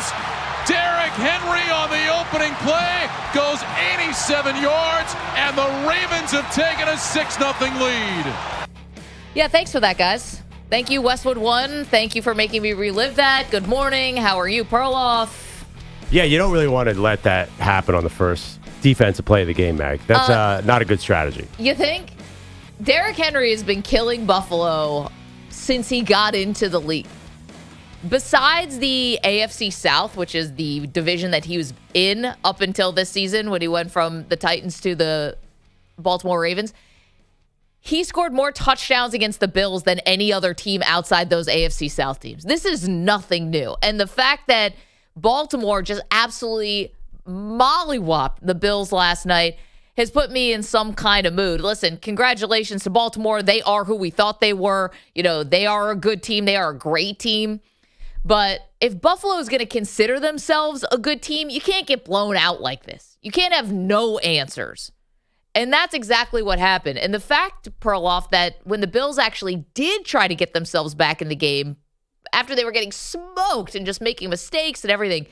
goes. Derrick Henry on the opening play goes 87 yards, and the Ravens have taken a 6-0 lead. Yeah, thanks for that, guys. Thank you, Westwood One. Thank you for making me relive that. Good morning. How are you, Perloff? Yeah, you don't really want to let that happen on the first defensive play of the game, Mag. That's not a good strategy. You think? Derrick Henry has been killing Buffalo since he got into the league. Besides the AFC South, which is the division that he was in up until this season when he went from the Titans to the Baltimore Ravens, he scored more touchdowns against the Bills than any other team outside those AFC South teams. This is nothing new. And the fact that Baltimore just absolutely mollywopped the Bills last night has put me in some kind of mood. Listen, congratulations to Baltimore. They are who we thought they were. You know, they are a good team. They are a great team. But if Buffalo is going to consider themselves a good team, you can't get blown out like this. You can't have no answers. And that's exactly what happened. And the fact, Perloff, that when the Bills actually did try to get themselves back in the game, after they were getting smoked and just making mistakes and everything,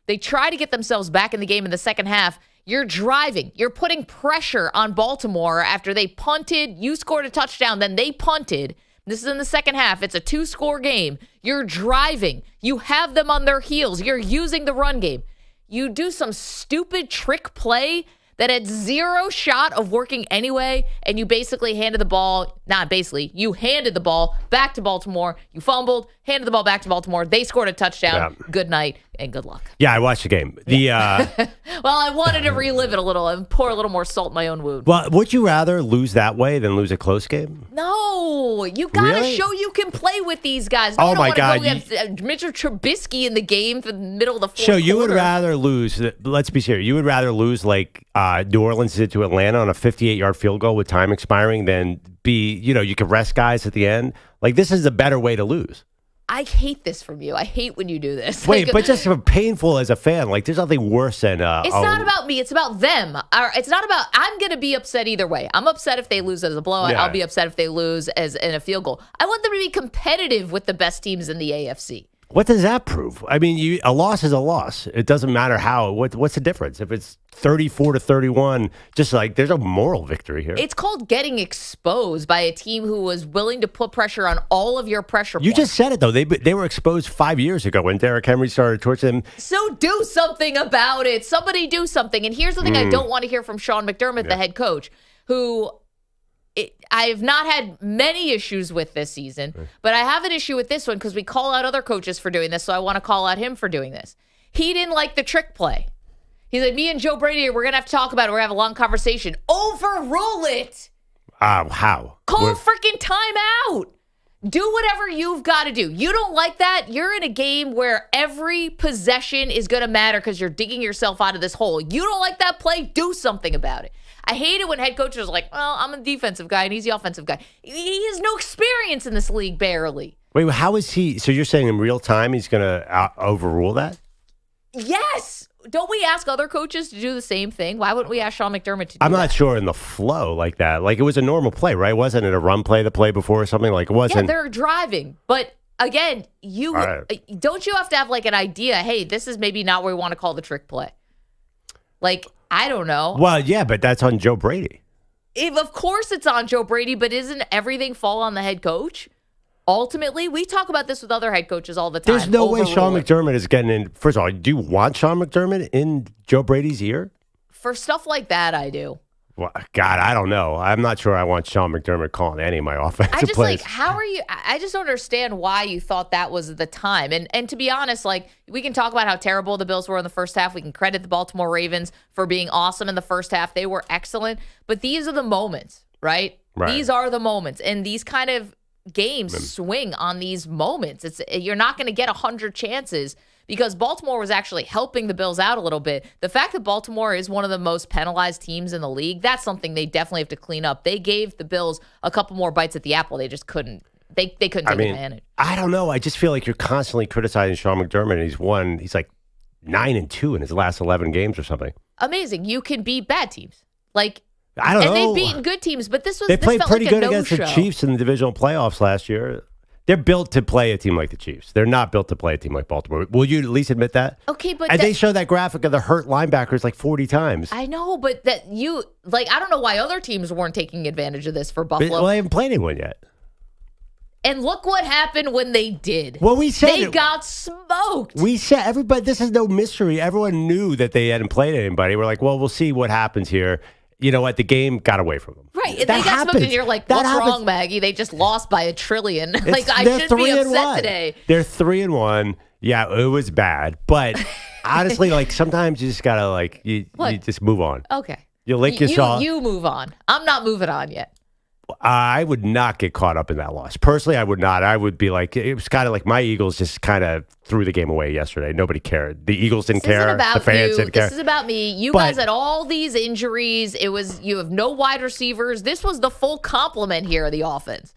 they tried to get themselves back in the game in the second half. You're driving. You're putting pressure on Baltimore after they punted. You scored a touchdown, then they punted. This is in the second half. It's a 2-score game. You're driving. You have them on their heels. You're using the run game. You do some stupid trick play that had zero shot of working anyway, and you basically handed the ball, you handed the ball back to Baltimore. You fumbled, handed the ball back to Baltimore. They scored a touchdown. Yeah. Good night and good luck. Yeah, I watched the game. Well, I wanted to relive it a little and pour a little more salt in my own wound. Well, would you rather lose that way than lose a close game? No, you got to show you can play with these guys. No, oh, my God. We have Mitchell Trubisky in the game for the middle of the fourth quarter. You would rather lose, let's be serious, you would rather lose like New Orleans did to Atlanta on a 58-yard field goal with time expiring than you could rest guys at the end? Like, this is a better way to lose. I hate this from you. I hate when you do this. Wait, but just painful as a fan. Like, there's nothing worse than... it's not about me. It's about them. It's not about... I'm going to be upset either way. I'm upset if they lose as a blowout. Yeah. I'll be upset if they lose as in a field goal. I want them to be competitive with the best teams in the AFC. What does that prove? I mean, a loss is a loss. It doesn't matter how. What's the difference? If it's 34-31, just like there's a moral victory here. It's called getting exposed by a team who was willing to put pressure on all of your pressure points. You just said it, though. They were exposed 5 years ago when Derrick Henry started torching them. So do something about it. Somebody do something. And here's the thing I don't want to hear from Sean McDermott, the head coach, who... I have not had many issues with this season, but I have an issue with this one because we call out other coaches for doing this, so I want to call out him for doing this. He didn't like the trick play. He's like, me and Joe Brady, we're going to have to talk about it. We're going to have a long conversation. Overrule it. How? Call a freaking timeout. Do whatever you've got to do. You don't like that? You're in a game where every possession is going to matter because you're digging yourself out of this hole. You don't like that play? Do something about it. I hate it when head coaches are like, well, I'm a defensive guy and he's the offensive guy. He has no experience in this league, barely. Wait, how is he? So you're saying in real time he's going to overrule that? Yes. Don't we ask other coaches to do the same thing? Why wouldn't we ask Sean McDermott to do that? I'm not sure in the flow like that. Like, it was a normal play, right? Wasn't it a run play the play before or something? Like, it wasn't. Yeah, they're driving. But again, don't you have to have like an idea, hey, this is maybe not where we want to call the trick play? Like, I don't know. Well, yeah, but that's on Joe Brady. Of course it's on Joe Brady, but isn't everything fall on the head coach? Ultimately, we talk about this with other head coaches all the time. There's no way Sean McDermott is getting in. First of all, do you want Sean McDermott in Joe Brady's ear? For stuff like that, I do. Well, God, I don't know. I'm not sure I want Sean McDermott calling any of my offensive plays. How are you? I just don't understand why you thought that was the time. And to be honest, like, we can talk about how terrible the Bills were in the first half. We can credit the Baltimore Ravens for being awesome in the first half. They were excellent. But these are the moments, right? These are the moments. And these kind of games swing on these moments. You're not going to get 100 chances because Baltimore was actually helping the Bills out a little bit. The fact that Baltimore is one of the most penalized teams in the league, that's something they definitely have to clean up. They gave the Bills a couple more bites at the apple. They just couldn't. They couldn't take advantage. I don't know. I just feel like you're constantly criticizing Sean McDermott. He's like 9-2 in his last 11 games or something. Amazing. You can beat bad teams. Like, I don't know. And they've beaten good teams, but they played pretty like good against the Chiefs in the divisional playoffs last year. They're built to play a team like the Chiefs. They're not built to play a team like Baltimore. Will you at least admit that? Okay, but and they show that graphic of the hurt linebackers like 40 times. I know, but I don't know why other teams weren't taking advantage of this for Buffalo. Well, they haven't played anyone yet. And look what happened when they did. Well, we said they got smoked. We said everybody. This is no mystery. Everyone knew that they hadn't played anybody. We're like, well, we'll see what happens here. You know what? The game got away from them. Right. They got smoked, and you're like, what's wrong, Maggie? They just lost by $1 trillion. I should be upset today. They're 3-1. Yeah, it was bad. But honestly, sometimes you just got to, you just move on. Okay. You lick yourself. You move on. I'm not moving on yet. I would not get caught up in that loss. Personally, I would not. I would be it was kind of like my Eagles just kind of threw the game away yesterday. Nobody cared. The Eagles didn't care. The fans didn't care. This is about me. You guys had all these injuries. You have no wide receivers. This was the full complement here of the offense.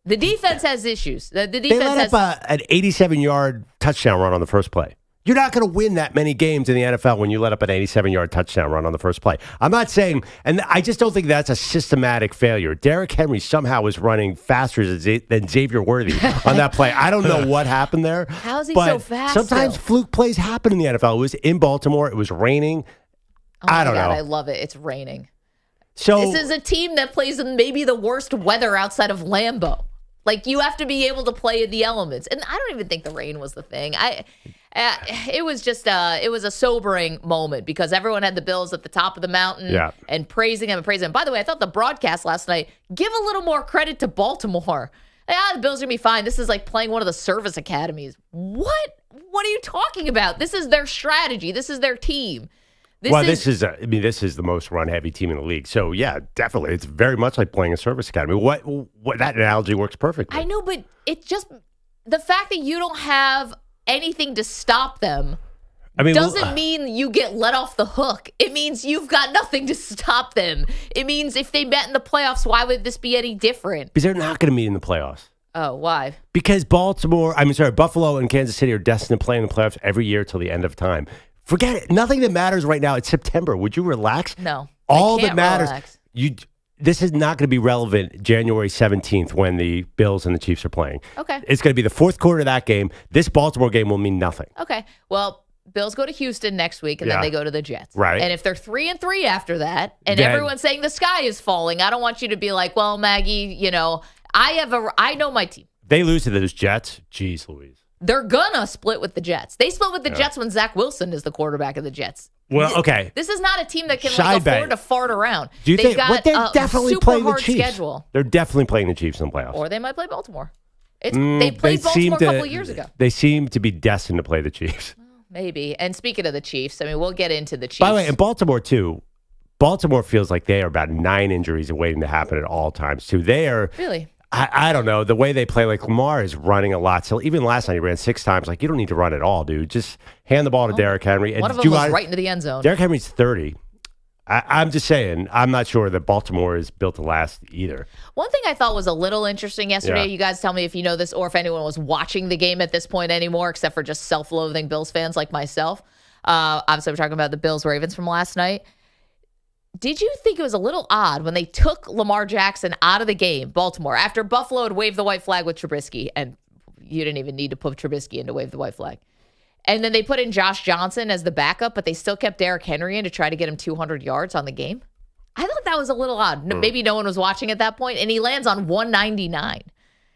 The defense has issues. The defense they let up an 87-yard touchdown run on the first play. You're not going to win that many games in the NFL when you let up an 87-yard touchdown run on the first play. I'm not saying, and I just don't think that's a systematic failure. Derrick Henry somehow was running faster than Xavier Worthy on that play. I don't know what happened there. How is he so fast? Sometimes fluke plays happen in the NFL. It was in Baltimore. It was raining. I don't know. I love it. It's raining. So this is a team that plays in maybe the worst weather outside of Lambeau. You have to be able to play in the elements. And I don't even think the rain was the thing. It was just it was a sobering moment because everyone had the Bills at the top of the mountain and praising them and praising them. By the way, I thought the broadcast last night, give a little more credit to Baltimore. The Bills are going to be fine. This is like playing one of the service academies. What? What are you talking about? This is their strategy. This is their team. This is the most run-heavy team in the league. So, yeah, definitely. It's very much like playing a service academy. What that analogy works perfectly. I know, but it's just the fact that you don't have anything to stop them doesn't mean you get let off the hook. It means you've got nothing to stop them. It means if they met in the playoffs, why would this be any different? Because they're not going to meet in the playoffs. Oh, why? Because Buffalo and Kansas City are destined to play in the playoffs every year till the end of time. Forget it. Nothing that matters right now. It's September. Would you relax? No. All that matters. Relax. This is not going to be relevant January 17th when the Bills and the Chiefs are playing. Okay. It's going to be the fourth quarter of that game. This Baltimore game will mean nothing. Okay. Well, Bills go to Houston next week, and then they go to the Jets. Right. And if they're 3-3 after that, and everyone's saying the sky is falling, I don't want you to be like, well, Maggie, I know my team. They lose to those Jets. Jeez Louise. They're gonna split with the Jets. They split with the Jets when Zach Wilson is the quarterback of the Jets. Well, okay. This is not a team that can afford to fart around. Do you think they're definitely super playing hard the Chiefs? Schedule. They're definitely playing the Chiefs in the playoffs. Or they might play Baltimore. They played Baltimore a couple of years ago. They seem to be destined to play the Chiefs. Maybe. And speaking of the Chiefs, we'll get into the Chiefs. By the way, in Baltimore, too, Baltimore feels like they are about 9 injuries waiting to happen at all times, too. They are... Really? I don't know. The way they play, Lamar is running a lot. So even last night, he ran 6 times. You don't need to run at all, dude. Just hand the ball to Derrick Henry. And one of them was right into the end zone. Derrick Henry's 30. I'm just saying, I'm not sure that Baltimore is built to last either. One thing I thought was a little interesting yesterday, you guys tell me if you know this or if anyone was watching the game at this point anymore, except for just self-loathing Bills fans like myself. Obviously, we're talking about the Bills-Ravens from last night. Did you think it was a little odd when they took Lamar Jackson out of the game, Baltimore, after Buffalo had waved the white flag with Trubisky, and you didn't even need to put Trubisky in to wave the white flag. And then they put in Josh Johnson as the backup, but they still kept Derrick Henry in to try to get him 200 yards on the game? I thought that was a little odd. Maybe no one was watching at that point, and he lands on 199.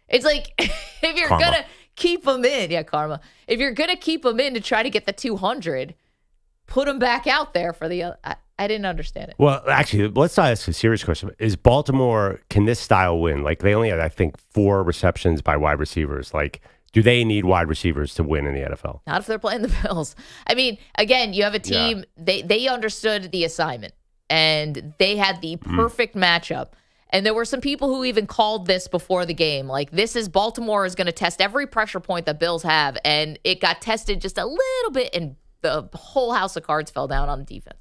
It's like, if you're going to keep him in, karma. If you're going to keep him in to try to get the 200, put him back out there for the I didn't understand it. Well, actually, let's ask a serious question. Is Baltimore, can this style win? They only had, I think, 4 receptions by wide receivers. Do they need wide receivers to win in the NFL? Not if they're playing the Bills. Again, you have a team, they understood the assignment, and they had the perfect matchup. And there were some people who even called this before the game. This is Baltimore is going to test every pressure point that Bills have, and it got tested just a little bit, and the whole house of cards fell down on the defense.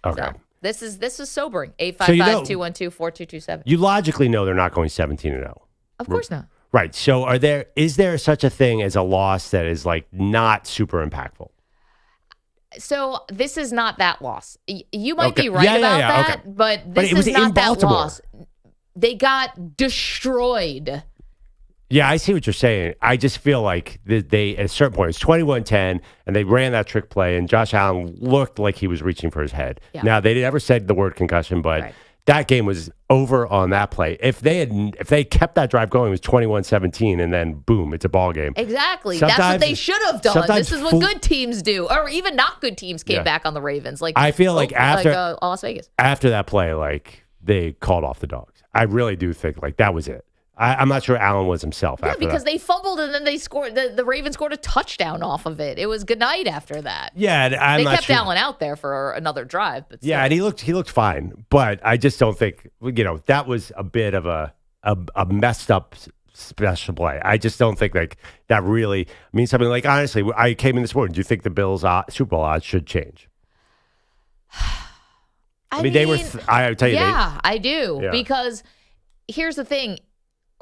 Okay. So this is sobering. 855-212-4227. You logically know they're not going 17-0. Of course not. Right. So is there such a thing as a loss that is not super impactful? So this is not that loss. You might be right about that, but this is not that loss. They got destroyed. Yeah, I see what you're saying. I just feel like they at a certain point, it's 21-10, and they ran that trick play, and Josh Allen looked like he was reaching for his head. Yeah. Now, they never said the word concussion, but that game was over on that play. If they kept that drive going, it was 21-17, and then boom, it's a ball game. Exactly. That's what they should have done. This is what good teams do, or even not good teams came back on the Ravens. Like I feel like after Las Vegas, after that play, like they called off the dogs. I really do think like that was it. I'm not sure Allen was himself after that. Yeah, because they fumbled and then they scored. The Ravens scored a touchdown off of it. It was good night after that. Yeah, they kept Allen out there for another drive. But still. Yeah, and he looked fine, but I just don't think that was a bit of a messed up special play. I just don't think like that really means something. Like honestly, I came in this morning. Do you think the Bills' Super Bowl odds should change? I mean, they were. I tell you, I do because here's the thing.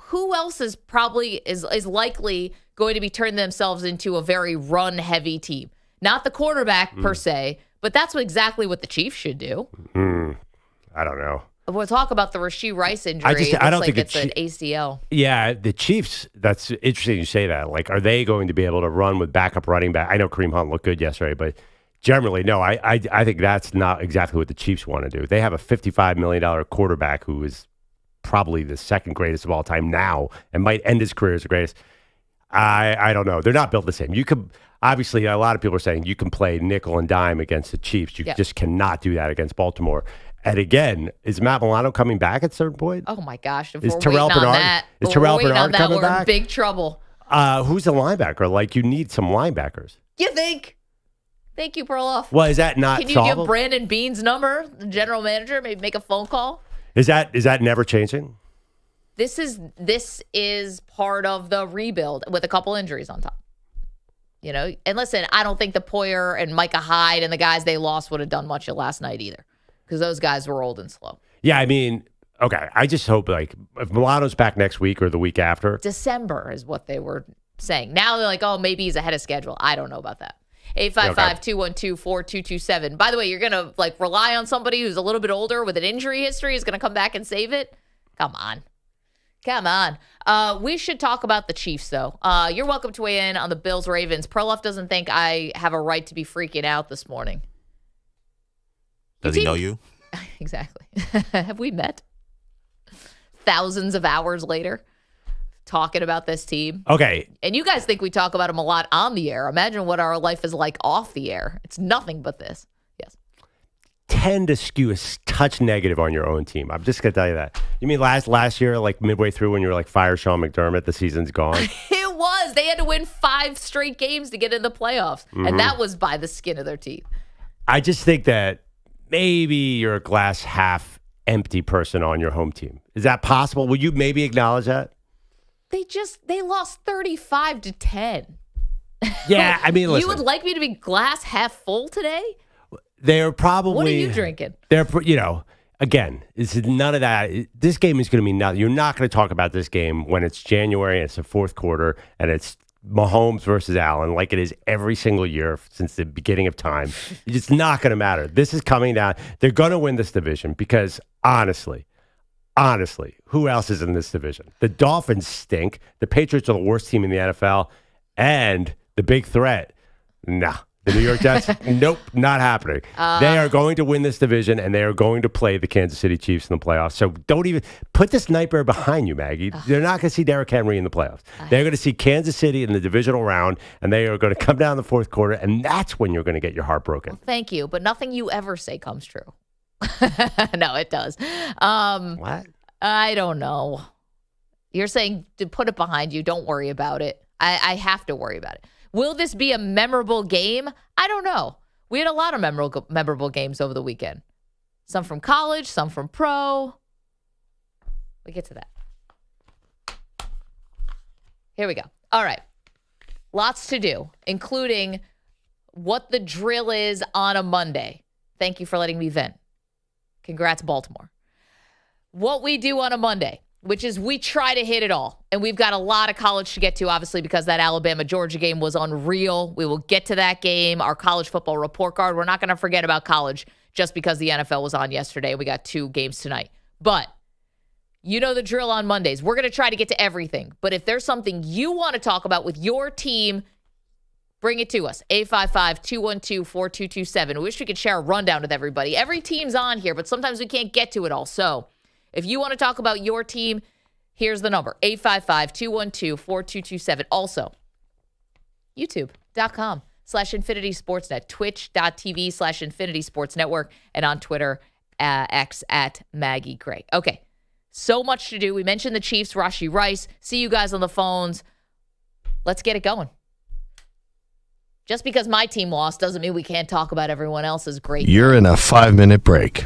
Who else is probably is likely going to be turning themselves into a very run-heavy team? Not the quarterback per se, but that's exactly what the Chiefs should do. I don't know. We'll talk about the Rashee Rice injury. I don't think it's an ACL. Yeah, the Chiefs, that's interesting you say that. Like, are they going to be able to run with backup running back? I know Kareem Hunt looked good yesterday, but generally, no. I think that's not exactly what the Chiefs want to do. They have a $55 million quarterback who is probably the second greatest of all time now and might end his career as the greatest. I don't know. They're not built the same. You could obviously, a lot of people are saying you can play nickel and dime against the Chiefs. You just cannot do that against Baltimore. And again, is Matt Milano coming back at a certain point? Oh my gosh! Is Terrell Bernard coming back? We're in big trouble. Who's the linebacker? Like you need some linebackers. You think? Thank you, Perloff. Well, is that not? Can you give Brandon Beane's number, the general manager? Maybe make a phone call. Is that never changing? This is part of the rebuild with a couple injuries on top. And listen, I don't think the Poyer and Micah Hyde and the guys they lost would have done much last night either, because those guys were old and slow. Yeah, I mean, okay. I just hope like if Milano's back next week or the week after. December is what they were saying. Now they're like, oh, maybe he's ahead of schedule. I don't know about that. 855-212-4227. By the way, you're going to like rely on somebody who's a little bit older with an injury history is going to come back and save it? Come on. We should talk about the Chiefs, though. You're welcome to weigh in on the Bills-Ravens. Perloff doesn't think I have a right to be freaking out this morning. Does he know you? Exactly. Have we met? Thousands of hours later, talking about this team. Okay. And you guys think we talk about them a lot on the air. Imagine what our life is like off the air. It's nothing but this. Yes. Tend to skew a touch negative on your own team. I'm just going to tell you that. You mean last year, like midway through when you were like, fire Sean McDermott, the season's gone? It was. They had to win 5 straight games to get in the playoffs. Mm-hmm. And that was by the skin of their teeth. I just think that maybe you're a glass half empty person on your home team. Is that possible? Will you maybe acknowledge that? They lost 35-10. Yeah, I mean, listen. You would like me to be glass half full today? They're probably. What are you drinking? Again, this is none of that. This game is going to be nothing. You're not going to talk about this game when it's January and it's the fourth quarter and it's Mahomes versus Allen like it is every single year since the beginning of time. It's not going to matter. This is coming down. They're going to win this division because honestly, who else is in this division? The Dolphins stink. The Patriots are the worst team in the NFL. And the big threat, nah. The New York Jets, nope, not happening. They are going to win this division, and they are going to play the Kansas City Chiefs in the playoffs. So don't even put this nightmare behind you, Maggie. They're not going to see Derrick Henry in the playoffs. They're going to see Kansas City in the divisional round, and they are going to come down the fourth quarter, and that's when you're going to get your heart broken. Well, thank you, but nothing you ever say comes true. No, it does. What? I don't know. You're saying to put it behind you. Don't worry about it. I have to worry about it. Will this be a memorable game? I don't know. We had a lot of memorable games over the weekend. Some from college, some from pro. We get to that. Here we go. All right. Lots to do, including what the drill is on a Monday. Thank you for letting me vent. Congrats, Baltimore. What we do on a Monday, which is we try to hit it all. And we've got a lot of college to get to, obviously, because that Alabama-Georgia game was unreal. We will get to that game, our college football report card. We're not going to forget about college just because the NFL was on yesterday. We got 2 games tonight. But You know the drill on Mondays. We're going to try to get to everything. But if there's something you want to talk about with your team, bring it to us. 855-212-4227. We wish we could share a rundown with everybody. Every team's on here, but sometimes we can't get to it all. So if you want to talk about your team, here's the number. 855-212-4227. Also, youtube.com/Infinity Sportsnet, twitch.tv/Infinity Sports Network, and on Twitter, X at Maggie Gray. Okay. So much to do. We mentioned the Chiefs, Rashee Rice. See you guys on the phones. Let's get it going. Just because my team lost doesn't mean we can't talk about everyone else's great. You're in a 5-minute break.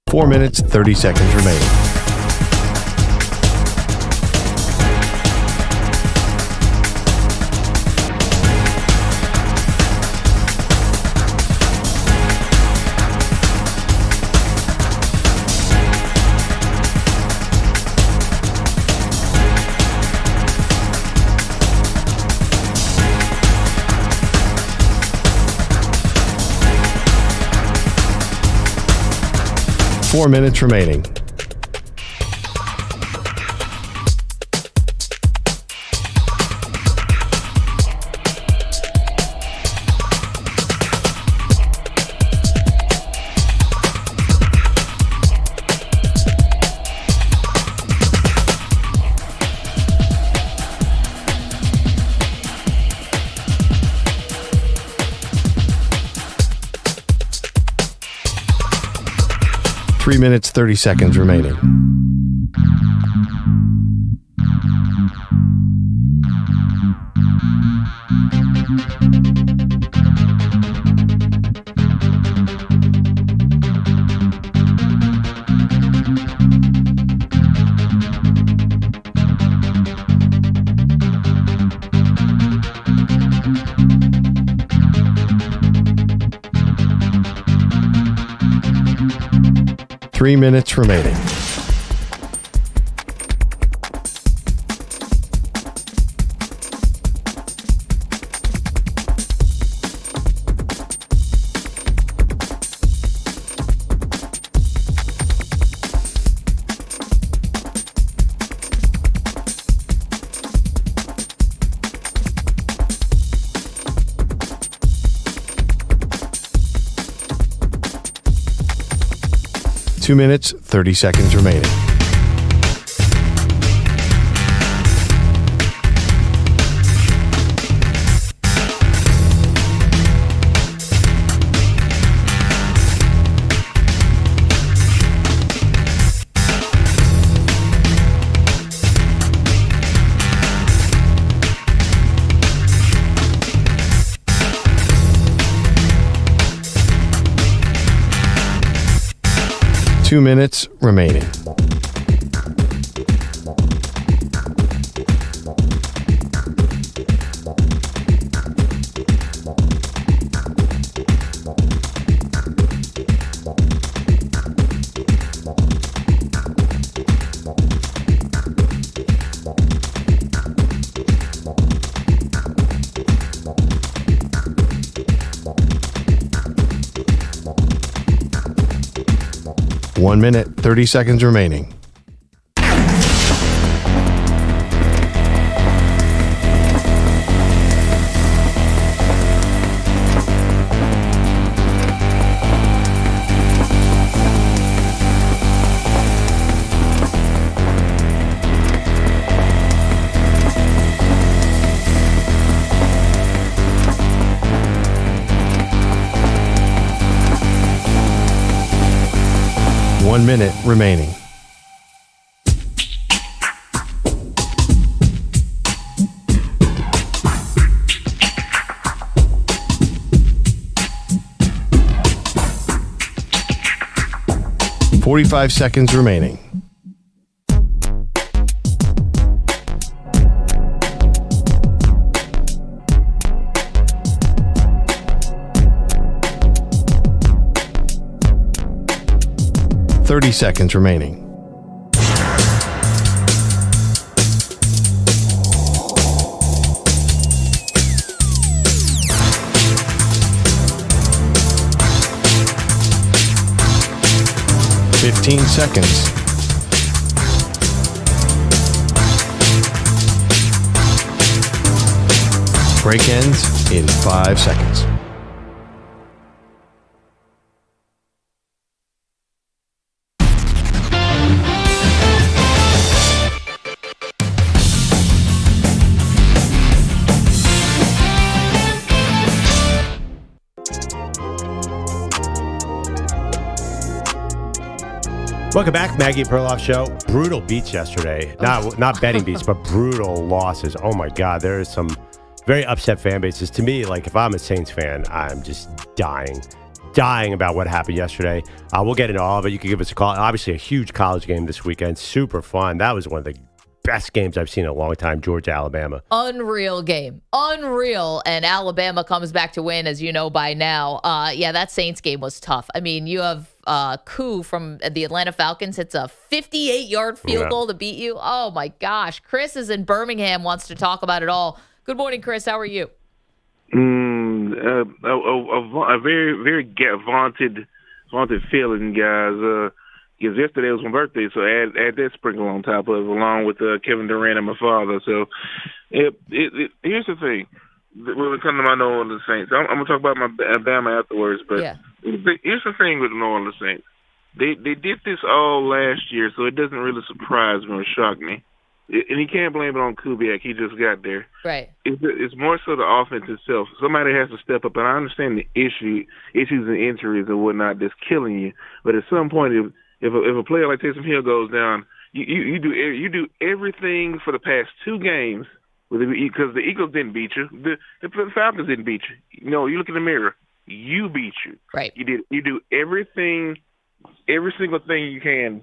Four minutes, 30 seconds remaining. Four minutes remaining. Three minutes, 30 seconds remaining. Three minutes remaining. Two minutes, 30 seconds remaining. Two minutes remaining. One minute, 30 seconds remaining. One minute remaining. .45 seconds remaining. 30 seconds remaining. Fifteen seconds. Break ends in 5 seconds. Welcome back, Maggie and Perloff Show. Brutal beats yesterday. Not betting beats, but brutal losses. Oh, my God. There is some very upset fan bases. To me, like, if I'm a Saints fan, I'm just dying about what happened yesterday. We'll get into all of it. You can give us a call. Obviously, a huge college game this weekend. Super fun. That was one of the best games I've seen in a long time, Georgia, Alabama. Unreal game. Unreal. And Alabama comes back to win, as you know by now. Yeah, that Saints game was tough. I mean, you have Koo from the Atlanta Falcons hits a 58-yard field goal to beat you. Oh, my gosh. Chris is in Birmingham, wants to talk about it all. Good morning, Chris. How are you? A very, very vaunted feeling, guys. Because yesterday was my birthday, so add that sprinkle on top of it, along with Kevin Durant and my father. So, here's the thing. When it comes to my New Orleans Saints, I'm going to talk about my Bama afterwards, but here's the thing with the New Orleans Saints. They did this all last year, so it doesn't really surprise me or shock me. And you can't blame it on Kubiak. He just got there. Right. It's more so the offense itself. Somebody has to step up, and I understand the issues and injuries and whatnot that's killing you. But at some point, if a player like Taysom Hill goes down, you do everything for the past 2 games because the Eagles didn't beat you, the Falcons didn't beat you. You know, you look in the mirror, you beat you. Right. You do everything, every single thing you can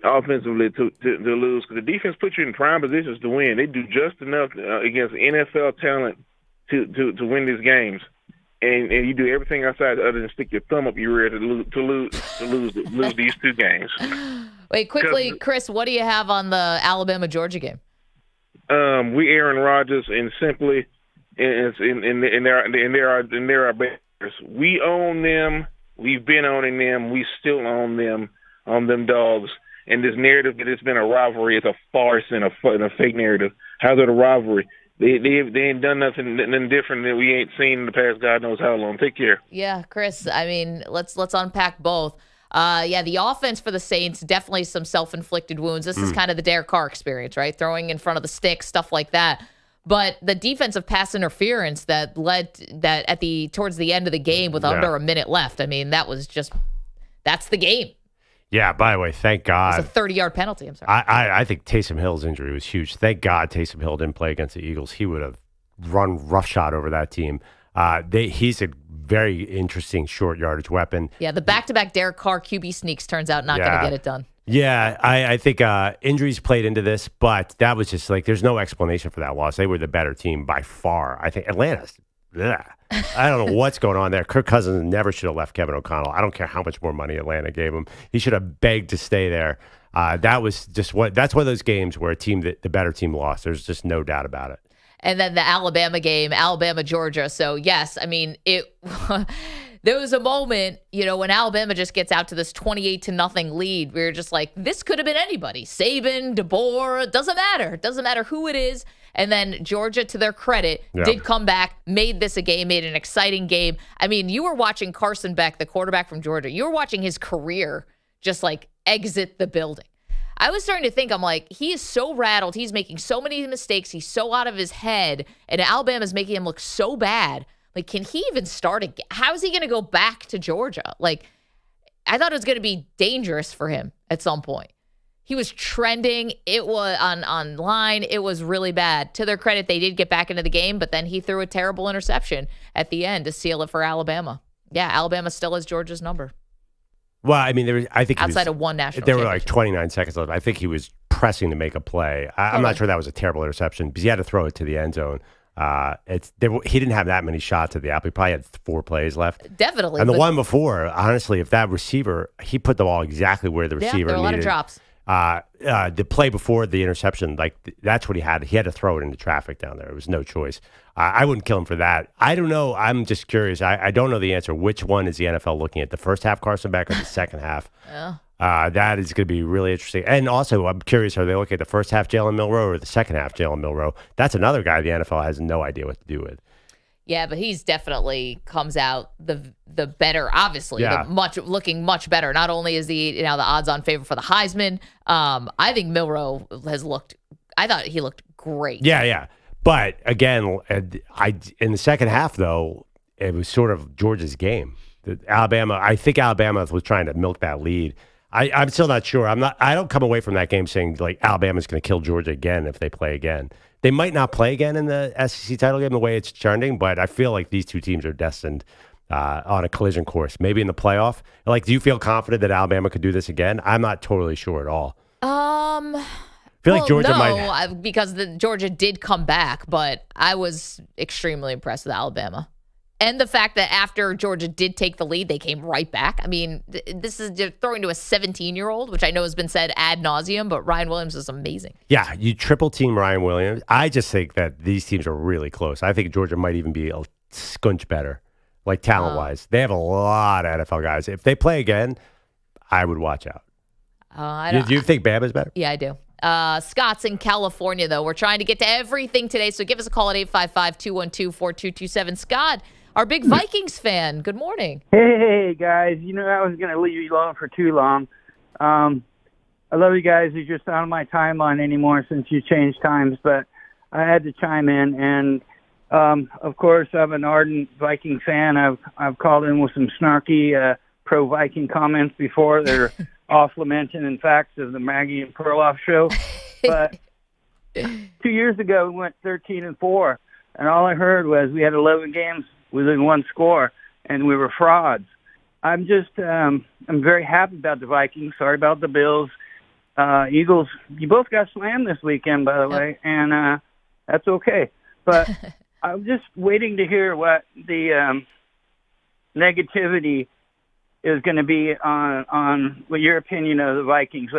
offensively to lose, because the defense puts you in prime positions to win. They do just enough against NFL talent to win these games. And you do everything outside other than stick your thumb up your rear to lose these 2 games. Wait, quickly, Chris, what do you have on the Alabama-Georgia game? We Aaron Rodgers and simply, and there are Bears. We own them. We've been owning them. We still own them dogs. And this narrative that it's been a rivalry is a farce and a fake narrative. How's it a rivalry? They ain't done nothing different that we ain't seen in the past God knows how long. Take care. Yeah, Chris, I mean, let's unpack both. The offense for the Saints, definitely some self-inflicted wounds. This is kind of the Derek Carr experience, right? Throwing in front of the sticks, stuff like that. But the defensive pass interference that led towards the end of the game with under a minute left, I mean, that's the game. Yeah, by the way, thank God. It's a 30-yard penalty. I'm sorry. I think Taysom Hill's injury was huge. Thank God Taysom Hill didn't play against the Eagles. He would have run roughshod over that team. He's a very interesting short yardage weapon. Yeah, the back-to-back Derek Carr QB sneaks turns out not going to get it done. Yeah, I think injuries played into this, but that was just like there's no explanation for that loss. They were the better team by far. I think Atlanta's. I don't know what's going on there. Kirk Cousins never should have left Kevin O'Connell. I don't care how much more money Atlanta gave him. He should have begged to stay there. That's one of those games where the better team lost. There's just no doubt about it. And then the Alabama game, Alabama-Georgia. So, yes, I mean, there was a moment, when Alabama just gets out to this 28-0 lead, we were just like, this could have been anybody. Saban, DeBoer, doesn't matter. It doesn't matter who it is. And then Georgia, to their credit, did come back, made this a game, made an exciting game. I mean, you were watching Carson Beck, the quarterback from Georgia. You were watching his career just like exit the building. I was starting to think, I'm like, he is so rattled. He's making so many mistakes. He's so out of his head. And Alabama's making him look so bad. Like, can he even start again? How is he going to go back to Georgia? Like, I thought it was going to be dangerous for him at some point. He was trending. It was online. It was really bad. To their credit, they did get back into the game, but then he threw a terrible interception at the end to seal it for Alabama. Yeah, Alabama still has Georgia's number. Well, I mean, I think outside of one national there were like 29 seconds left. I think he was pressing to make a play. I'm not sure that was a terrible interception because he had to throw it to the end zone. He didn't have that many shots at the apple. He probably had 4 plays left. Definitely. And the one before, honestly, if that receiver, he put the ball exactly where the receiver there were a lot of needed. drops. The play before the interception, that's what he had. He had to throw it into traffic down there. It was no choice. I wouldn't kill him for that. I don't know. I'm just curious. I don't know the answer. Which one is the NFL looking at? The first half Carson Beck or the second half? Yeah. That is going to be really interesting. And also, I'm curious, are they looking at the first half Jalen Milroe or the second half Jalen Milroe? That's another guy the NFL has no idea what to do with. Yeah, but he's definitely comes out the better, obviously, Yeah. looking much better. Not only is he the odds-on favorite for the Heisman, I think Milroe I thought he looked great. Yeah. But again, in the second half, though, it was sort of Georgia's game. I think Alabama was trying to milk that lead. I'm still not sure. I don't come away from that game saying Alabama's going to kill Georgia again if they play again. They might not play again in the SEC title game the way it's trending, but I feel like these two teams are destined on a collision course. Maybe in the playoff. Do you feel confident that Alabama could do this again? I'm not totally sure at all. I feel like Georgia might. Because Georgia did come back, but I was extremely impressed with Alabama. And the fact that after Georgia did take the lead, they came right back. I mean, this is throwing to a 17-year-old, which I know has been said ad nauseum, but Ryan Williams is amazing. Yeah, you triple team Ryan Williams. I just think that these teams are really close. I think Georgia might even be a scunch better, talent-wise. They have a lot of NFL guys. If they play again, I would watch out. Do you think Bama's better? Yeah, I do. Scott's in California, though. We're trying to get to everything today, so give us a call at 855-212-4227. Scott, our big Vikings fan. Good morning. Hey, guys. I was going to leave you alone for too long. I love you guys. You're just not on my timeline anymore since you changed times, but I had to chime in. And, of course, I'm an ardent Viking fan. I've called in with some snarky pro-Viking comments before. They're off-lamenting and facts of the Maggie and Perloff show. But 2 years ago, we went 13-4, and all I heard was we had 11 games within one score, and we were frauds. I'm very happy about the Vikings. Sorry about the Bills. Eagles, you both got slammed this weekend, by the way, and that's okay. But I'm just waiting to hear what the negativity is going to be on what your opinion of the Vikings.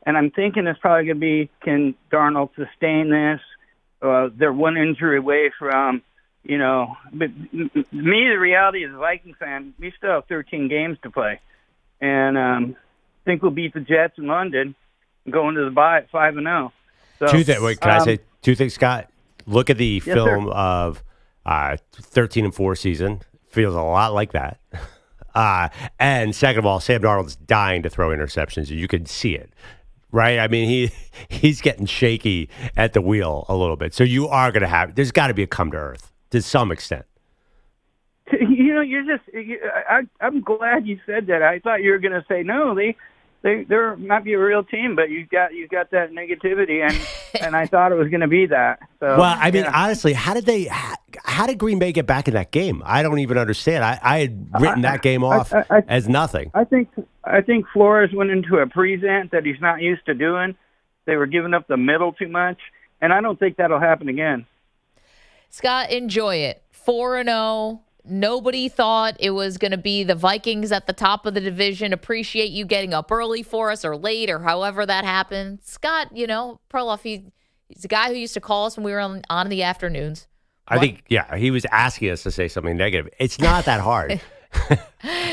And I'm thinking it's probably going to be, can Darnold sustain this? They're one injury away from, but me, the reality as a Viking fan, we still have 13 games to play. And I think we'll beat the Jets in London and go into the bye at 5-0. So, Can I say two things, Scott? Look at the film sir. of 13-4 season. Feels a lot like that. And second of all, Sam Darnold's dying to throw interceptions. You can see it, right? I mean, he's getting shaky at the wheel a little bit. So you are going to there's got to be a come to earth to some extent. I'm glad you said that. I thought you were going to say, no, they're might be a real team, but you've got that negativity, and I thought it was going to be that. So, well, I mean, honestly, how did Green Bay get back in that game? I don't even understand. I had written that game off as nothing. I think Flores went into a present that he's not used to doing. They were giving up the middle too much, and I don't think that'll happen again. Scott, enjoy it. 4-0. Nobody thought it was going to be the Vikings at the top of the division. Appreciate you getting up early for us or late or however that happened. Scott, Perloff, he's a guy who used to call us when we were on in the afternoons. I think, he was asking us to say something negative. It's not that hard.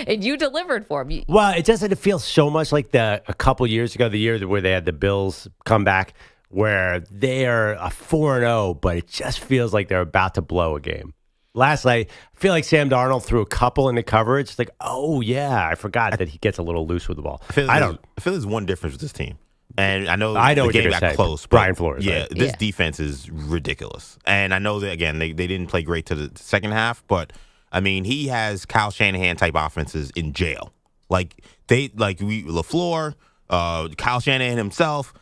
And you delivered for him. Well, it doesn't feel so much like a couple years ago, the year where they had the Bills come back, where they are a 4-0, but it just feels like they're about to blow a game. Last night, I feel like Sam Darnold threw a couple into coverage. It's like, oh, yeah, I forgot that he gets a little loose with the ball. I feel there's one difference with this team. And I know the game got close. Brian Flores. Yeah, right? this defense is ridiculous. And I know that, again, they didn't play great to the second half, but, I mean, he has Kyle Shanahan-type offenses in jail. LaFleur, Kyle Shanahan himself,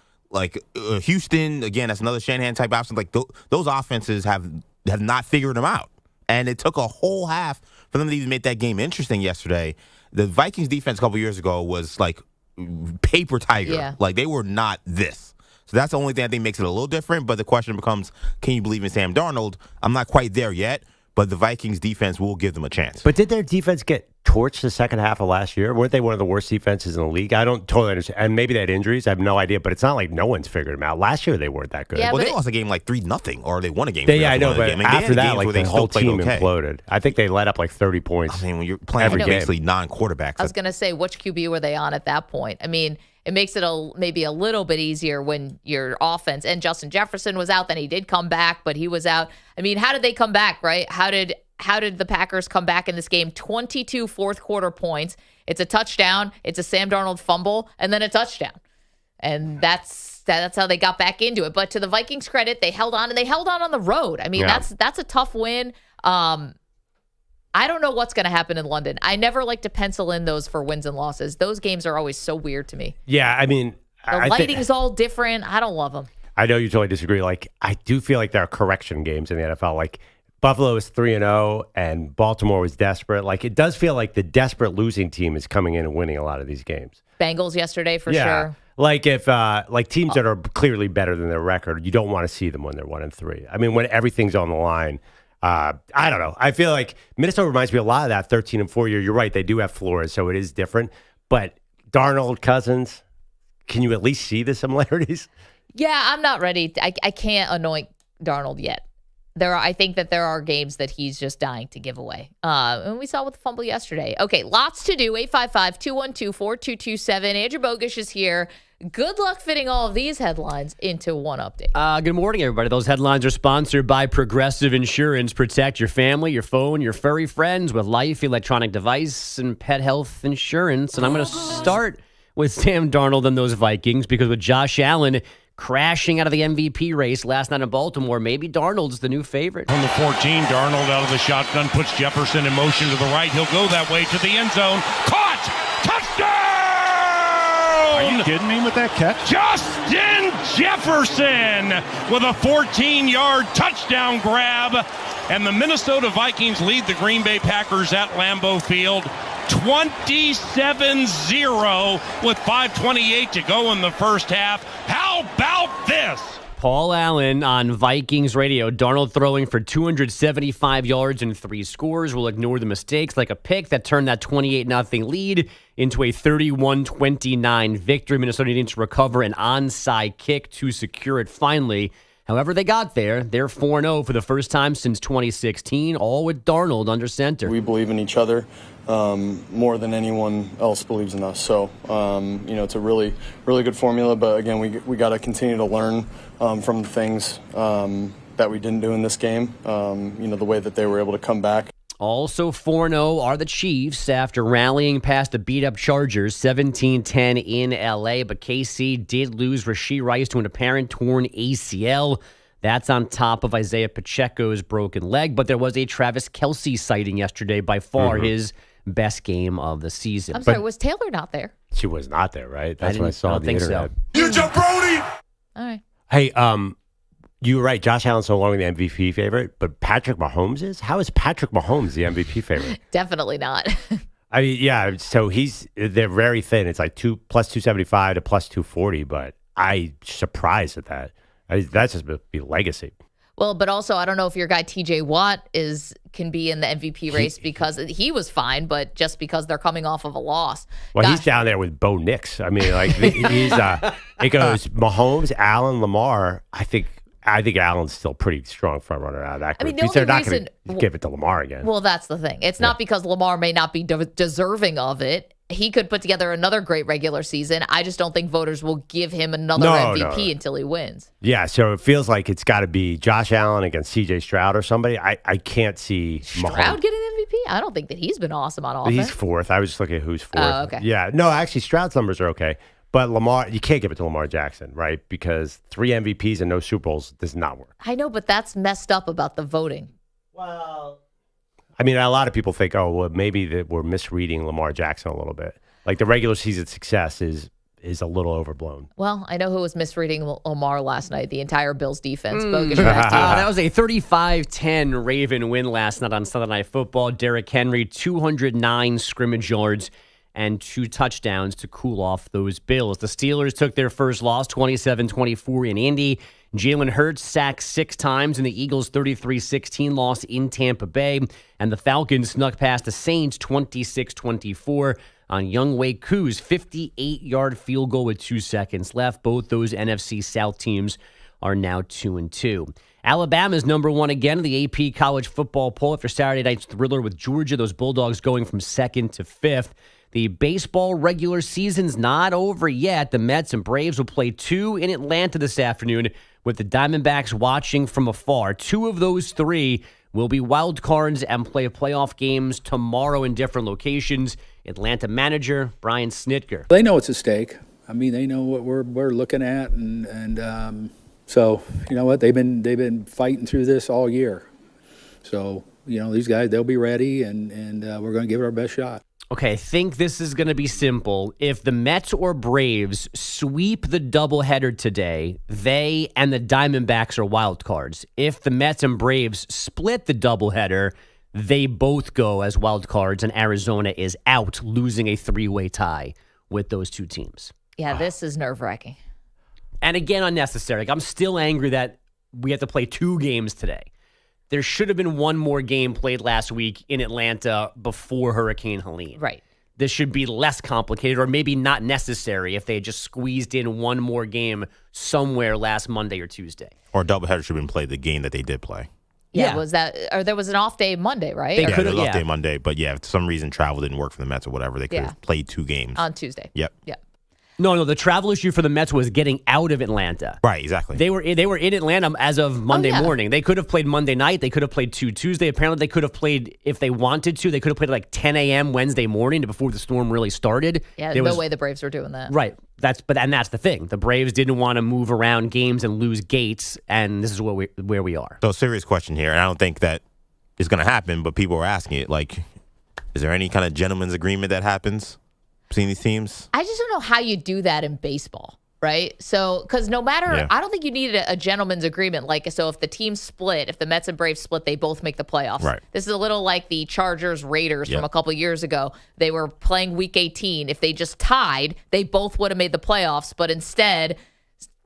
Houston, again, that's another Shanahan-type offense. Those offenses have not figured them out. And it took a whole half for them to even make that game interesting yesterday. The Vikings defense a couple years ago was like paper tiger. Yeah. They were not this. So So that's the only thing I think makes it a little different. But the question becomes, can you believe in Sam Darnold? I'm not quite there yet, but the Vikings defense will give them a chance. But did their defense get torched the second half of last year? Weren't they one of the worst defenses in the league? I don't totally understand. And maybe they had injuries. I have no idea. But it's not like no one's figured them out. Last year, they weren't that good. Yeah, Well, but they lost a game like 3-0, or they won a game. I know, but after that, like, they the whole still played team imploded. I think they let up like 30 points. I mean, when you're playing Every game. basically non-quarterbacks. I was going to say, which QB were they on at that point? I mean, it makes it maybe a little bit easier when your offense, and Justin Jefferson was out, then he did come back, but he was out. I mean, how did they come back, right? How did the Packers come back in this game? 22 fourth quarter points. It's a touchdown. It's a Sam Darnold fumble, and then a touchdown. And that's how they got back into it. But to the Vikings' credit, they held on, and they held on the road. I mean, that's a tough win. I don't know what's going to happen in London. I never like to pencil in those for wins and losses. Those games are always so weird to me. Yeah, I mean, The lighting's all different. I don't love them. I know you totally disagree. Like, I do feel like there are correction games in the NFL. Like, Buffalo is 3-0, and Baltimore was desperate. Like, it does feel like the desperate losing team is coming in and winning a lot of these games. Bengals yesterday for Yeah. sure. Like, if like teams that are clearly better than their record, you don't want to see them when they're 1-3. I mean, when everything's on the line. I don't know. I feel like Minnesota reminds me a lot of that 13-4 year. You're right. They do have floors, so it is different. But Darnold, Cousins, can you at least see the similarities? Yeah, I'm not ready. I can't anoint Darnold yet. I think that there are games that he's just dying to give away. And we saw with the fumble yesterday. Okay, lots to do. 855-212-4227. Andrew Bogusch is here. Good luck fitting all of these headlines into one update. Good morning, everybody. Those headlines are sponsored by Progressive Insurance. Protect your family, your phone, your furry friends with life, electronic device, and pet health insurance. And I'm going to start with Sam Darnold and those Vikings because with Josh Allen crashing out of the MVP race last night in Baltimore, maybe Darnold's the new favorite. On the 14, Darnold out of the shotgun, puts Jefferson in motion to the right. He'll go that way to the end zone. Caught! Touchdown! Are you kidding me with that catch? Justin Jefferson with a 14-yard touchdown grab. And the Minnesota Vikings lead the Green Bay Packers at Lambeau Field 27-0 with 5:28 to go in the first half. How about this? Paul Allen on Vikings radio. Darnold throwing for 275 yards and 3 scores. We'll ignore the mistakes like a pick that turned that 28-0 lead into a 31-29 victory. Minnesota needing to recover an onside kick to secure it finally. However, they got there. They're 4-0 for the first time since 2016, all with Darnold under center. We believe in each other more than anyone else believes in us. So, it's a really, really good formula. But again, we got to continue to learn from the things that we didn't do in this game. The way that they were able to come back. Also 4-0 are the Chiefs after rallying past the beat-up Chargers 17-10 in L.A., but KC did lose Rashee Rice to an apparent torn ACL. That's on top of Isaiah Pacheco's broken leg, but there was a Travis Kelce sighting yesterday, by far his best game of the season. I'm sorry, was Taylor not there? She was not there, right? That's what I saw on the internet. So. You jabroni! All right. Hey, you were right. Josh Allen's no longer the MVP favorite, but Patrick Mahomes is? How is Patrick Mahomes the MVP favorite? Definitely not. I mean, yeah, so they're very thin. It's like plus 275 to plus 240, but I'm surprised at that. That's just be legacy. Well, but also, I don't know if your guy TJ Watt can be in the MVP race because he was fine, but just because they're coming off of a loss. Well, he's down there with Bo Nix. I mean, like he's it goes Mahomes, Allen, Lamar. I think Allen's still pretty strong front runner out of that group. I mean, they're not going to give it to Lamar again. Well, that's the thing. It's not because Lamar may not be deserving of it. He could put together another great regular season. I just don't think voters will give him another MVP until he wins. Yeah, so it feels like it's got to be Josh Allen against C.J. Stroud or somebody. I can't see Stroud Mahomes getting MVP? I don't think that he's been awesome on offense. He's fourth. I was just looking at who's fourth. Oh, okay. Yeah, no, actually, Stroud's numbers are okay. But Lamar, you can't give it to Lamar Jackson, right? Because 3 MVPs and no Super Bowls does not work. I know, but that's messed up about the voting. Well, I mean, a lot of people think, oh, well, maybe that we're misreading Lamar Jackson a little bit. Like the regular season success is a little overblown. Well, I know who was misreading Lamar last night. The entire Bills defense. That was a 35-10 Raven win last night on Sunday Night Football. Derrick Henry, 209 scrimmage yards and 2 touchdowns to cool off those Bills. The Steelers took their first loss, 27-24 in Indy. Jalen Hurts sacked 6 times in the Eagles' 33-16 loss in Tampa Bay. And the Falcons snuck past the Saints 26-24 on Younghoe Koo's 58-yard field goal with 2 seconds left. Both those NFC South teams are now 2-2. Alabama's number 1 again in the AP college football poll after Saturday night's thriller with Georgia. Those Bulldogs going from 2nd to 5th. The baseball regular season's not over yet. The Mets and Braves will play 2 in Atlanta this afternoon with the Diamondbacks watching from afar. 2 of those 3 will be wild cards and play playoff games tomorrow in different locations. Atlanta manager Brian Snitker. They know it's a stake. I mean, they know what we're looking at, and so you know what, they've been fighting through this all year. So you know, these guys, they'll be ready, and we're going to give it our best shot. Okay, I think this is going to be simple. If the Mets or Braves sweep the doubleheader today, they and the Diamondbacks are wild cards. If the Mets and Braves split the doubleheader, they both go as wild cards, and Arizona is out, losing a 3-way tie with those 2 teams. Yeah, this is nerve-wracking. And again, unnecessary. Like, I'm still angry that we have to play 2 games today. There should have been 1 more game played last week in Atlanta before Hurricane Helene. Right. This should be less complicated, or maybe not necessary if they had just squeezed in 1 more game somewhere last Monday or Tuesday. Or doubleheader should have been played the game that they did play. Yeah, was that, or there was an off day Monday, right? There was an off day Monday, but yeah, if for some reason travel didn't work for the Mets or whatever, they could have played 2 games. On Tuesday. Yep. Yep. No, the travel issue for the Mets was getting out of Atlanta. Right, exactly. They were in Atlanta as of Monday morning. They could have played Monday night. They could have played Tuesday. Apparently, they could have played, if they wanted to, they could have played like 10 a.m. Wednesday morning before the storm really started. Yeah, no way the Braves were doing that. Right. That's the thing. The Braves didn't want to move around games and lose gates, and this is where we are. So, serious question here, and I don't think that is going to happen, but people are asking it. Like, is there any kind of gentleman's agreement that happens between these teams? I just don't know how you do that in baseball, right? So, because no matter, I don't think you need a gentleman's agreement. Like, so if the teams split, if the Mets and Braves split, they both make the playoffs. Right. This is a little like the Chargers-Raiders from a couple years ago. They were playing Week 18. If they just tied, they both would have made the playoffs. But instead,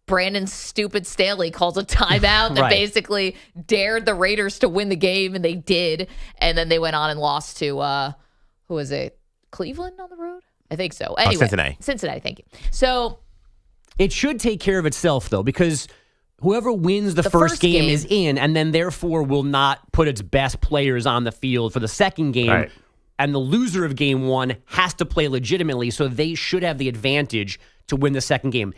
Brandon stupid Staley calls a timeout that basically dared the Raiders to win the game, and they did. And then they went on and lost to, who was it? Cleveland on the road? I think so. Anyway, Cincinnati, thank you. So it should take care of itself, though, because whoever wins the first game is in, and then therefore will not put its best players on the field for the second game. Right. And the loser of game 1 has to play legitimately, so they should have the advantage to win the second game.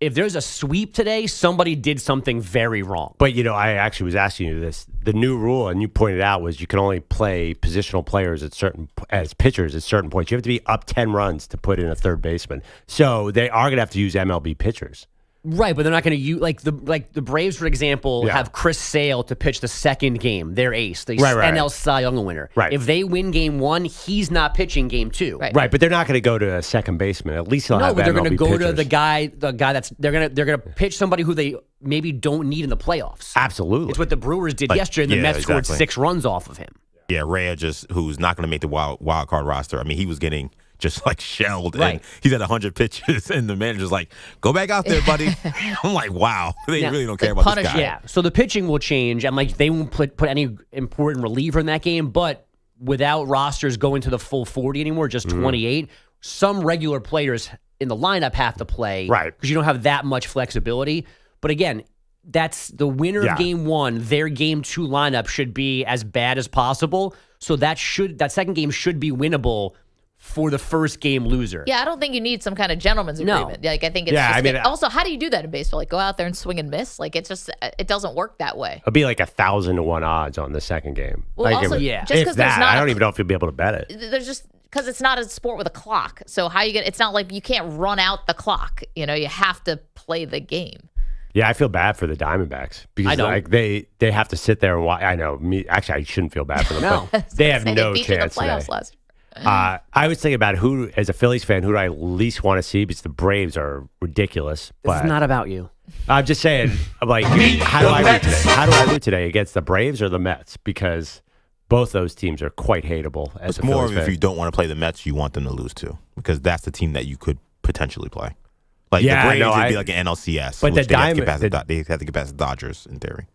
If there's a sweep today, somebody did something very wrong. But, I actually was asking you this. The new rule, and you pointed out, was you can only play positional players as pitchers at certain points. You have to be up 10 runs to put in a third baseman. So they are going to have to use MLB pitchers. Right, but they're not going to use like the Braves, for example, have Chris Sale to pitch the second game. Their ace, the NL Cy Young winner. Right. If they win game 1, he's not pitching game 2. Right, but they're not going to go to a second baseman. At least they'll have MLB they're going to go pitchers. to the guy that's they're going to pitch somebody who they maybe don't need in the playoffs. Absolutely, it's what the Brewers did yesterday. And the Mets scored 6 runs off of him. Yeah, Rhea who's not going to make the wild card roster. I mean, he was getting just like shelled. Right. And he's at 100 pitches, and the manager's like, go back out there, buddy. I'm like, wow. They really don't care about this guy. Yeah, so the pitching will change, and they won't put any important reliever in that game, but without rosters going to the full 40 anymore, just 28, some regular players in the lineup have to play. Right. Because you don't have that much flexibility. But again, that's the winner of game 1. Their game 2 lineup should be as bad as possible. So that second game should be winnable for the first game loser. Yeah, I don't think you need some kind of gentleman's agreement. Like, I think it's also, how do you do that in baseball? Like, go out there and swing and miss? Like, it doesn't work that way. It'll be like 1,000 to 1 odds on the second game. Well, also, just because there's not, I don't even know if you'll be able to bet it. There's just, because it's not a sport with a clock. So it's not like you can't run out the clock. You have to play the game. Yeah, I feel bad for the Diamondbacks because they have to sit there and watch. I know. Actually, I shouldn't feel bad for them. But they have no chance today. Last year. I was thinking about who, as a Phillies fan, who do I least want to see, because the Braves are ridiculous. But it's not about you. I'm just saying, I'm like, how do I root today? How do I root today against the Braves or the Mets? Because both those teams are quite hateable. As It's more of if you don't want to play the Mets, you want them to lose too, because that's the team that you could potentially play. Like the Braves would be like an NLCS, but which they have to get past the Dodgers in theory.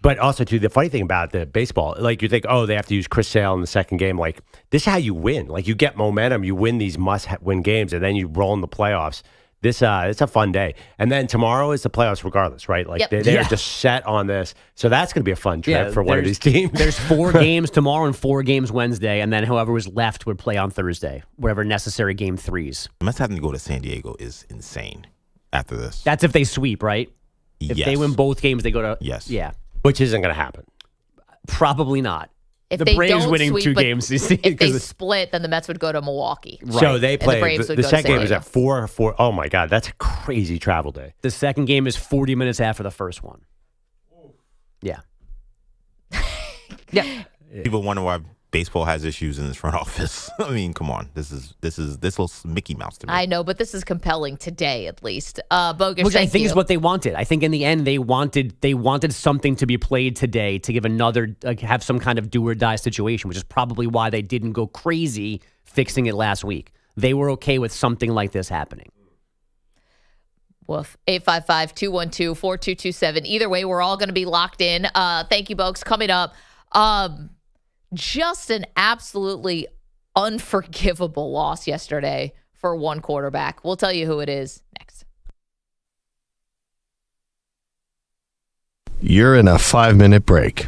But also, too, the funny thing about the baseball, like you think, oh, they have to use Chris Sale in the second game. Like, this is how you win. Like, you get momentum, you win these must-win games, and then you roll in the playoffs. It's a fun day. And then tomorrow is the playoffs regardless, right? Like, they are just set on this. So that's going to be a fun trip for one of these teams. There's 4 games tomorrow and 4 games Wednesday, and then whoever was left would play on Thursday, whatever necessary game 3s. Mets having to go to San Diego is insane after this. That's if they sweep, right? If they win both games, they go to... Yes. Yeah. Which isn't going to happen. Probably not. If the they Braves don't winning sweep, 2 but games. If they split, then the Mets would go to Milwaukee. Right. So they play. And the Braves would the go to second San game is Diego. at 4. Oh, my God. That's a crazy travel day. The second game is 40 minutes after the first one. Yeah. Yeah. People wonder why baseball has issues in its front office. I mean, come on. This little Mickey Mouse to me. I know, but this is compelling today, at least. Bogus, Which I thank think you. is what they wanted. I think in the end they wanted something to be played today to give another have some kind of do or die situation, which is probably why they didn't go crazy fixing it last week. They were okay with something like this happening. Woof. 855-212-4227. Either way, we're all going to be locked in. Thank you, folks. Coming up, just an absolutely unforgivable loss yesterday for one quarterback. We'll tell you who it is next. You're in a 5-minute break.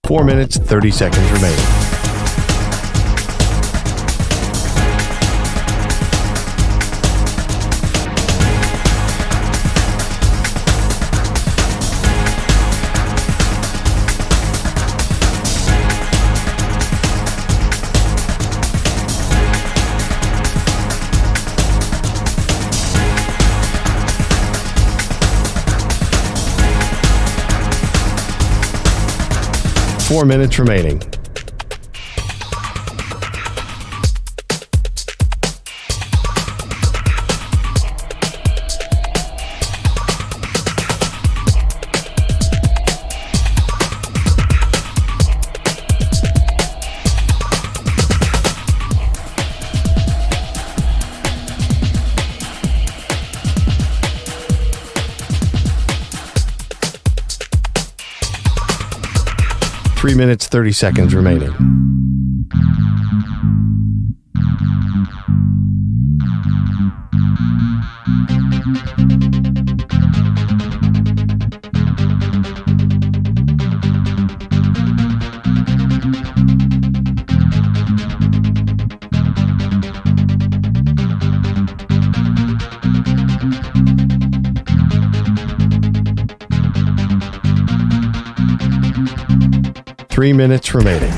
Four minutes, 30 seconds remaining. Four minutes remaining. Three minutes, 30 seconds remaining. Three minutes remaining.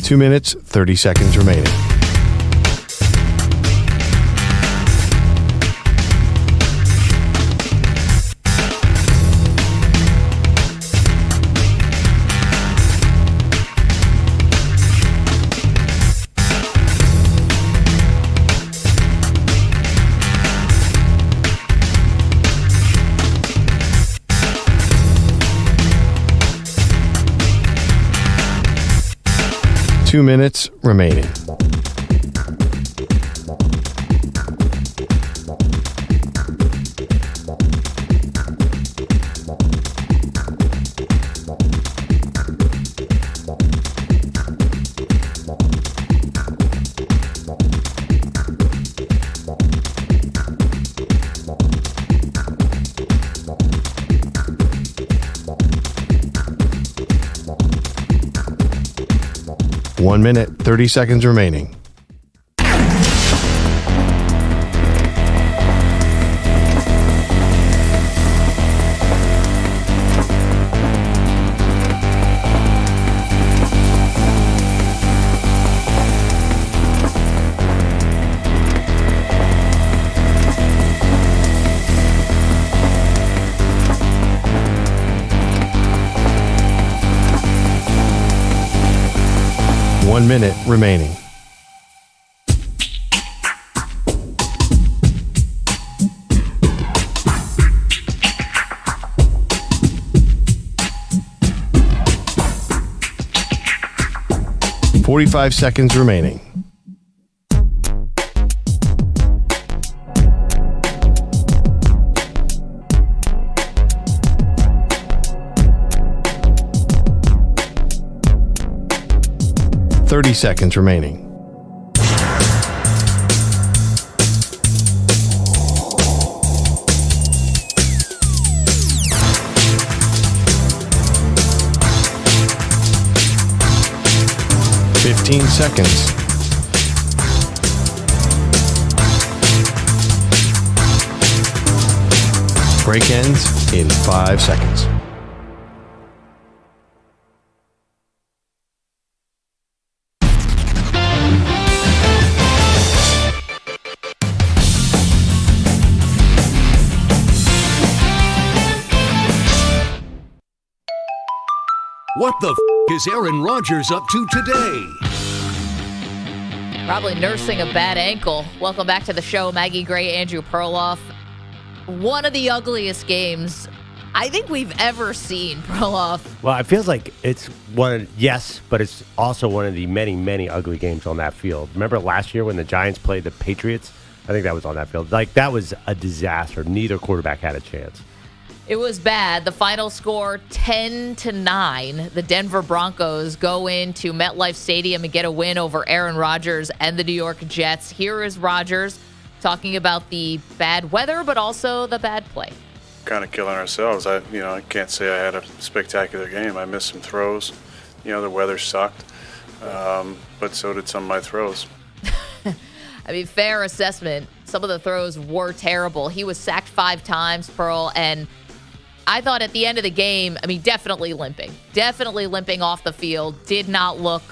Two minutes, 30 seconds remaining. Two minutes remaining. 1 minute, 30 seconds remaining. One minute remaining. "45 seconds remaining. "30 seconds remaining. "15 seconds. Break ends in 5 seconds. What the is Aaron Rodgers up to today? Probably nursing a bad ankle. Welcome back to the show. Maggie Gray, Andrew Perloff. One of the ugliest games I think we've ever seen, Perloff. Well, it feels like it's but it's also one of the many, many ugly games on that field. Remember last year when the Giants played the Patriots? I think that was on that field. Like, that was a disaster. Neither quarterback had a chance. It was bad. The final score, 10-9. The Denver Broncos go into MetLife Stadium and get a win over Aaron Rodgers and the New York Jets. Here is Rodgers talking about the bad weather, but also the bad play. Kind of killing ourselves. I can't say I had a spectacular game. I missed some throws. The weather sucked, but so did some of my throws. I mean, fair assessment. Some of the throws were terrible. He was sacked 5 times, Pearl, and I thought at the end of the game, definitely limping off the field, did not look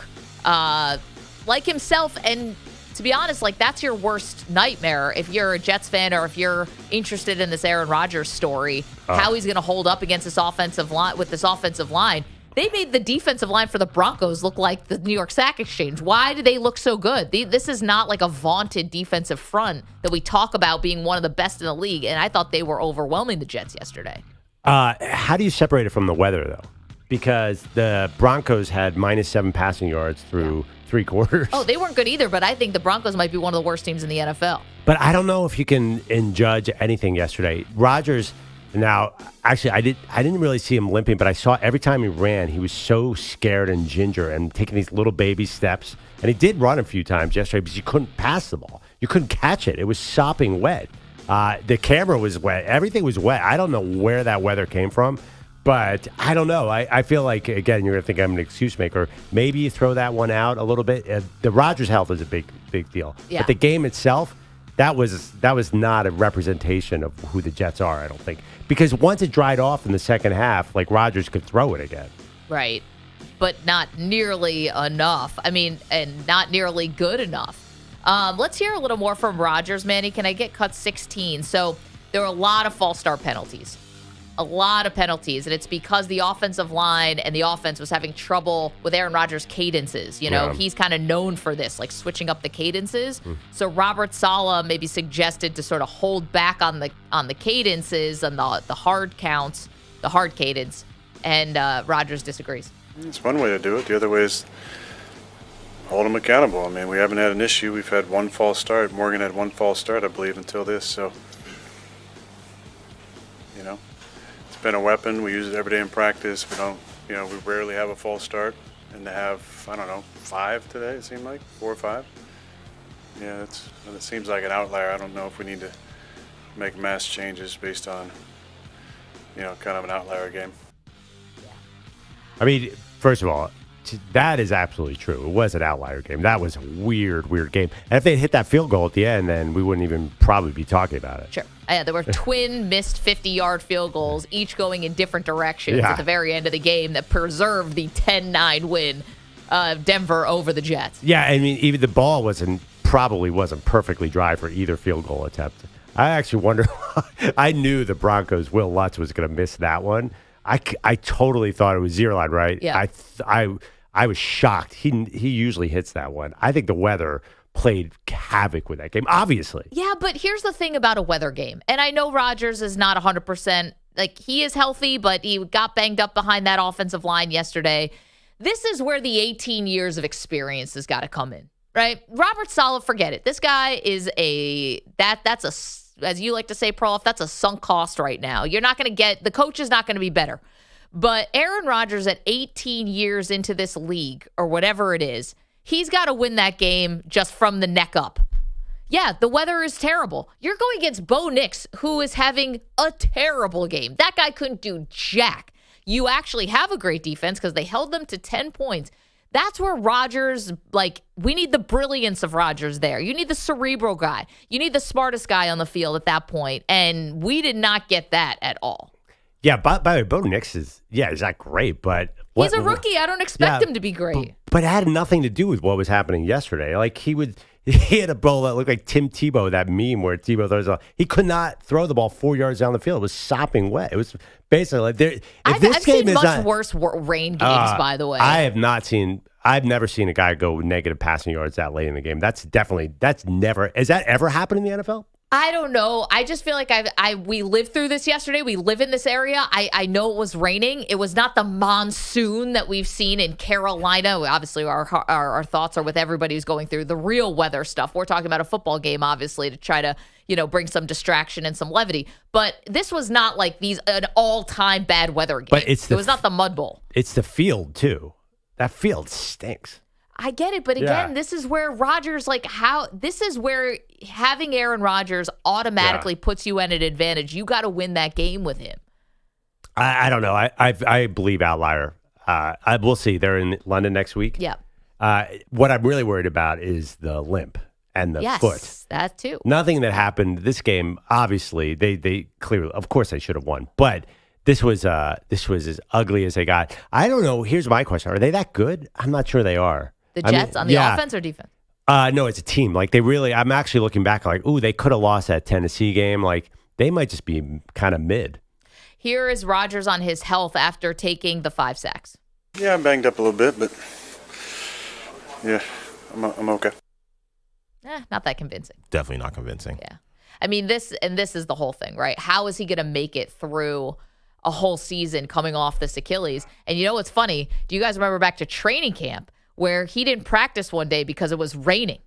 like himself. And to be honest, that's your worst nightmare if you're a Jets fan or if you're interested in this Aaron Rodgers story, how he's going to hold up against this offensive line with this offensive line. They made the defensive line for the Broncos look like the New York Sack Exchange. Why do they look so good? This is not like a vaunted defensive front that we talk about being one of the best in the league, and I thought they were overwhelming the Jets yesterday. How do you separate it from the weather, though? Because the Broncos had -7 passing yards through 3 quarters. Oh, they weren't good either, but I think the Broncos might be one of the worst teams in the NFL. But I don't know if you can judge anything yesterday. Rodgers, now, actually, I didn't really see him limping, but I saw every time he ran, he was so scared and ginger and taking these little baby steps. And he did run a few times yesterday because you couldn't pass the ball. You couldn't catch it. It was sopping wet. The camera was wet. Everything was wet. I don't know where that weather came from, but I don't know. I feel like, again, you're going to think I'm an excuse maker. Maybe you throw that one out a little bit. The Rodgers health is a big deal. Yeah. But the game itself, that was not a representation of who the Jets are, I don't think. Because once it dried off in the second half, Rodgers could throw it again. Right. But not nearly enough. And not nearly good enough. Let's hear a little more from Rodgers. Manny, can I get cut 16? So there were a lot of false start penalties. And it's because the offensive line and the offense was having trouble with Aaron Rodgers' cadences. He's kind of known for this, switching up the cadences. So Robert Saleh maybe suggested to sort of hold back on the cadences and the hard counts, the hard cadence, and Rodgers disagrees. It's one way to do it. The other way is hold them accountable. We haven't had an issue. We've had one false start. Morgan had one false start, I believe, until this. So, it's been a weapon. We use it every day in practice. We rarely have a false start. And to have, 5 today, it seemed like, 4 or 5. Yeah, it seems like an outlier. I don't know if we need to make mass changes based on, kind of an outlier game. First of all, that is absolutely true. It was an outlier game. That was a weird game. And if they hit that field goal at the end, then we wouldn't even probably be talking about it. Sure. Yeah, there were twin missed 50-yard field goals, each going in different directions at the very end of the game that preserved the 10-9 win of Denver over the Jets. Yeah, I mean, even the ball probably wasn't perfectly dry for either field goal attempt. I actually wonder. I knew the Broncos' Will Lutz was going to miss that one. I totally thought it was zero line, right? Yeah. I was shocked. He usually hits that one. I think the weather played havoc with that game, obviously. Yeah, but here's the thing about a weather game. And I know Rodgers is not 100%. Like, he is healthy, but he got banged up behind that offensive line yesterday. This is where the 18 years of experience has got to come in, right? Robert Saleh, forget it. This guy is that's a, as you like to say, Perloff, that's a sunk cost right now. You're not going to get, the coach is not going to be better. But Aaron Rodgers at 18 years into this league, or whatever it is, he's got to win that game just from the neck up. Yeah, the weather is terrible. You're going against Bo Nix, who is having a terrible game. That guy couldn't do jack. You actually have a great defense because they held them to 10 points. That's where Rodgers, we need the brilliance of Rodgers there. You need the cerebral guy. You need the smartest guy on the field at that point, and we did not get that at all. Yeah, by the way, Bo Nix is not great, but... He's a rookie. I don't expect him to be great. But it had nothing to do with what was happening yesterday. Like, he had a ball that looked like Tim Tebow, that meme where Tebow throws the ball. He could not throw the ball 4 yards down the field. It was sopping wet. It was basically like... I've seen much worse rain games, by the way. I've never seen a guy go negative passing yards that late in the game. That's never... Has that ever happened in the NFL? I don't know. I just feel like we lived through this yesterday. We live in this area. I know it was raining. It was not the monsoon that we've seen in Carolina. Obviously, our thoughts are with everybody who's going through the real weather stuff. We're talking about a football game, obviously, to try to bring some distraction and some levity. But this was not like an all-time bad weather game. But it was not the Mud Bowl. It's the field, too. That field stinks. I get it, but again, this is where Rodgers, this is where having Aaron Rodgers automatically puts you at an advantage. You got to win that game with him. I don't know. I believe outlier. We'll see. They're in London next week. Yeah. What I'm really worried about is the limp and the foot. Yes, that too. Nothing that happened this game. Obviously, they clearly, of course, they should have won, but. This was as ugly as they got. I don't know. Here's my question: are they that good? I'm not sure they are. The Jets on the offense or defense? No, it's a team. I'm actually looking back they could have lost that Tennessee game. They might just be kind of mid. Here is Rodgers on his health after taking the 5 sacks. Yeah, I'm banged up a little bit, but yeah, I'm okay. Not that convincing. Definitely not convincing. Yeah. I mean, this is the whole thing, right? How is he going to make it through a whole season coming off this Achilles? And you know what's funny? Do you guys remember back to training camp where he didn't practice one day because it was raining?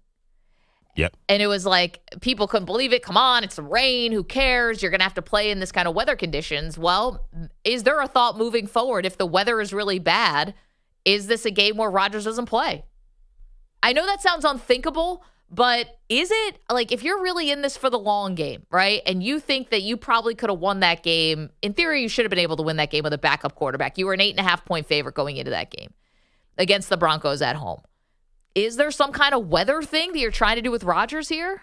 Yep. And it was like, people couldn't believe it. Come on, it's rain. Who cares? You're going to have to play in this kind of weather conditions. Well, is there a thought moving forward? If the weather is really bad, is this a game where Rodgers doesn't play? I know that sounds unthinkable, but is it, if you're really in this for the long game, right, and you think that you probably could have won that game, in theory, you should have been able to win that game with a backup quarterback. You were an 8.5-point favorite going into that game against the Broncos at home. Is there some kind of weather thing that you're trying to do with Rodgers here?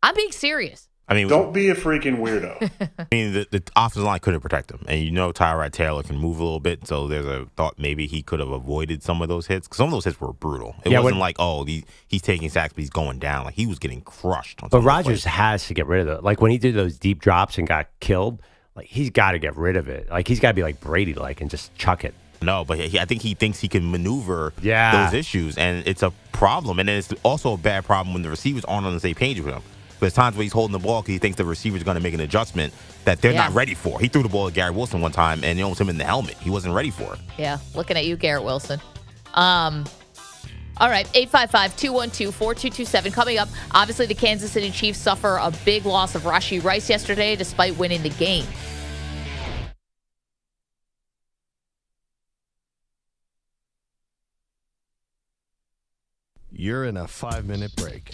I'm being serious. I mean, don't be a freaking weirdo. I mean, the offensive line couldn't protect him. And Tyrod Taylor can move a little bit, so there's a thought maybe he could have avoided some of those hits. Because some of those hits were brutal. It wasn't he's taking sacks, but he's going down. He was getting crushed. But Rodgers has to get rid of it. When he did those deep drops and got killed, he's got to get rid of it. He's got to be like Brady, and just chuck it. No, but I think he thinks he can maneuver those issues, and it's a problem. And then it's also a bad problem when the receivers aren't on the same page with him. There's times where he's holding the ball because he thinks the receiver's going to make an adjustment that they're not ready for. He threw the ball at Garrett Wilson one time, and he almost hit him in the helmet. He wasn't ready for it. Yeah, looking at you, Garrett Wilson. All right, 855-212-4227. Coming up, obviously the Kansas City Chiefs suffer a big loss of Rashee Rice yesterday despite winning the game. You're in a 5-minute break.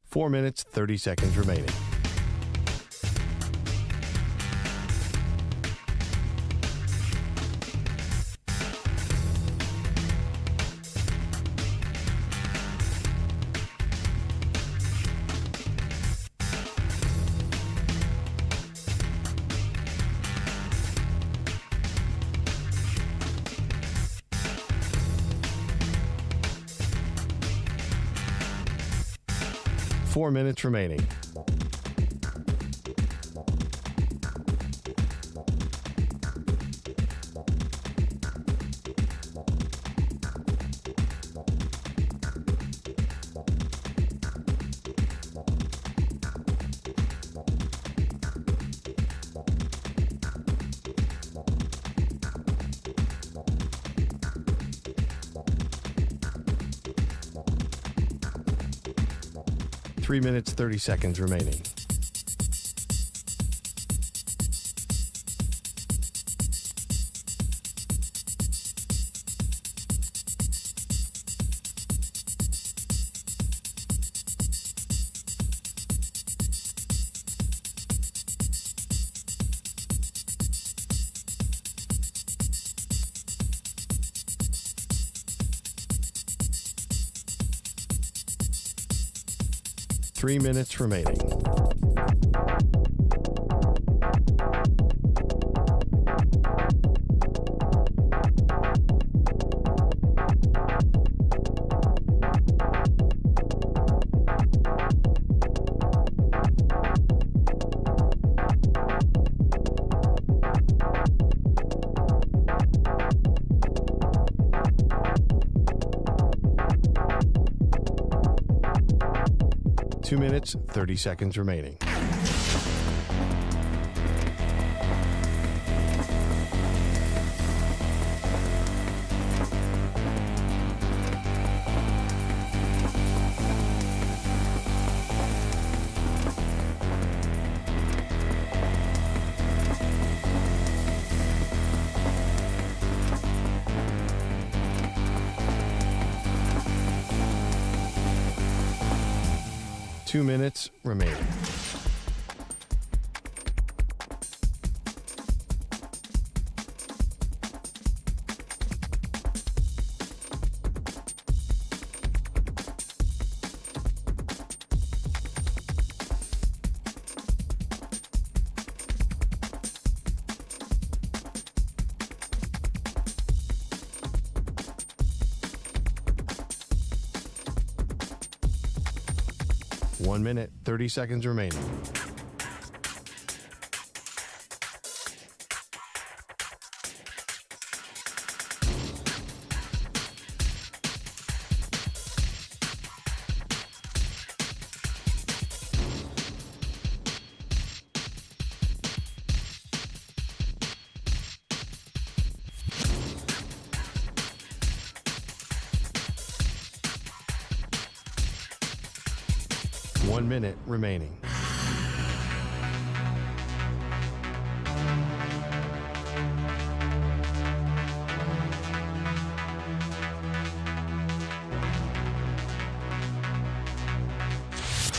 4 minutes, 30 seconds remaining. Four minutes remaining. Three minutes, 30 seconds remaining. Three minutes remaining. Two minutes, 30 seconds remaining. Two minutes remaining. One minute, 30 seconds remaining. One minute remaining.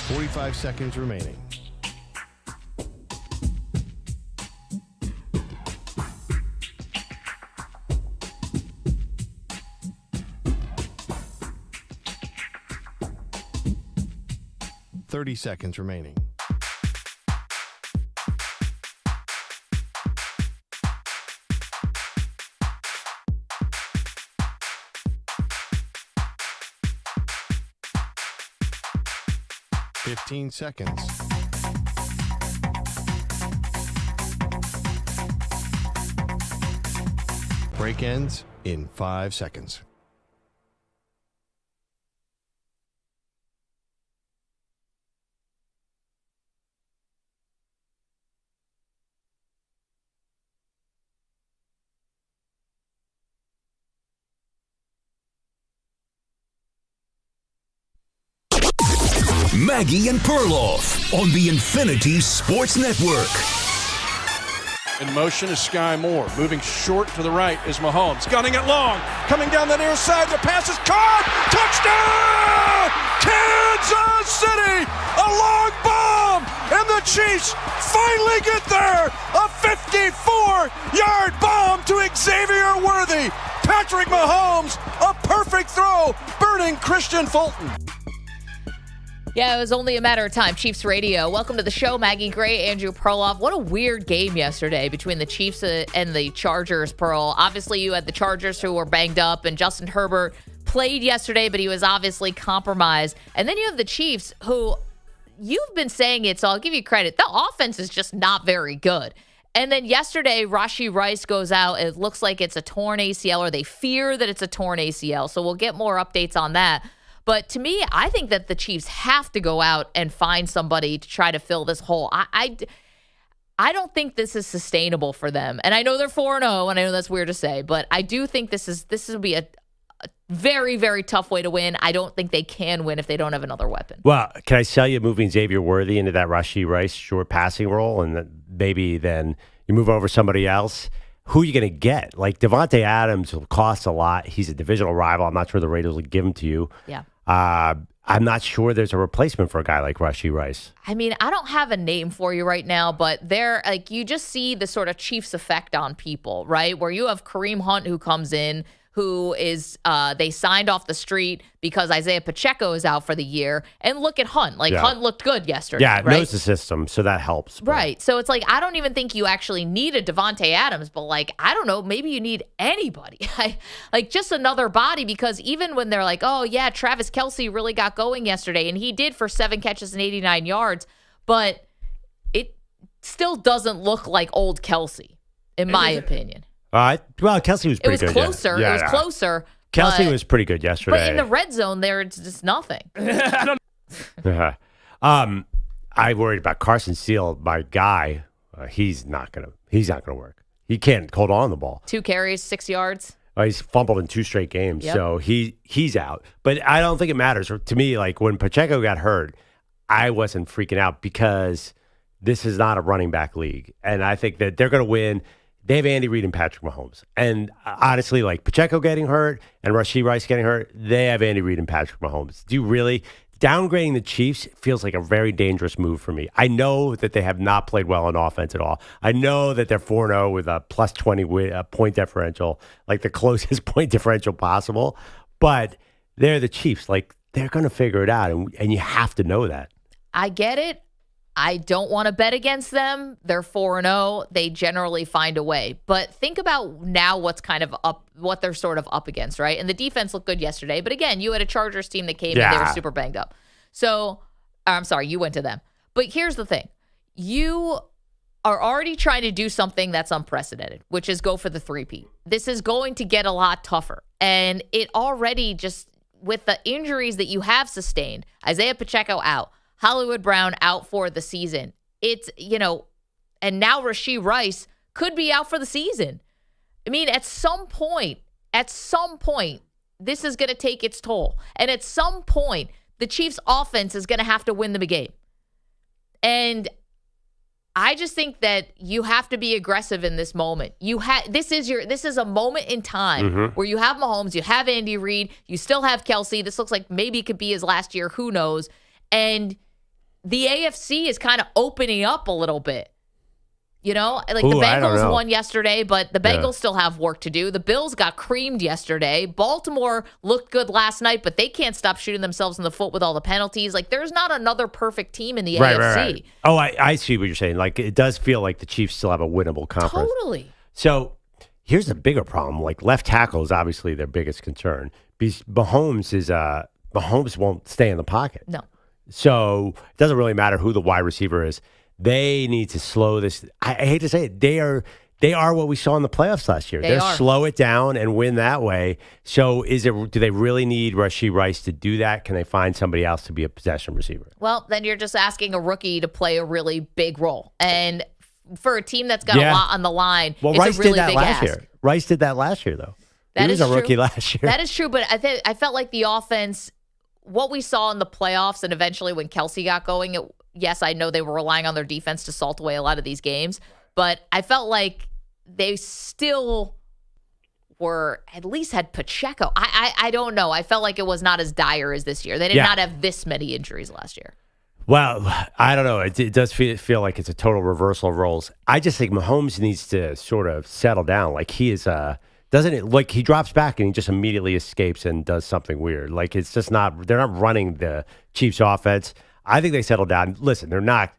Forty-five seconds remaining. Thirty seconds remaining. Fifteen seconds. Break ends in 5 seconds. Maggie and Perloff on the Infinity Sports Network. In motion is Sky Moore. Moving short to the right is Mahomes. Gunning it long. Coming down the near side. The pass is caught. Touchdown! Kansas City! A long bomb! And the Chiefs finally get there! A 54-yard bomb to Xavier Worthy. Patrick Mahomes, a perfect throw, burning Christian Fulton. Yeah, it was only a matter of time. Chiefs Radio. Welcome to the show, Maggie Gray, Andrew Perloff. What a weird game yesterday between the Chiefs and the Chargers, Pearl. Obviously, you had the Chargers who were banged up, and Justin Herbert played yesterday, but he was obviously compromised. And then you have the Chiefs who, you've been saying it, so I'll give you credit. The offense is just not very good. And then yesterday, Rashee Rice goes out. It looks like it's a torn ACL, or they fear that it's a torn ACL. So we'll get more updates on that. But to me, I think that the Chiefs have to go out and find somebody to try to fill this hole. I don't think this is sustainable for them. And I know they're 4-0, and I know that's weird to say, but I do think this will be a very, very tough way to win. I don't think they can win if they don't have another weapon. Well, can I tell you, moving Xavier Worthy into that Rashee Rice short passing role, and maybe then you move over somebody else, who are you going to get? Like, Devontae Adams will cost a lot. He's a divisional rival. I'm not sure the Raiders will give him to you. Yeah. I'm not sure there's a replacement for a guy like Rashee Rice. I mean, I don't have a name for you right now, but they're like, you just see the sort of Chiefs effect on people, right? Where you have Kareem Hunt who comes in, who is they signed off the street because Isaiah Pacheco is out for the year. And look at Hunt. Like, Hunt looked good yesterday. Yeah, right? knows the system, so that helps. But. Right. So it's like, I don't even think you actually need a Devontae Adams, but like, I don't know, maybe you need anybody. Like just another body, because even when they're like, oh yeah, Travis Kelce really got going yesterday, and he did for 7 catches and 89 yards, but it still doesn't look like old Kelce, in my opinion. Well, Kelce was pretty good. It was closer. Yeah. It was closer. Kelce was pretty good yesterday. But in the red zone there, it's just nothing. I worried about Carson Steele, my guy. He's not gonna work. He can't hold on to the ball. 2 carries, 6 yards. He's fumbled in 2 straight games, Yep. so he's out. But I don't think it matters. To me, like when Pacheco got hurt, I wasn't freaking out because this is not a running back league, and I think that they're going to win. They have Andy Reid and Patrick Mahomes. And honestly, like Pacheco getting hurt and Rashee Rice getting hurt, they have Andy Reid and Patrick Mahomes. Do you really? Downgrading the Chiefs feels like a very dangerous move for me. I know that they have not played well on offense at all. I know that they're 4-0 with a plus 20 point differential, like the closest point differential possible. But they're the Chiefs. Like, they're going to figure it out, and you have to know that. I get it. I don't want to bet against them. They're 4-0. They generally find a way. But think about now what's kind of up, what they're sort of up against, right? And the defense looked good yesterday. But again, you had a Chargers team that came in. They were super banged up. So, I'm sorry, you went to them. But here's the thing. You are already trying to do something that's unprecedented, which is go for the 3-peat. This is going to get a lot tougher. And it already just, with the injuries that you have sustained, Isaiah Pacheco out, Hollywood Brown out for the season. It's, and now Rashee Rice could be out for the season. I mean, at some point, this is going to take its toll. And at some point, the Chiefs' offense is going to have to win them a game. And I just think that you have to be aggressive in this moment. This is a moment in time where you have Mahomes, you have Andy Reid, you still have Kelce. This looks like maybe it could be his last year. Who knows? And the AFC is kind of opening up a little bit. The Bengals won yesterday, but the Bengals still have work to do. The Bills got creamed yesterday. Baltimore looked good last night, but they can't stop shooting themselves in the foot with all the penalties. Like, there's not another perfect team in the AFC. Right. Oh, I see what you're saying. Like, it does feel like the Chiefs still have a winnable conference. Totally. So here's the bigger problem. Like, left tackle is obviously their biggest concern. Because Mahomes won't stay in the pocket. No. So it doesn't really matter who the wide receiver is. They need to slow this. I hate to say it. They are what we saw in the playoffs last year. They're slow it down and win that way. So do they really need Rashee Rice to do that? Can they find somebody else to be a possession receiver? Well, then you're just asking a rookie to play a really big role. And for a team that's got a lot on the line, it's Rice a really did that big last ask. year. Rice did that last year, though. He was a rookie last year. That is true, but I felt like the offense, what we saw in the playoffs and eventually when Kelce got going, yes, I know they were relying on their defense to salt away a lot of these games, But I felt like they still were at least had Pacheco. I don't know. I felt like it was not as dire as this year. They did not have this many injuries last year. Well, I don't know. It does feel like it's a total reversal of roles. I just think Mahomes needs to sort of settle down. Like he is, doesn't it? Like he drops back and he just immediately escapes and does something weird. Like it's just not. They're not running the Chiefs' offense. I think they settle down. Listen, they're not.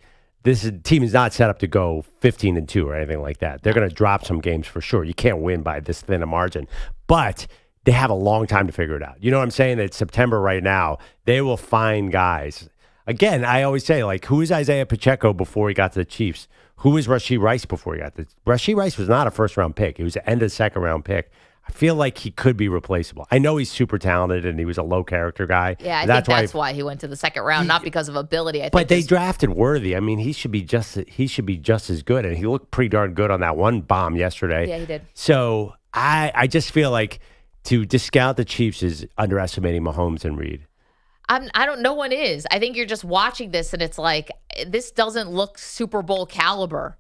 Team is not set up to go 15-2 or anything like that. They're going to drop some games for sure. You can't win by this thin a margin, but they have a long time to figure it out. You know what I'm saying? It's September right now. They will find guys. Again, I always say, like, who is Isaiah Pacheco before he got to the Chiefs? Who is Rashee Rice before he got to Rashee Rice was not a first-round pick. He was an end of second-round pick. I feel like he could be replaceable. I know he's super talented and he was a low-character guy. Yeah, I think that's why he went to the second round, not because of ability. But they drafted Worthy. I mean, he should be just as good, and he looked pretty darn good on that one bomb yesterday. Yeah, he did. So I just feel like to discount the Chiefs is underestimating Mahomes and Reed. I don't. No one is. I think you're just watching this, and it's like this doesn't look Super Bowl caliber.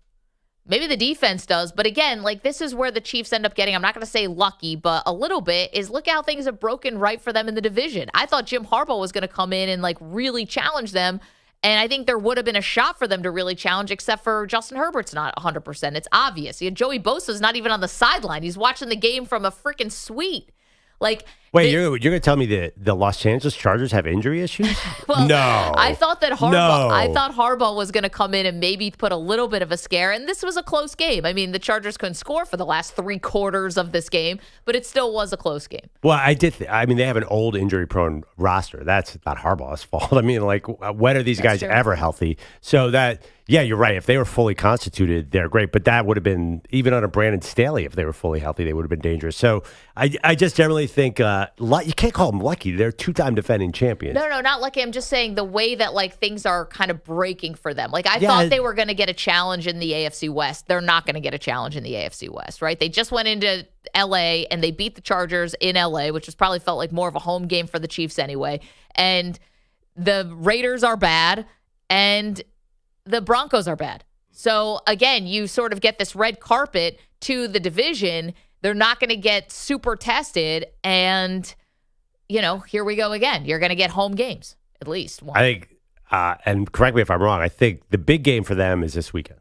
Maybe the defense does, but again, like this is where the Chiefs end up getting. I'm not going to say lucky, but a little bit. Is look how things have broken right for them in the division. I thought Jim Harbaugh was going to come in and like really challenge them, and I think there would have been a shot for them to really challenge. Except for Justin Herbert's not 100%. It's obvious. Joey Bosa's not even on the sideline. He's watching the game from a freaking suite. Like, wait, you're going to tell me that the Los Angeles Chargers have injury issues? Well, no. I thought that Harbaugh was going to come in and maybe put a little bit of a scare, and this was a close game. I mean, the Chargers couldn't score for the last 3/4 of this game, but it still was a close game. Well, I mean, they have an old injury-prone roster. That's not Harbaugh's fault. I mean, like, when are these guys ever healthy? So that, yeah, you're right. If they were fully constituted, they're great. But that would have been, even under Brandon Staley, if they were fully healthy, they would have been dangerous. So I just generally think, you can't call them lucky. They're two-time defending champions. No, not lucky. I'm just saying the way that, like, things are kind of breaking for them. Like, I thought they were going to get a challenge in the AFC West. They're not going to get a challenge in the AFC West, right? They just went into L.A. and they beat the Chargers in L.A., which was probably felt like more of a home game for the Chiefs anyway. And the Raiders are bad, and the Broncos are bad. So, again, you sort of get this red carpet to the division. They're not going to get super tested, and, here we go again. You're going to get home games, at least one. I think, and correct me if I'm wrong, I think the big game for them is this weekend.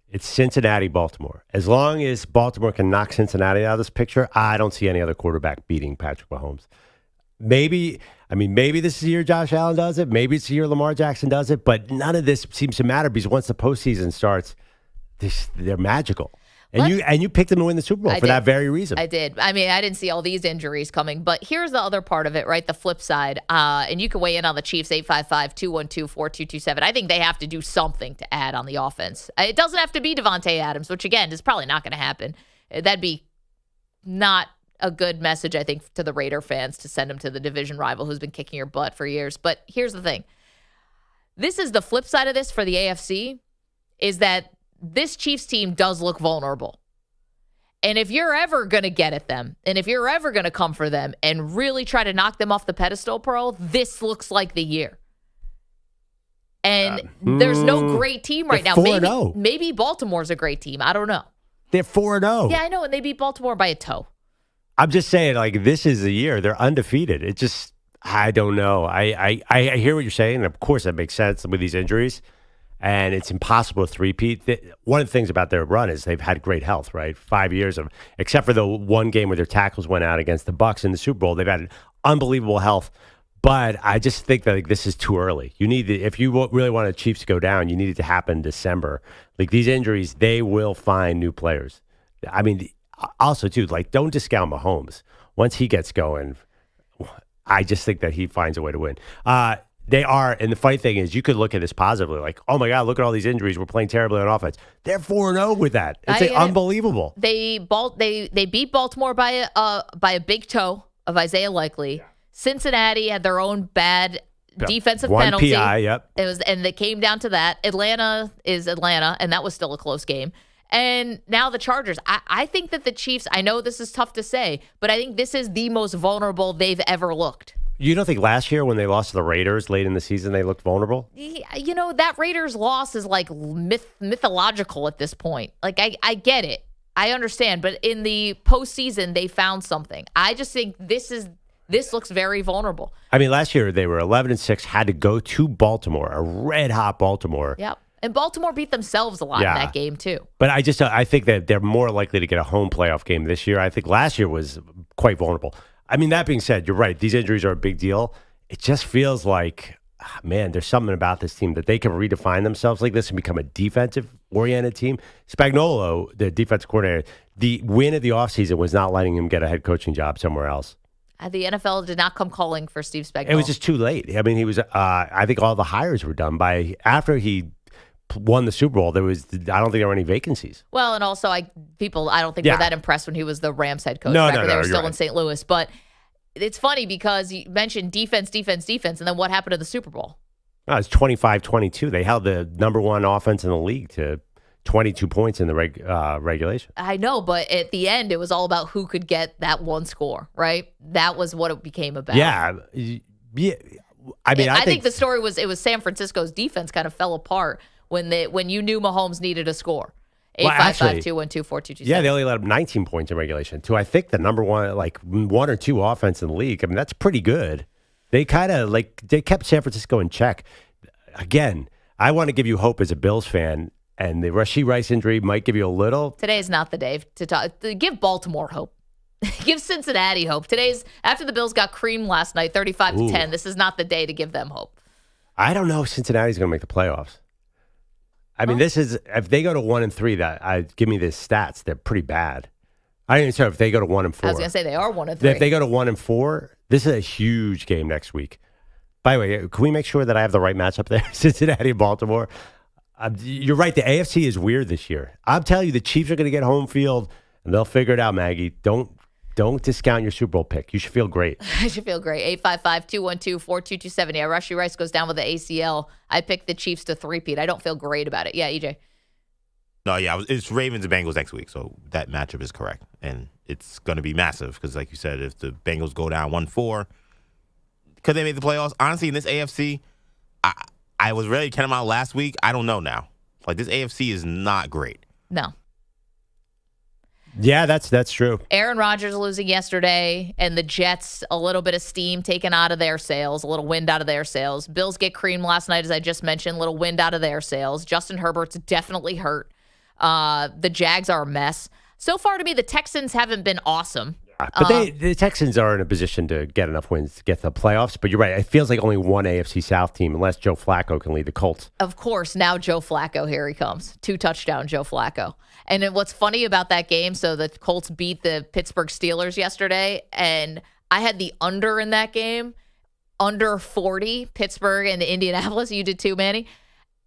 It's Cincinnati-Baltimore. As long as Baltimore can knock Cincinnati out of this picture, I don't see any other quarterback beating Patrick Mahomes. Maybe this is the year Josh Allen does it. Maybe it's the year Lamar Jackson does it. But none of this seems to matter because once the postseason starts, they're magical. And you picked them to win the Super Bowl for that very reason. I did. I mean, I didn't see all these injuries coming. But here's the other part of it, right? The flip side. And you can weigh in on the Chiefs, 855-212-4227. I think they have to do something to add on the offense. It doesn't have to be Devontae Adams, which, again, is probably not going to happen. That'd be not a good message, I think, to the Raider fans to send him to the division rival who's been kicking your butt for years. But here's the thing. This is the flip side of this for the AFC, is that this Chiefs team does look vulnerable. And if you're ever going to get at them, and if you're ever going to come for them and really try to knock them off the pedestal, Pearl, this looks like the year. And there's no great team right now. Maybe Baltimore's a great team. I don't know. They're 4-0. Yeah, I know, and they beat Baltimore by a toe. I'm just saying, like, this is the year. They're undefeated. It just, I don't know. I hear what you're saying. And of course, that makes sense with these injuries. And it's impossible to three-peat. One of the things about their run is they've had great health, right? 5 years of, except for the one game where their tackles went out against the Bucs in the Super Bowl, they've had unbelievable health. But I just think that this is too early. You need if you really want the Chiefs to go down, you need it to happen in December. Like these injuries, they will find new players. I mean, also too, like don't discount Mahomes. Once he gets going, I just think that he finds a way to win. They are, and the funny thing is, you could look at this positively, like, oh my God, look at all these injuries. We're playing terribly on offense. They're 4-0 with that. It's unbelievable. They beat Baltimore by a big toe of Isaiah Likely. Yeah. Cincinnati had their own bad defensive penalty. One PI, yep. And they came down to that. Atlanta is Atlanta, and that was still a close game. And now the Chargers. I think that the Chiefs, I know this is tough to say, but I think this is the most vulnerable they've ever looked. You don't think last year when they lost to the Raiders late in the season, they looked vulnerable? You know, that Raiders loss is like mythological at this point. Like, I get it. I understand. But in the postseason, they found something. I just think this looks very vulnerable. I mean, last year they were 11-6, had to go to Baltimore, a red-hot Baltimore. Yep. And Baltimore beat themselves a lot in that game, too. But I think that they're more likely to get a home playoff game this year. I think last year was quite vulnerable. I mean, that being said, you're right. These injuries are a big deal. It just feels like, man, there's something about this team that they can redefine themselves like this and become a defensive-oriented team. Spagnuolo, the defensive coordinator, the win of the offseason was not letting him get a head coaching job somewhere else. The NFL did not come calling for Steve Spagnuolo. It was just too late. I mean, he was. I think all the hires were done by after he won the Super Bowl. I don't think there were any vacancies. Well, and also, I don't think were that impressed when he was the Rams head coach. No, they were still in St. Louis. But it's funny because you mentioned defense, and then what happened to the Super Bowl? Oh, it's 25-22. They held the number one offense in the league to 22 points in the regulation. I know, but at the end, it was all about who could get that one score, right? That was what it became about. Yeah. I mean, I think the story was San Francisco's defense kind of fell apart when you knew Mahomes needed a score. 855-212-4227. Yeah, they only let up 19 points in regulation to, I think, the number one, like one or two offense in the league. I mean, that's pretty good. They kind of they kept San Francisco in check. Again, I want to give you hope as a Bills fan, and the Rashee Rice injury might give you a little. Today is not the day to talk. Give Baltimore hope. Give Cincinnati hope. After the Bills got creamed last night, 35-10. This is not the day to give them hope. I don't know if Cincinnati's going to make the playoffs. I mean, this is if they go to 1-3. Give me the stats. They're pretty bad. I didn't say if they go to 1-4. I was going to say they are 1-3. If they go to 1-4, this is a huge game next week. By the way, can we make sure that I have the right matchup there? Cincinnati and Baltimore. You're right. The AFC is weird this year. I'm telling you, the Chiefs are going to get home field, and they'll figure it out, Maggie. Don't discount your Super Bowl pick. You should feel great. I should feel great. 855-212-4227. Yeah, Rashee Rice goes down with the ACL. I picked the Chiefs to three-peat. I don't feel great about it. Yeah, EJ. No, yeah, it's Ravens and Bengals next week, so that matchup is correct. And it's going to be massive because, like you said, if the Bengals go down 1-4, could they make the playoffs? Honestly, in this AFC, I was ready to count them out last week. I don't know now. Like, this AFC is not great. No. Yeah, that's true. Aaron Rodgers losing yesterday, and the Jets, a little bit of steam taken out of their sails, a little wind out of their sails. Bills get creamed last night, as I just mentioned, a little wind out of their sails. Justin Herbert's definitely hurt. The Jags are a mess. So far, to me, the Texans haven't been awesome. But the Texans are in a position to get enough wins to get to the playoffs. But you're right. It feels like only one AFC South team, unless Joe Flacco can lead the Colts. Of course, now Joe Flacco, here he comes. 2-touchdown Joe Flacco. And then what's funny about that game, so the Colts beat the Pittsburgh Steelers yesterday, and I had the under in that game, under 40, Pittsburgh and Indianapolis. You did too, Manny.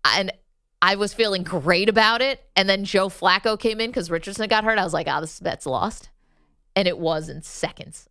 And I was feeling great about it. And then Joe Flacco came in because Richardson got hurt. I was like, this bet's lost. And it was in seconds.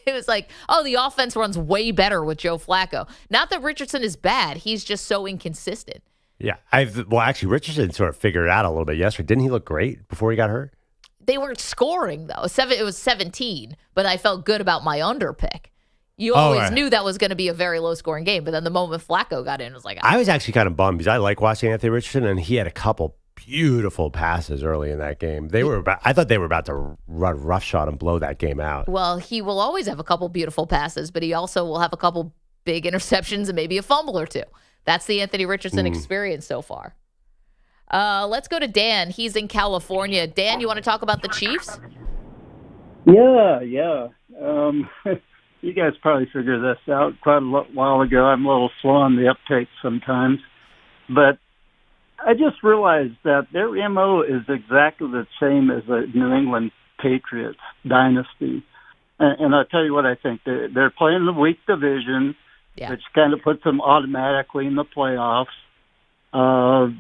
It was like, the offense runs way better with Joe Flacco. Not that Richardson is bad. He's just so inconsistent. Yeah. Actually, Richardson sort of figured it out a little bit yesterday. Didn't he look great before he got hurt? They weren't scoring, though. It was 17, but I felt good about my under pick. You always knew that was going to be a very low-scoring game, but then the moment Flacco got in, it was like... I was actually kind of bummed because I like watching Anthony Richardson, and he had a couple beautiful passes early in that game. I thought they were about to run roughshod and blow that game out. Well, he will always have a couple beautiful passes, but he also will have a couple big interceptions and maybe a fumble or two. That's the Anthony Richardson experience so far. Let's go to Dan. He's in California. Dan, you want to talk about the Chiefs? Yeah. You guys probably figured this out quite a while ago. I'm a little slow on the uptake sometimes. But I just realized that their MO is exactly the same as the New England Patriots dynasty. And I'll tell you what I think. They're playing the weak division, which kind of puts them automatically in the playoffs.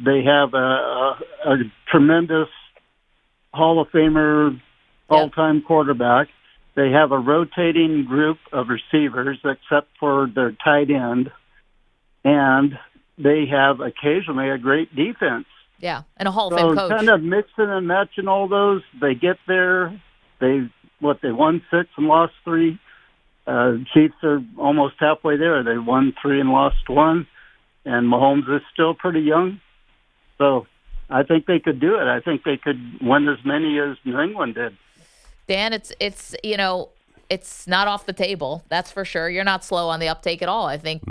They have a tremendous Hall of Famer, all-time quarterback. They have a rotating group of receivers, except for their tight end. And they have occasionally a great defense. Yeah, and a Hall of Fame coach. So kind of mixing and matching all those. They get there. They won 6 and lost 3. Chiefs are almost halfway there. They won 3 and lost 1, and Mahomes is still pretty young. So I think they could do it. I think they could win as many as New England did. Dan, it's it's not off the table. That's for sure. You're not slow on the uptake at all. I think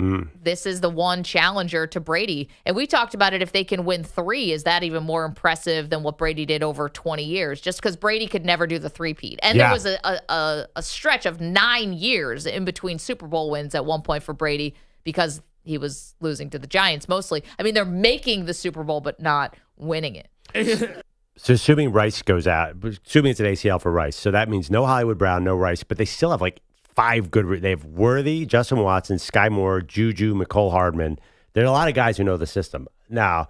this is the one challenger to Brady. And we talked about it. If they can win 3, is that even more impressive than what Brady did over 20 years? Just because Brady could never do the three-peat. And there was a stretch of 9 years in between Super Bowl wins at one point for Brady because he was losing to the Giants mostly. I mean, they're making the Super Bowl but not winning it. So assuming Rice goes out, assuming it's an ACL for Rice, so that means no Hollywood Brown, no Rice, but they still have like 5 good. They have Worthy, Justin Watson, Sky Moore, Juju, McCole Hardman. There are a lot of guys who know the system. Now,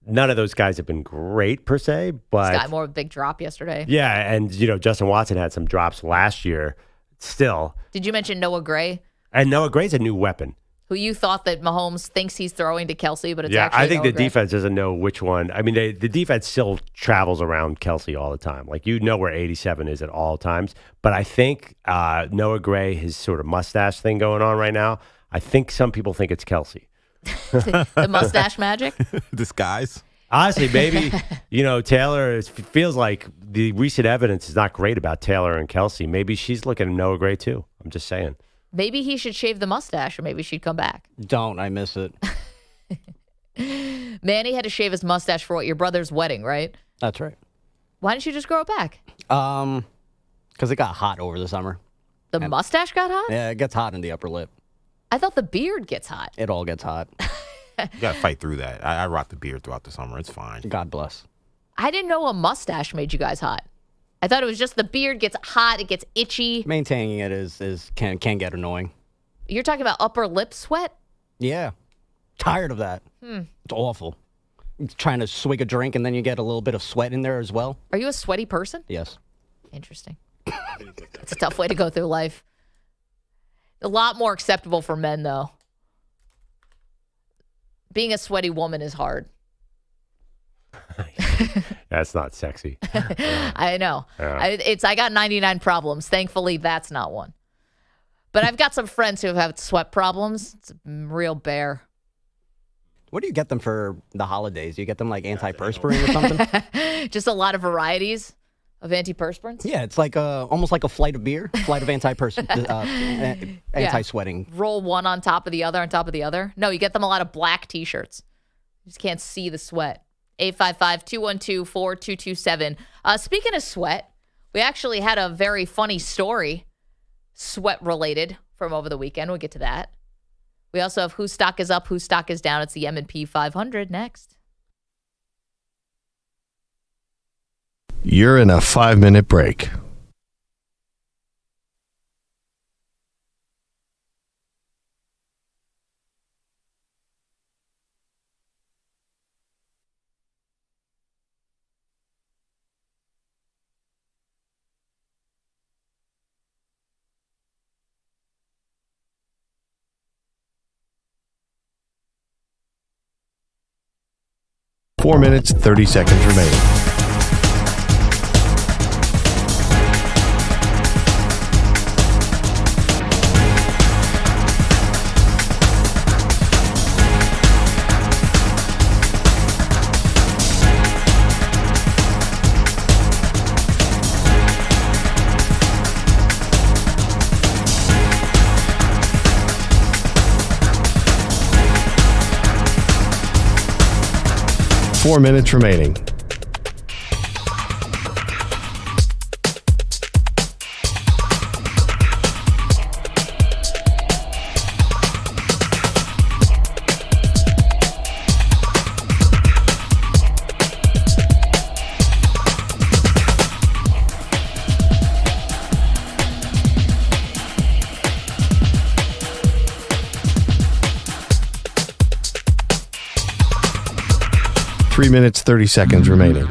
none of those guys have been great per se, but Sky Moore, big drop yesterday. Yeah, and Justin Watson had some drops last year. Still, did you mention Noah Gray? And Noah Gray's a new weapon. Who you thought that Mahomes thinks he's throwing to Kelsey, but it's actually I think Noah the Gray. defense doesn't know which one. I mean, the defense still travels around Kelsey all the time. Like, where 87 is at all times. But I think Noah Gray, his sort of mustache thing going on right now, I think some people think it's Kelsey. The mustache magic? Disguise. Honestly, maybe, Taylor, it feels like the recent evidence is not great about Taylor and Kelsey. Maybe she's looking at Noah Gray, too. I'm just saying. Maybe he should shave the mustache, or maybe she'd come back. Don't. I miss it. Manny had to shave his mustache for your brother's wedding, right? That's right. Why didn't you just grow it back? Because it got hot over the summer. The mustache got hot? Yeah, it gets hot in the upper lip. I thought the beard gets hot. It all gets hot. You got to fight through that. I rock the beard throughout the summer. It's fine. God bless. I didn't know a mustache made you guys hot. I thought it was just the beard gets hot, it gets itchy. Maintaining it can get annoying. You're talking about upper lip sweat? Yeah. Tired of that. It's awful. Trying to swig a drink and then you get a little bit of sweat in there as well. Are you a sweaty person? Yes. Interesting. It's a tough way to go through life. A lot more acceptable for men, though. Being a sweaty woman is hard. That's not sexy. I know. Yeah. I got 99 problems. Thankfully, that's not one. But I've got some friends who have had sweat problems. It's a real bear. What do you get them for the holidays? You get them like antiperspirant or something? Just a lot of varieties of antiperspirants? Yeah, it's like almost like a flight of beer, flight of anti-sweating. Roll one on top of the other on top of the other. No, you get them a lot of black T-shirts. You just can't see the sweat. 855-212-4227. Speaking of sweat, we actually had a very funny story, sweat-related, from over the weekend. We'll get to that. We also have whose stock is up, whose stock is down. It's the M&P 500 next. You're in a 5-minute break. Four minutes, 30 seconds remaining. Four minutes remaining. Three minutes, 30 seconds remaining.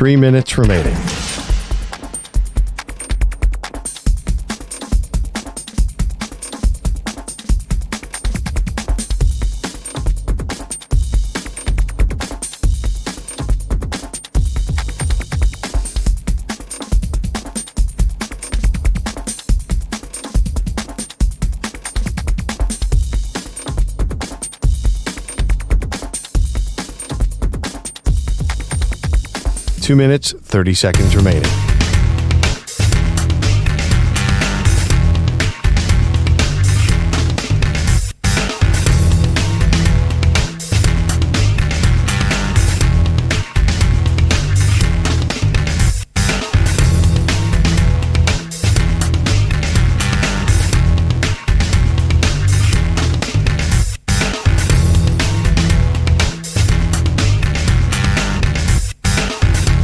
3 minutes remaining. Two minutes, 30 seconds remaining.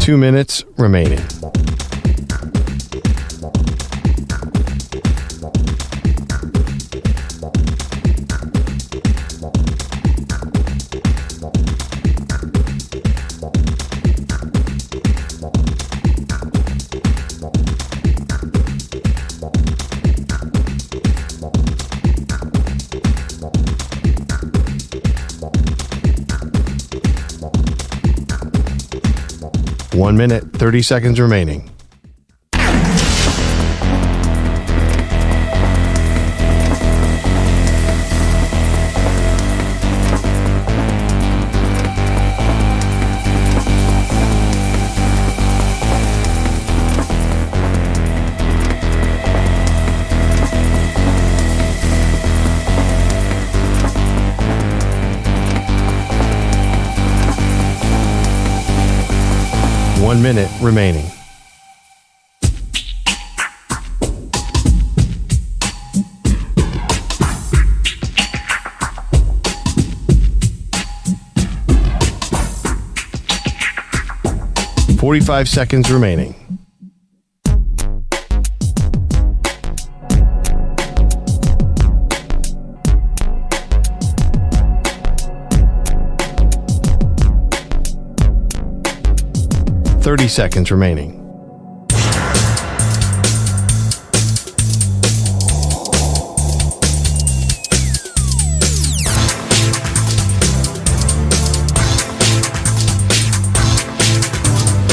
Two minutes remaining. One minute, 30 seconds remaining. One minute remaining. .45 seconds remaining. .30 seconds remaining.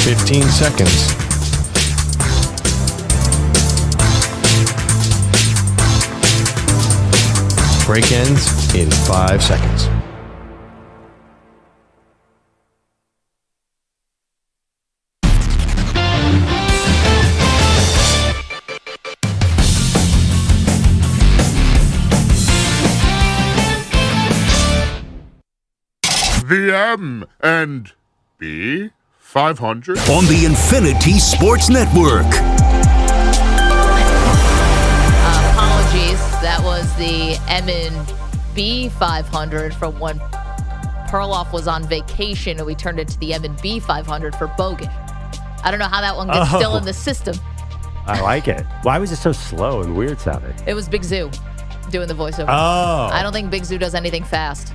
.15 seconds. Break ends in 5 seconds. The M&B 500 on the Infinity Sports Network. Apologies. That was the M&B 500 from when Perloff was on vacation, and we turned it to the M&B 500 for Bogut. I don't know how that one gets still in the system. I like it. Why was it so slow and weird sounding? It was Big Zoo doing the voiceover. Oh. I don't think Big Zoo does anything fast.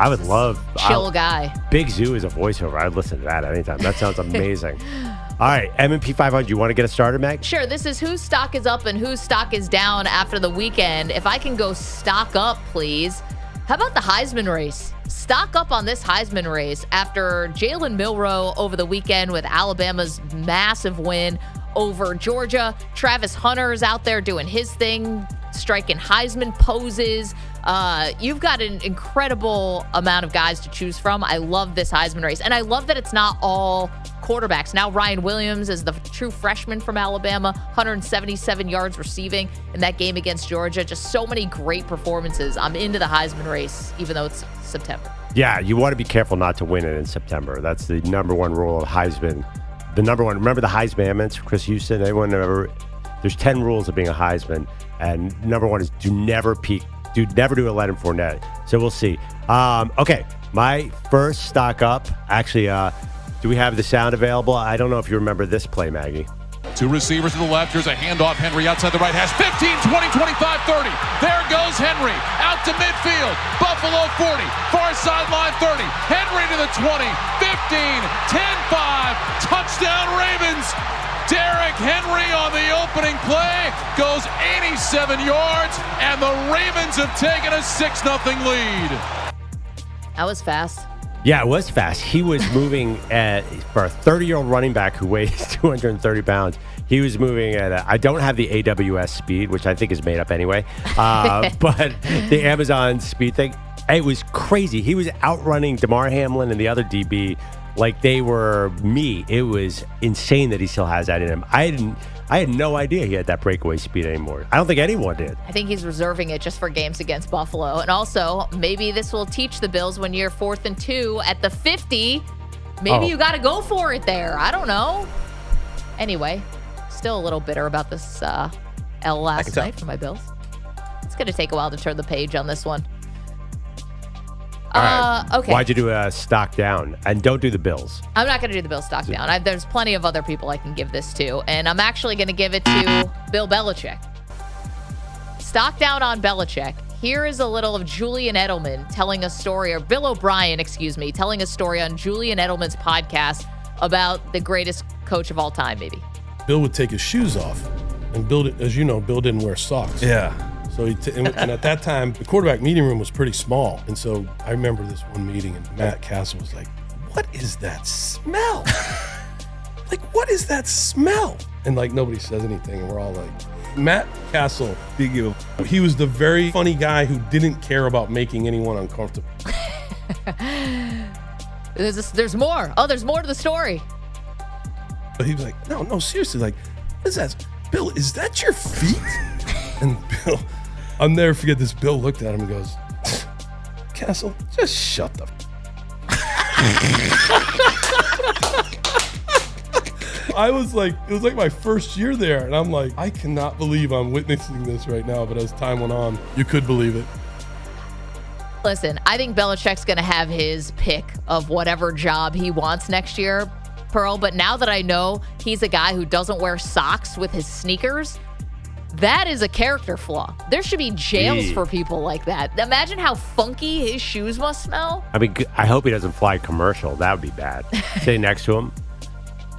I would love... Chill guy. Big Zoo is a voiceover. I'd listen to that anytime. That sounds amazing. All right, M&P 500. You want to get us started, Meg? Sure. This is whose stock is up and whose stock is down after the weekend. If I can go stock up, please. How about the Heisman race? Stock up on this Heisman race after Jalen Milroe over the weekend with Alabama's massive win over Georgia. Travis Hunter is out there doing his thing, striking Heisman poses. You've got an incredible amount of guys to choose from. I love this Heisman race. And I love that it's not all quarterbacks. Now Ryan Williams is the true freshman from Alabama, 177 yards receiving in that game against Georgia. Just so many great performances. I'm into the Heisman race, even though it's September. Yeah, you want to be careful not to win it in September. That's the number one rule of Heisman. The number one, remember the Heisman, Chris Houston? Everyone ever, there's 10 rules of being a Heisman. And number one is do never peak. Never do a Leonard Fournette. So we'll see. Okay, my first stock up. Actually, do we have the sound available? I don't know if you remember this play, Maggie. Two receivers to the left. Here's a handoff. Henry outside the right hash. 15, 20, 25, 30. There goes Henry. Out to midfield. Buffalo 40. Far sideline 30. Henry to the 20. 15, 10-5. Touchdown Ravens. Derrick Henry on the opening play goes 87 yards, and the Ravens have taken a 6-0 lead. That was fast. Yeah, it was fast. He was moving for a 30-year-old running back who weighs 230 pounds. He was moving at I don't have the AWS speed, which I think is made up anyway, but the Amazon speed thing, it was crazy. He was outrunning DeMar Hamlin and the other DB like they were me. It was insane that he still has that in him. I had no idea he had that breakaway speed anymore. I don't think anyone did. I think he's reserving it just for games against Buffalo. And also, maybe this will teach the Bills when you're 4th and 2 at the 50. Maybe you got to go for it there. I don't know. Anyway, still a little bitter about this L last night for my Bills. It's going to take a while to turn the page on this one. All right. Okay. Why'd you do a stock down? And don't do the Bills. I'm not going to do the Bills stock down. There's plenty of other people I can give this to, and I'm actually going to give it to Bill Belichick. Stock down on Belichick. Here is a little of Julian Edelman telling a story, or Bill O'Brien, telling a story on Julian Edelman's podcast about the greatest coach of all time, maybe. Bill would take his shoes off, and Bill, as you know, Bill didn't wear socks. Yeah. So and at that time, the quarterback meeting room was pretty small. And so I remember this one meeting, and Matt Castle was like, "What is that smell? Like, what is that smell?" And like nobody says anything, and we're all like, Matt Castle, he was the very funny guy who didn't care about making anyone uncomfortable. There's more. Oh, there's more to the story. But he was like, no, seriously, like, what is that? Bill, is that your feet? And Bill, I'll never forget this. Bill looked at him and goes, "Castle, just shut the I was like, it was like my first year there, and I'm like, I cannot believe I'm witnessing this right now. But as time went on, you could believe it. Listen, I think Belichick's going to have his pick of whatever job he wants next year, Pearl. But now that I know he's a guy who doesn't wear socks with his sneakers, that is a character flaw. There should be jails for people like that. Imagine how funky his shoes must smell. I mean, I hope he doesn't fly commercial. That would be bad. Sitting next to him.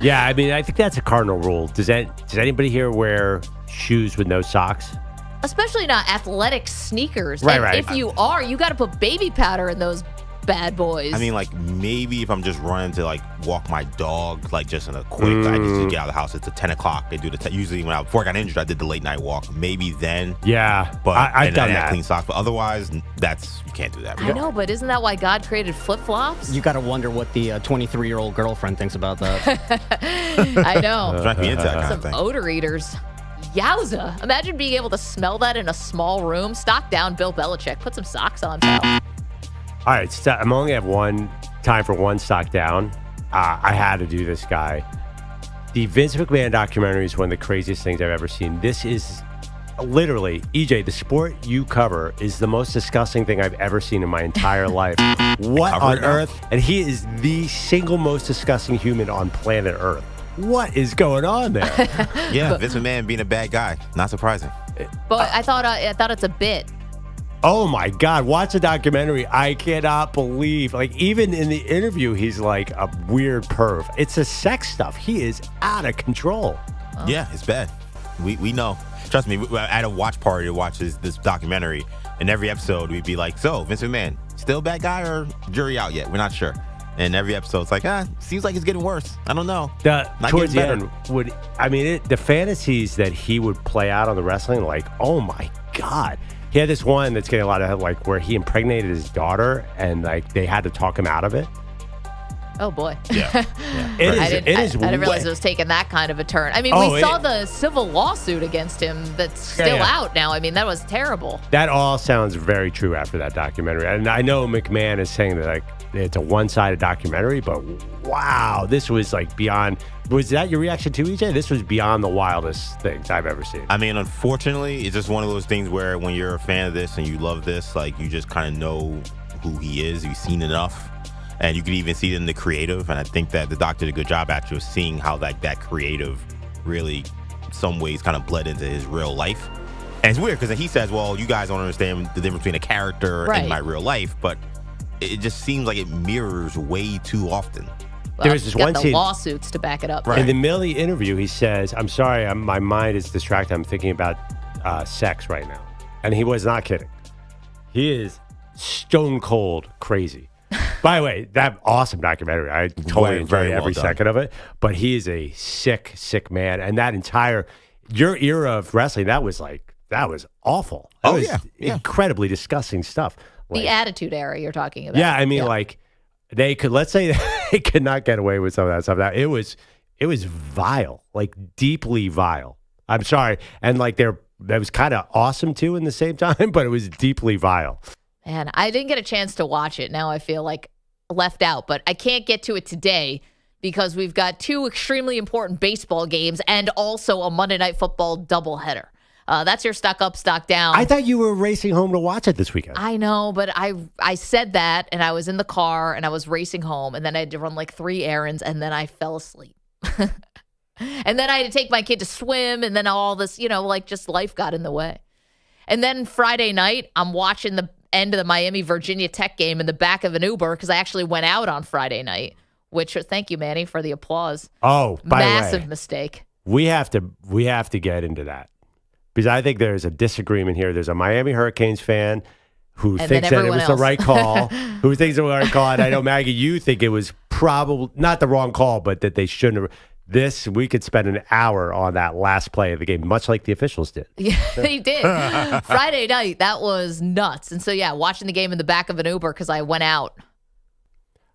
Yeah, I mean, I think that's a cardinal rule. Does anybody here wear shoes with no socks? Especially not athletic sneakers. Right, and right. if you are, you got to put baby powder in those bad boys. I mean, like, maybe if I'm just running to, like, walk my dog, like, just in a quick, I just get out of the house. It's at 10 o'clock. They do usually before I got injured, I did the late night walk. Maybe then. Yeah. But I've done I that. clean socks. But otherwise, you can't do that. I know, but isn't that why God created flip-flops? You got to wonder what the 23-year-old girlfriend thinks about that. I know. Drive me into that kind of Some thing. odor eaters. Yowza. Imagine being able to smell that in a small room. Stock down Bill Belichick. Put some socks on, pal. All right, so I'm only have time for one stock down. I had to do this guy. The Vince McMahon documentary is one of the craziest things I've ever seen. This is literally, EJ, the sport you cover is the most disgusting thing I've ever seen in my entire life. What on earth? And he is the single most disgusting human on planet Earth. What is going on there? Yeah, Vince McMahon being a bad guy. Not surprising. But I thought it's a bit. Oh my God, watch the documentary. I cannot believe, like, even in the interview, he's like a weird perv. It's the sex stuff. He is out of control. Oh. Yeah, it's bad. We know. Trust me, at a watch party to watch this documentary, in every episode, we'd be like, so, Vince McMahon, still a bad guy or jury out yet? We're not sure. And every episode, it's like, seems like it's getting worse. I don't know. Towards the end, the fantasies that he would play out on the wrestling, like, oh my God. He had this one that's getting a lot of, like, where he impregnated his daughter and, like, they had to talk him out of it. Oh, boy. Yeah. I didn't realize it was taking that kind of a turn. I mean, we saw the civil lawsuit against him that's still out now. I mean, that was terrible. That all sounds very true after that documentary. And I know McMahon is saying that, like, it's a one-sided documentary, but wow, this was, like, beyond. Was that your reaction to, EJ? This was beyond the wildest things I've ever seen. I mean, unfortunately, it's just one of those things where when you're a fan of this and you love this, like, you just kind of know who he is. You've seen enough. And you can even see it in the creative. And I think that the doc did a good job actually of seeing how, like, that creative really, some ways, kind of bled into his real life. And it's weird because he says, well, you guys don't understand the difference between a character and my real life, but it just seems like it mirrors way too often. Well, there was this one scene, lawsuits to back it up. Right. In the middle of the interview, he says, I'm sorry, my mind is distracted. I'm thinking about sex right now. And he was not kidding. He is stone cold crazy. By the way, that awesome documentary. I totally enjoyed every second of it. But he is a sick, sick man. And that entire, your era of wrestling, that was awful. That was incredibly disgusting stuff. The Attitude Era you're talking about. Yeah, I mean, like, they could, let's say they could not get away with some of that stuff. It was vile, like deeply vile. I'm sorry. And like that was kind of awesome too in the same time, but it was deeply vile. Man, I didn't get a chance to watch it. Now I feel like left out, but I can't get to it today because we've got 2 extremely important baseball games and also a Monday Night Football doubleheader. That's your stock up, stock down. I thought you were racing home to watch it this weekend. I know, but I said that, and I was in the car, and I was racing home, and then I had to run like 3 errands, and then I fell asleep. And then I had to take my kid to swim, and then all this, like just life got in the way. And then Friday night, I'm watching the end of the Miami-Virginia Tech game in the back of an Uber because I actually went out on Friday night, which, thank you, Manny, for the applause. Oh, by massive the way, mistake. We have to get into that. Because I think there's a disagreement here. There's a Miami Hurricanes fan who thinks that it was the right call, who thinks it was the right call. And I know, Maggie, you think it was probably not the wrong call, but that they shouldn't have. We could spend an hour on that last play of the game, much like the officials did. Yeah, they did. Friday night, that was nuts. And so, yeah, watching the game in the back of an Uber because I went out.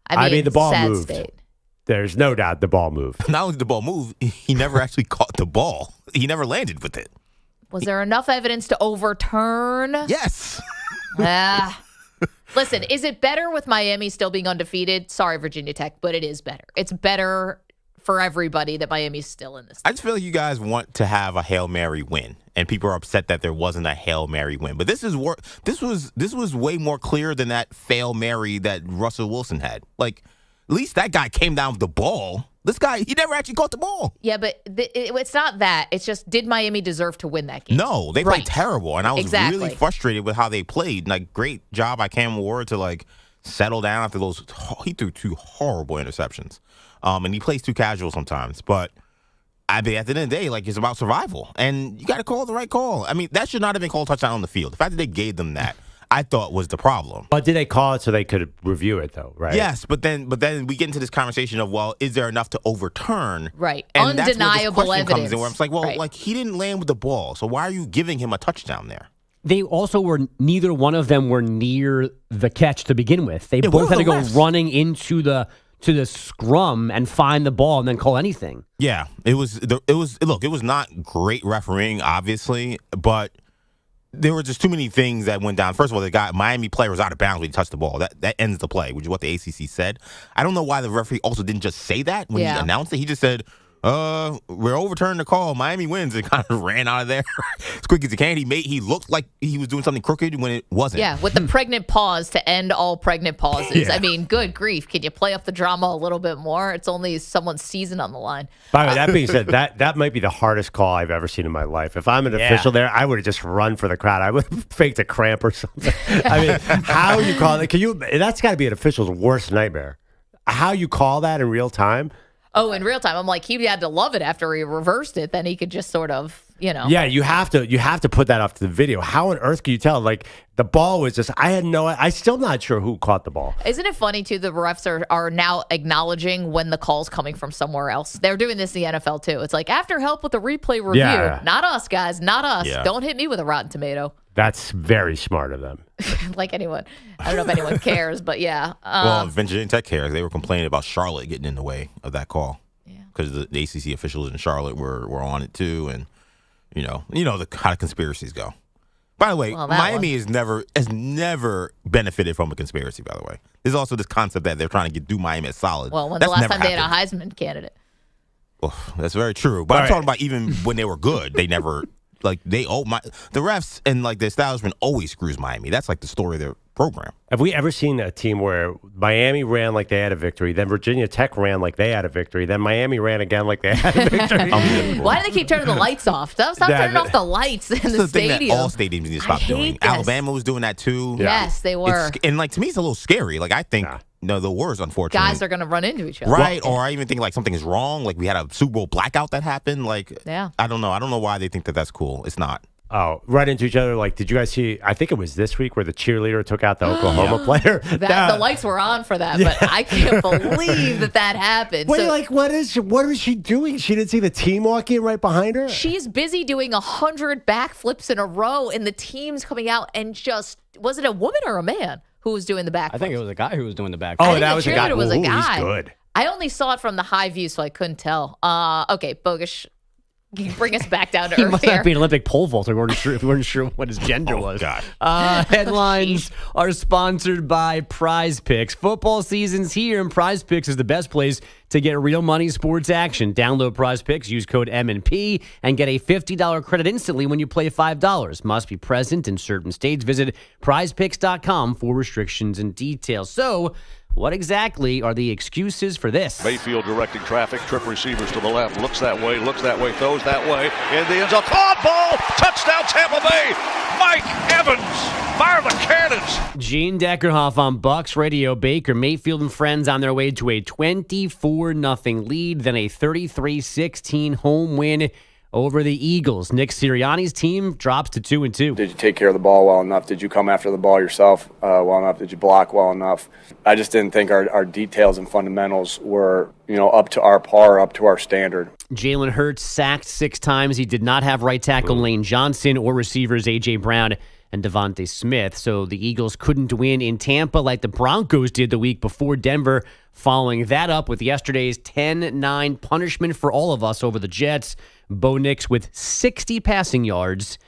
I mean, the ball sad moved. State. There's no doubt the ball moved. Not only did the ball move, he never actually caught the ball. He never landed with it. Was there enough evidence to overturn? Yes. Listen, is it better with Miami still being undefeated? Sorry, Virginia Tech, but it is better. It's better for everybody that Miami's still in this. I just feel like you guys want to have a Hail Mary win, and people are upset that there wasn't a Hail Mary win. But this was way more clear than that Fail Mary that Russell Wilson had. Like, at least that guy came down with the ball. This guy, he never actually caught the ball. Yeah, but it's not that. It's just, did Miami deserve to win that game? No, they played terrible, and I was really frustrated with how they played. Like, great job by Cam Ward to, like, settle down after those. He threw 2 horrible interceptions, and he plays too casual sometimes. But at the end of the day, like, it's about survival, and you got to call the right call. I mean, that should not have been called touchdown on the field. The fact that they gave them that, I thought was the problem. But did they call it so they could review it, though, right? Yes, but then we get into this conversation of, well, is there enough to overturn? Right. And undeniable that's where this question evidence. comes in, where I'm like, well, like, he didn't land with the ball, so why are you giving him a touchdown there? They also neither one of them were near the catch to begin with. They both had to go running into the scrum and find the ball and then call anything. Yeah, it was not great refereeing, obviously, but there were just too many things that went down. First of all, Miami player was out of bounds when he touched the ball. That ends the play, which is what the ACC said. I don't know why the referee also didn't just say that when he announced it. He just said, we're overturning the call. Miami wins, and kind of ran out of there as quick as he can. He looked like he was doing something crooked when it wasn't. Yeah, with the pregnant pause to end all pregnant pauses. Yeah. I mean, good grief. Can you play up the drama a little bit more? It's only someone's season on the line. By the way, that being said, that might be the hardest call I've ever seen in my life. If I'm an official there, I would have just run for the crowd. I would have faked a cramp or something. I mean, how you call it? That's got to be an official's worst nightmare. How you call that in real time? Oh, in real time. I'm like, he had to love it after he reversed it. Then he could just sort of, Yeah, you have to put that up to the video. How on earth can you tell? Like, the ball was just, I'm still not sure who caught the ball. Isn't it funny, too, the refs are now acknowledging when the call's coming from somewhere else. They're doing this in the NFL, too. It's like, after help with the replay review. Yeah. Not us, guys. Not us. Yeah. Don't hit me with a rotten tomato. That's very smart of them. Like anyone. I don't know if anyone cares, but yeah. Well, Virginia Tech cares. They were complaining about Charlotte getting in the way of that call. Because the ACC officials in Charlotte were on it too, and how the conspiracies go. By the way, Miami has never benefited from a conspiracy. By the way, there's also this concept that they're trying to do Miami as solid. Well, when the last time they had a Heisman candidate. Well, that's very true. But I'm talking about even when they were good, they never the refs and like the establishment always screws Miami. That's like the story program. Have we ever seen a team where Miami ran like they had a victory, then Virginia Tech ran like they had a victory, then Miami ran again like they had a victory? Why do they keep turning the lights off? Stop turning off the lights in the That's the thing that stadium. all stadiums need to stop I doing. hate this. Alabama was doing that too. Yes, they were. And like to me, it's a little scary. Like I think the worst, unfortunately. Guys are going to run into each other. Right, or I even think like something is wrong. Like we had a Super Bowl blackout that happened. Like Yeah. I don't know. I don't know why they think that that's cool. It's not. Oh, run into each other. Like, did you guys see? I think it was this week where the cheerleader took out the Oklahoma player. The lights were on for that, but I can't believe that happened. Wait, So- like, what is she doing? She didn't see the team walk in right behind her? She's busy doing 100 backflips in a row, and the team's coming out and just was it a woman or a man who was doing the backflips? I think it was a guy who was doing the back. Oh, I think that the was a guy. cheerleader was a Ooh, guy. he's good. I only saw it from the high view, so I couldn't tell. Okay, Bogish, can you bring us back down to He earth must here? not be an Olympic pole vaulter. If we weren't sure what his gender was. God. Headlines are sponsored by Prize Picks. Football season's here, and Prize Picks is the best place to get real money sports action. Download Prize Picks, use code M&P, and get a $50 credit instantly when you play $5. Must be present in certain states. Visit prizepicks.com for restrictions and details. So, what exactly are the excuses for this? Mayfield directing traffic, trip receivers to the left, looks that way, throws that way, in the end zone, caught ball, touchdown Tampa Bay, Mike Evans, fire the cannons. Gene Deckerhoff on Bucks Radio. Baker Mayfield and friends on their way to a 24-0 lead, then a 33-16 home win over the Eagles. Nick Sirianni's team drops to 2-2. Did you take care of the ball well enough? Did you come after the ball yourself well enough? Did you block well enough? I just didn't think our details and fundamentals were, up to our par, up to our standard. Jalen Hurts sacked 6 times. He did not have right tackle Lane Johnson or receivers A.J. Brown and Devontae Smith. So the Eagles couldn't win in Tampa like the Broncos did the week before Denver, following that up with yesterday's 10-9 punishment for all of us over the Jets. Bo Nix with 60 passing yards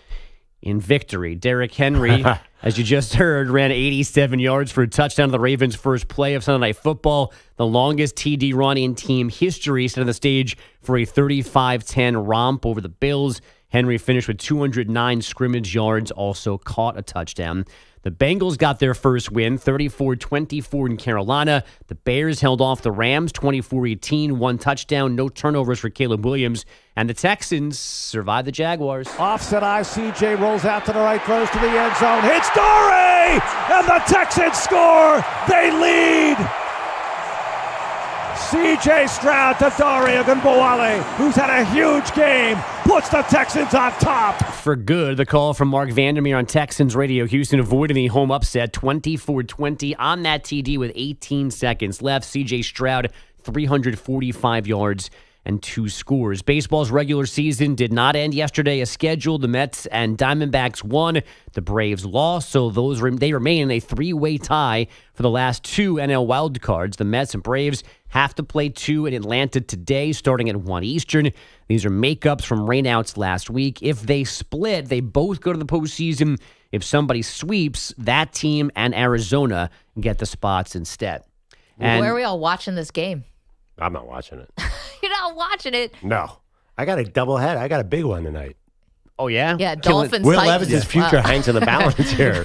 in victory. Derrick Henry, as you just heard, ran 87 yards for a touchdown to the Ravens' first play of Sunday Night Football, the longest TD run in team history, setting the stage for a 35-10 romp over the Bills. Henry finished with 209 scrimmage yards, also caught a touchdown. The Bengals got their first win, 34-24 in Carolina. The Bears held off the Rams, 24-18, 1 touchdown, no turnovers for Caleb Williams. And the Texans survived the Jaguars. Offset eye, CJ rolls out to the right, throws to the end zone, hits Dory! And the Texans score! They lead! C.J. Stroud to Dory Ogunbowale, who's had a huge game, puts the Texans on top. For good, the call from Mark Vandermeer on Texans Radio. Houston avoiding the home upset, 24-20 on that TD with 18 seconds left. C.J. Stroud, 345 yards and 2 scores. Baseball's regular season did not end yesterday as scheduled. The Mets and Diamondbacks won. The Braves lost, so they remain in a 3-way tie for the last 2 NL wildcards. The Mets and Braves have to play 2 in Atlanta today, starting at 1 Eastern. These are makeups from rainouts last week. If they split, they both go to the postseason. If somebody sweeps, that team and Arizona get the spots instead. And Where are we all watching this game? I'm not watching it. You're not watching it. No. I got a double head. I got a big one tonight. Oh, yeah? Yeah, Dolphins. Will Titans. Levis's future hangs in the balance here.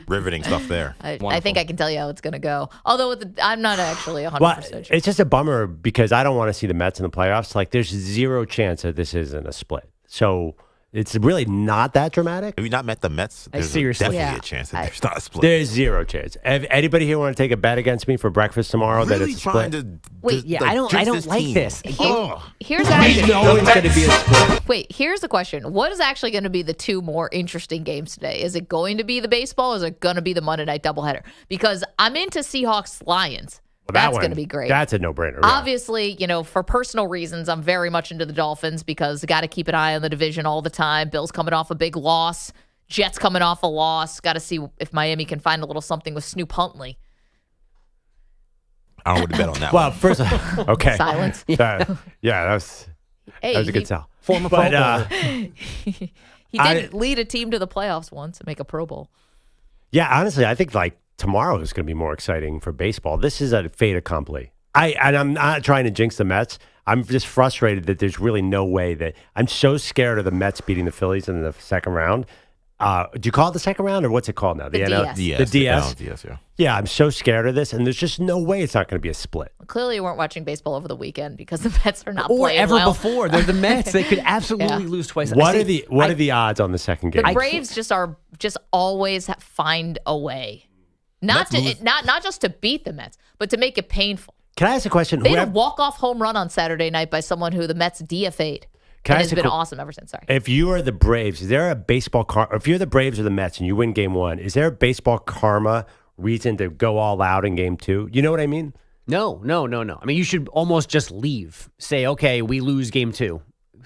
Riveting stuff there. I think I can tell you how it's going to go. Although I'm not actually 100% Well, sure. it's just a bummer because I don't want to see the Mets in the playoffs. Like, there's 0 chance that this isn't a split. So it's really not that dramatic. Have you not met the Mets? There's seriously. definitely a chance that there's not a split. There's 0 chance. Anybody here want to take a bet against me for breakfast tomorrow that it's a split? Wait, yeah, I don't like this. Here's the question. know it's going to be a split. Wait, here's the question. What is actually going to be the 2 more interesting games today? Is it going to be the baseball or is it going to be the Monday night doubleheader? Because I'm into Seahawks-Lions. That's going to be great. That's a no-brainer. Yeah. Obviously, for personal reasons, I'm very much into the Dolphins because got to keep an eye on the division all the time. Bills coming off a big loss. Jets coming off a loss. Got to see if Miami can find a little something with Snoop Huntley. I don't want to bet on that Well, one. first, okay. Silence. Yeah, that was a good sell. Former But, Pro Bowler. He did lead a team to the playoffs once and make a Pro Bowl. Yeah, honestly, I think tomorrow is going to be more exciting for baseball. This is a fait accompli. I'm not trying to jinx the Mets. I'm just frustrated that there's really no way that I'm so scared of the Mets beating the Phillies in the second round. Do you call it the second round, or what's it called now? The DS. The DS? DS, yeah. Yeah, I'm so scared of this, and there's just no way it's not going to be a split. Clearly, you weren't watching baseball over the weekend because the Mets are not Or playing ever well. before. They're the Mets. They could absolutely lose twice. What are the odds on the second game? The Braves just always find a way, not just to beat the Mets, but to make it painful. Can I ask a question? They had a walk-off home run on Saturday night by someone who the Mets DFA'd. Can I and ask has been awesome ever since. Sorry. If you are the Braves, is there a baseball if you're the Braves or the Mets and you win game one, is there a baseball karma reason to go all out in game two? You know what I mean? No. I mean, you should almost just leave. Say, okay, we lose game two.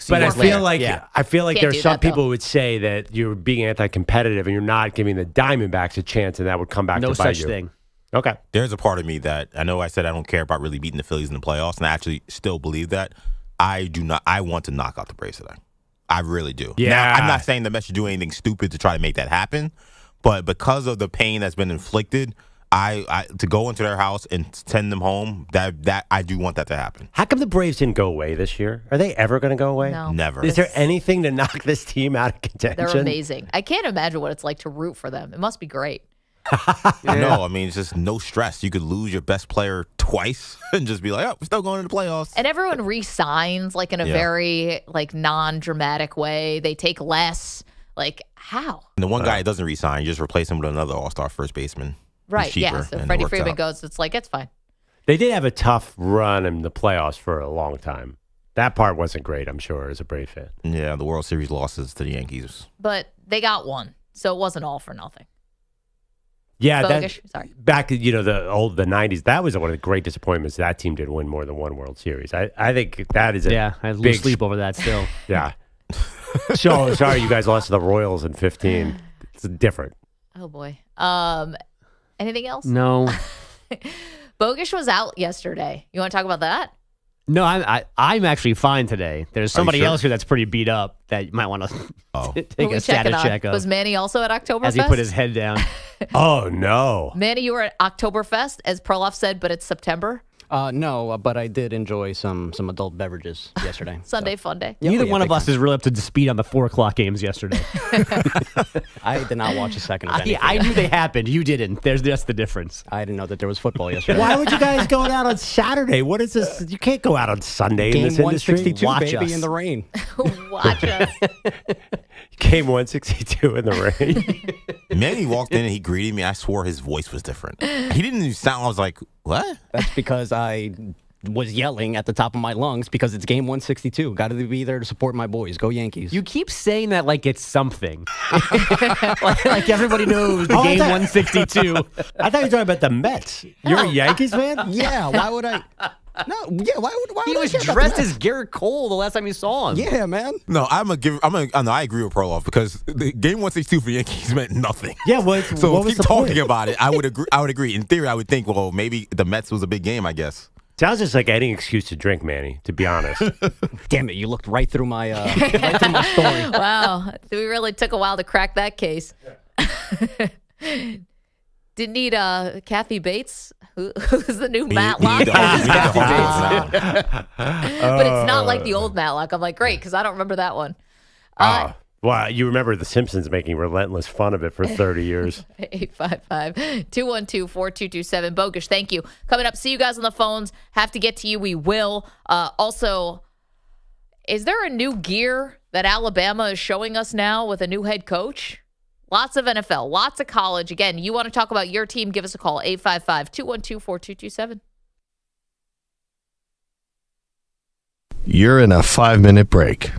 But I feel like Can't there's do some that, though. people who would say that you're being anti-competitive and you're not giving the Diamondbacks a chance, and that would come back No to bite such you. thing. Okay. There's a part of me that I know I said I don't care about really beating the Phillies in the playoffs, and I actually still believe that. I do not. I want to knock out the Braves today. I really do. Yeah. Now, I'm not saying the Mets should do anything stupid to try to make that happen, but because of the pain that's been inflicted, I to go into their house and send them home, that I do want that to happen. How come the Braves didn't go away this year? Are they ever going to go away? No. Never. Is there anything to knock this team out of contention? They're amazing. I can't imagine what it's like to root for them. It must be great. No, I mean, it's just no stress. You could lose your best player twice and just be like, oh, we're still going to the playoffs. And everyone re-signs like in a very like non-dramatic way. They take less. Like how? And the one guy that doesn't resign, you just replace him with another all-star first baseman. He's Right. Yeah. cheaper, So and it Freddie works Freeman out. goes. It's like it's fine. They did have a tough run in the playoffs for a long time. That part wasn't great, I'm sure, as a Brave fan. Yeah, the World Series losses to the Yankees. But they got one, so it wasn't all for nothing. Yeah, Bogish. Sorry. back to the 90s. That was one of the great disappointments. That team did win more than one World Series. I think that is I lose sleep over that still. Yeah. So sorry you guys lost to the Royals in 15. It's different. Oh boy. Anything else? No. Bogish was out yesterday. You want to talk about that? No, I'm actually fine today. There's somebody sure? else here that's pretty beat up that you might want to take Who we a status checking on? check of. Was Manny also at Oktoberfest? As he put his head down. Oh, no. Manny, you were at Oktoberfest, as Perloff said, but it's September. No, but I did enjoy some adult beverages yesterday. Sunday fun day. Neither yeah, one of big us is really up to speed on the 4 o'clock games yesterday. I did not watch a second of anything. I knew they happened. You didn't. That's the difference. I didn't know that there was football yesterday. Why would you guys go out on Saturday? What is this? You can't go out on Sunday in Game this industry. 162, Watch baby, us. in the rain. Watch us. Game 162 in the rain. Manny walked in and he greeted me. I swore his voice was different. He didn't even sound. I was like, what? That's because I was yelling at the top of my lungs because it's game 162. Got to be there to support my boys. Go Yankees. You keep saying that like it's something. like everybody knows the game 162. I thought you were talking about the Mets. You're a Yankees fan? Yeah, why would I? No, yeah, why He would was I care about dressed the Mets? as Garrett Cole the last time you saw him. Yeah, man. No, I agree with Perloff because the game 162 for the Yankees meant nothing. Yeah, So what if was keep the talking point? about it, I would agree. In theory, I would think, well, maybe the Mets was a big game, I guess. Sounds just like any excuse to drink, Manny, to be honest. Damn it, you looked right through my right through my story. Wow. We really took a while to crack that case. Didn't need Kathy Bates, who's the new Matlock. But it's not like the old Matlock. I'm like, great, because I don't remember that one. Well, you remember The Simpsons making relentless fun of it for 30 years. 855-212-4227. Bogish, thank you. Coming up, see you guys on the phones. Have to get to you. We will. Also, is there a new gear that Alabama is showing us now with a new head coach? Lots of NFL, lots of college. Again, you want to talk about your team, give us a call, 855-212-4227. You're in a 5-minute break.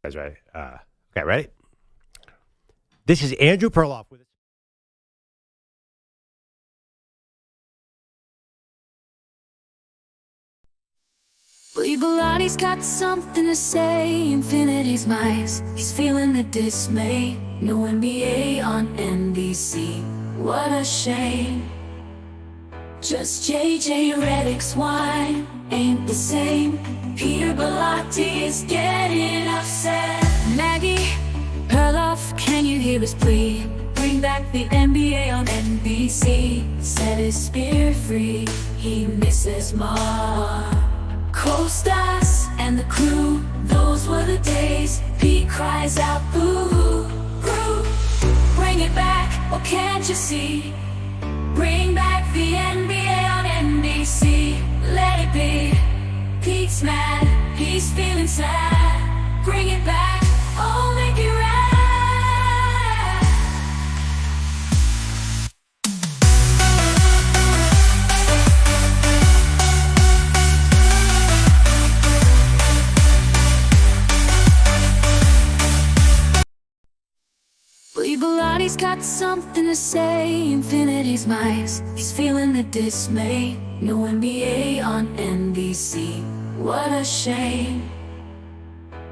Guys ready? Okay, ready? This is Andrew Perloff with us. Believe Bilatti's got something to say. Infinity's mice. He's feeling the dismay. No NBA on NBC. What a shame. Just JJ Redick's wine ain't the same. Peter Bellotti is getting upset. Maggie, Perloff, can you hear his plea? Bring back the NBA on NBC. Set his spirit free. He misses Mar. Co-stars and the crew, those were the days. Pete cries out, boo, boo. Bring it back, or can't you see? Bring back the NBA on NBC. Let it be. Pete's mad, he's feeling sad. Bring it back, oh make it right. Believe Bilatti's got something to say. Infinity's mice. He's feeling the dismay. No NBA on NBC. What a shame.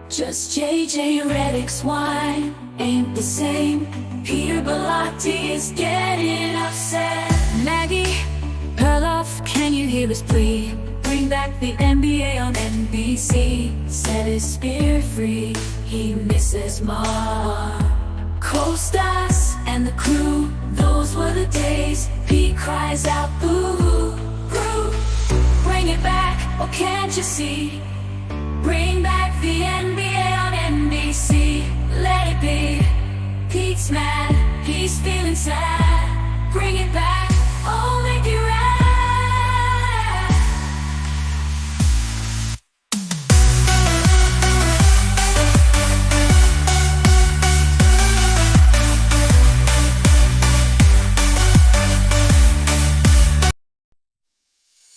Just JJ Redick's wine ain't the same. Peter Bellotti is getting upset. Maggie, Perloff, can you hear his plea? Bring back the NBA on NBC. Set his spirit free. He misses Mar. Co-stars and the crew, those were the days. Pete cries out, boo, boo. Bring it back, or can't you see? Bring back the NBA on NBC. Let it be. Pete's mad, he's feeling sad. Bring it back, oh make it right.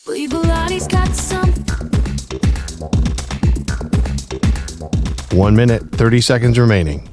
Believe Bilatti's got some. 1 minute, 30 seconds remaining.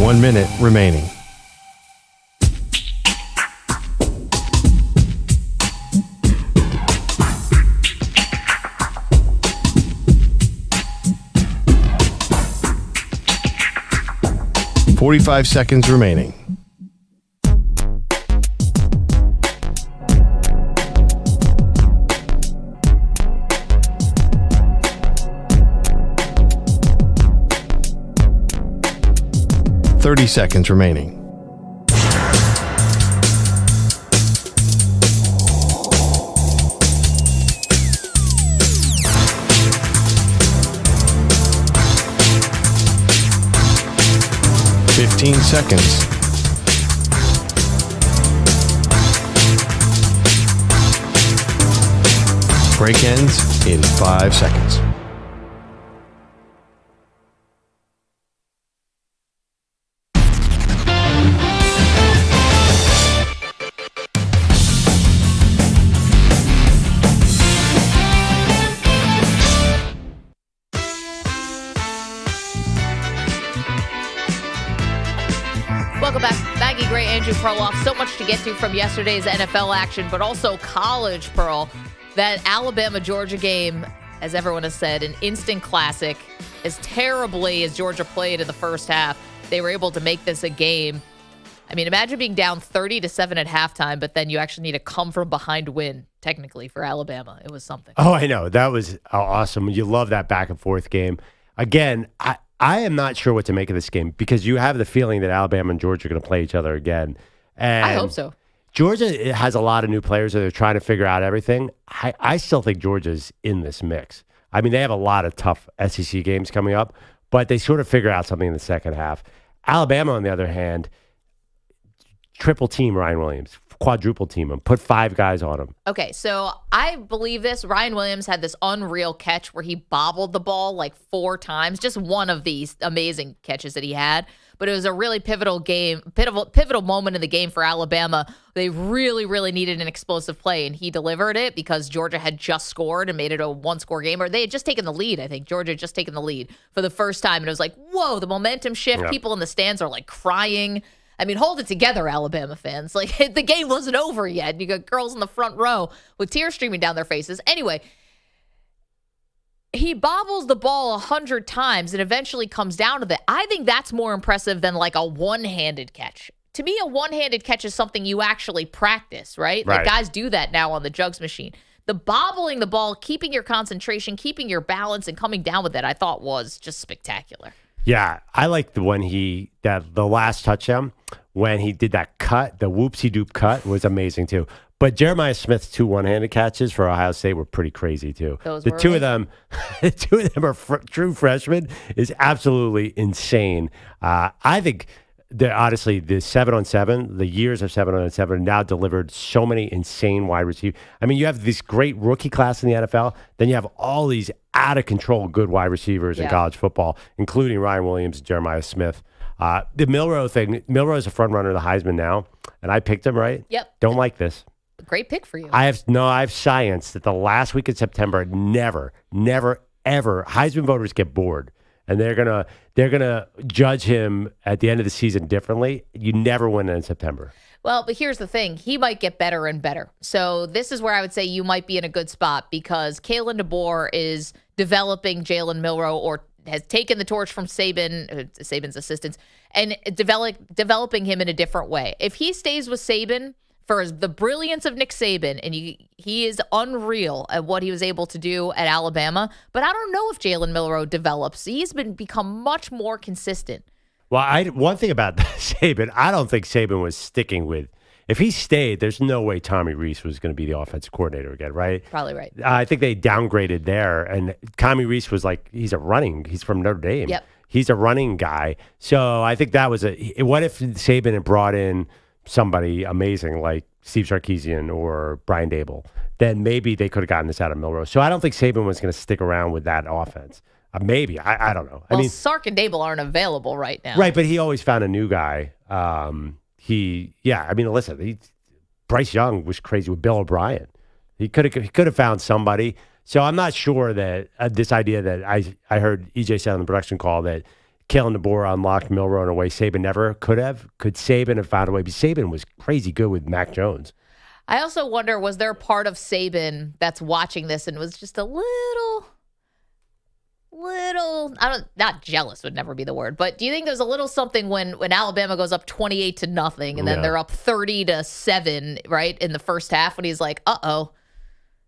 One minute remaining. "45 seconds remaining. "30 seconds remaining. "15 seconds. Break ends in 5 seconds. Welcome back. Maggie Gray, Andrew Perloff. So much to get to from yesterday's NFL action, but also college, Pearl. That Alabama-Georgia game, as everyone has said, an instant classic. As terribly as Georgia played in the first half, they were able to make this a game. I mean, imagine being down 30-7 at halftime, but then you actually need a come-from-behind win, technically, for Alabama. It was something. Oh, I know. That was awesome. You love that back-and-forth game. Again, I am not sure what to make of this game because you have the feeling that Alabama and Georgia are going to play each other again. And I hope so. Georgia has a lot of new players that are trying to figure out everything. I still think Georgia's in this mix. I mean, they have a lot of tough SEC games coming up, but they sort of figure out something in the second half. Alabama, on the other hand, triple team Ryan Williams, quadruple team him, put 5 guys on him. Okay, so I believe this. Ryan Williams had this unreal catch where he bobbled the ball like 4 times. Just one of these amazing catches that he had. But it was a really pivotal moment in the game for Alabama. They really, really needed an explosive play, and he delivered it because Georgia had just scored and made it a 1-score game. Or they had just taken the lead, I think. Georgia had just taken the lead for the first time. And it was like, whoa, the momentum shift. Yeah. People in the stands are like crying. I mean, hold it together, Alabama fans. Like, the game wasn't over yet. You got girls in the front row with tears streaming down their faces. Anyway, he bobbles the ball 100 times and eventually comes down to that. I think that's more impressive than like a one-handed catch. To me, a one-handed catch is something you actually practice, right? Like, guys do that now on the jugs machine. The bobbling the ball, keeping your concentration, keeping your balance, and coming down with it, I thought was just spectacular. Yeah, I like the one the last touchdown when he did that cut, the whoopsie-doop cut was amazing too. But Jeremiah Smith's 2 one-handed catches for Ohio State were pretty crazy too. The two of them are true freshmen is absolutely insane. I think that honestly, the 7-on-7, the years of 7-on-7 now delivered so many insane wide receivers. I mean, you have this great rookie class in the NFL, then you have all these out of control good wide receivers in college football, including Ryan Williams and Jeremiah Smith. The Milroe thing, Milroe is a front runner of the Heisman now, and I picked him, right? Yep. Don't like this. Great pick for you. I have science that the last week in September, never, ever, Heisman voters get bored. And they're gonna judge him at the end of the season differently. You never win in September. Well, but here's the thing. He might get better and better. So this is where I would say you might be in a good spot because Kalen DeBoer is developing Jalen Milroe or has taken the torch from Saban's assistants, and developing him in a different way. If he stays with Saban for the brilliance of Nick Saban, and he is unreal at what he was able to do at Alabama, but I don't know if Jalen Milroe develops. He's become much more consistent. Well, one thing about Saban, I don't think Saban was sticking with. If he stayed, there's no way Tommy Rees was going to be the offensive coordinator again, right? Probably right. I think they downgraded there, and Tommy Rees was like, he's from Notre Dame. Yep. He's a running guy. So I think that was what if Saban had brought in somebody amazing like Steve Sarkisian or Brian Dable, then maybe they could have gotten this out of Milroe. So I don't think Saban was going to stick around with that offense. Maybe. I don't know. Well, I mean, Sark and Dable aren't available right now. Right, but he always found a new guy. Listen, Bryce Young was crazy with Bill O'Brien. He could have found somebody. So I'm not sure that this idea that I heard EJ said on the production call that Kalen DeBoer unlocked Milroe in a way Saban never could have. Could Saban have found a way? Because Saban was crazy good with Mac Jones. I also wonder, was there a part of Saban that's watching this and was just a little, not jealous would never be the word, but do you think there's a little something when Alabama goes up 28-0 and then they're up 30-7, right, in the first half, when he's like,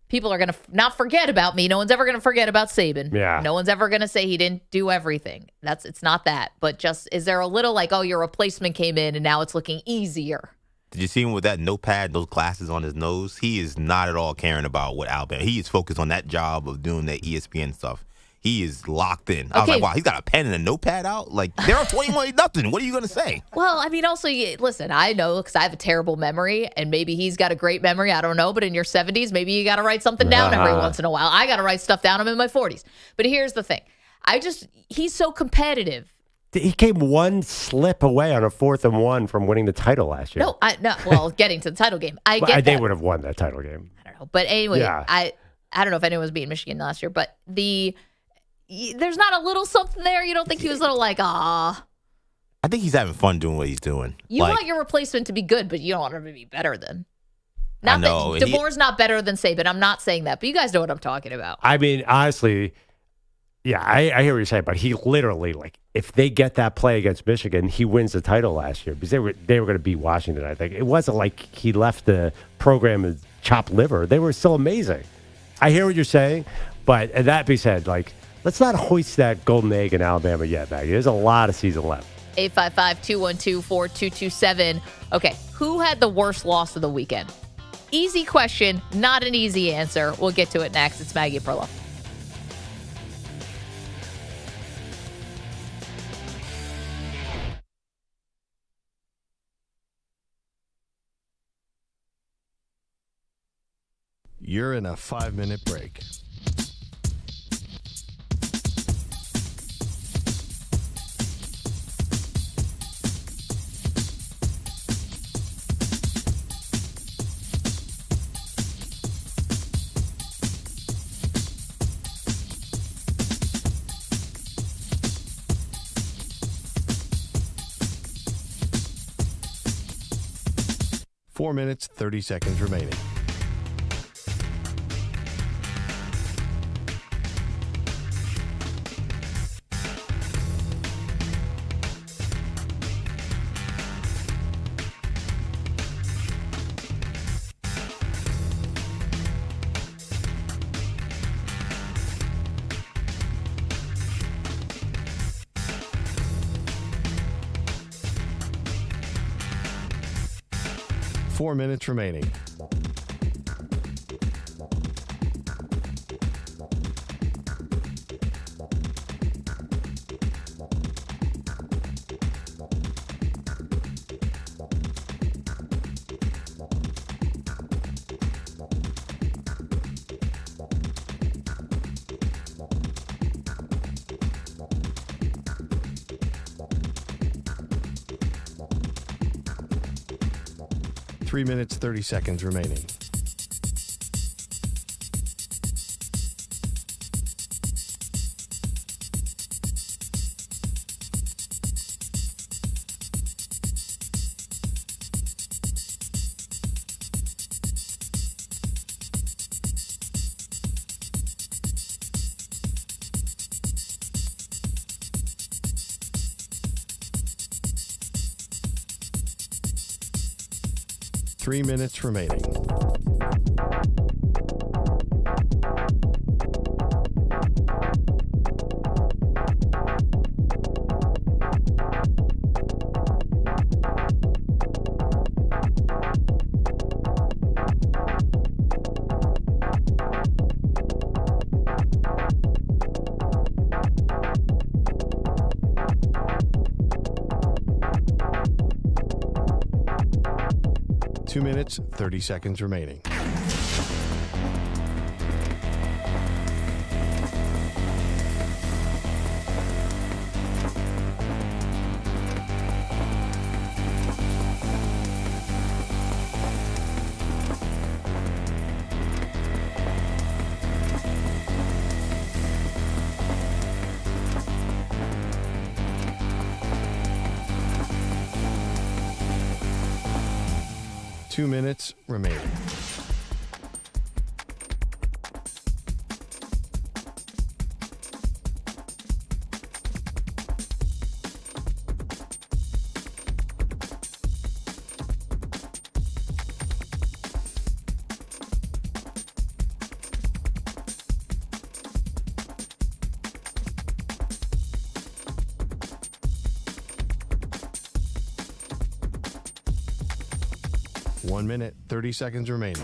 people are going to not forget about me. No one's ever going to forget about Saban. Yeah. No one's ever going to say he didn't do everything. It's not that. But just, is there a little like, your replacement came in and now it's looking easier? Did you see him with that notepad, those glasses on his nose? He is not at all caring about what Alabama. He is focused on that job of doing that ESPN stuff. He is locked in. I was like, wow, he's got a pen and a notepad out? Like, they're up 21-0. What are you going to say? Well, I mean, also, listen, I know because I have a terrible memory, and maybe he's got a great memory. I don't know. But in your 70s, maybe you got to write something down every once in a while. I got to write stuff down. I'm in my 40s. But here's the thing. He's so competitive. He came one slip away on a 4th and 1 from winning the title last year. No. Well, getting to the title game. I get that. They would have won that title game. I don't know. But anyway, I don't know if anyone was beating Michigan last year, but there's not a little something there. You don't think he was a little like, ah? I think he's having fun doing what he's doing. You want your replacement to be good, but you don't want him to be better than. Not that DeBoer's not better than Saban. I'm not saying that, but you guys know what I'm talking about. I mean, honestly, I hear what you're saying, but he literally, like, if they get that play against Michigan, he wins the title last year because they were going to beat Washington, I think. It wasn't like he left the program as chopped liver. They were still amazing. I hear what you're saying, but that being said, like, let's not hoist that golden egg in Alabama yet, Maggie. There's a lot of season left. 855-212-4227. Okay, who had the worst loss of the weekend? Easy question, not an easy answer. We'll get to it next. It's Maggie Perloff. You're in a 5-minute break. Four minutes, 30 seconds remaining. Four minutes remaining. Three minutes, 30 seconds remaining. Three minutes remaining. Two minutes, 30 seconds remaining. Two minutes remaining. One minute, 30 seconds remaining.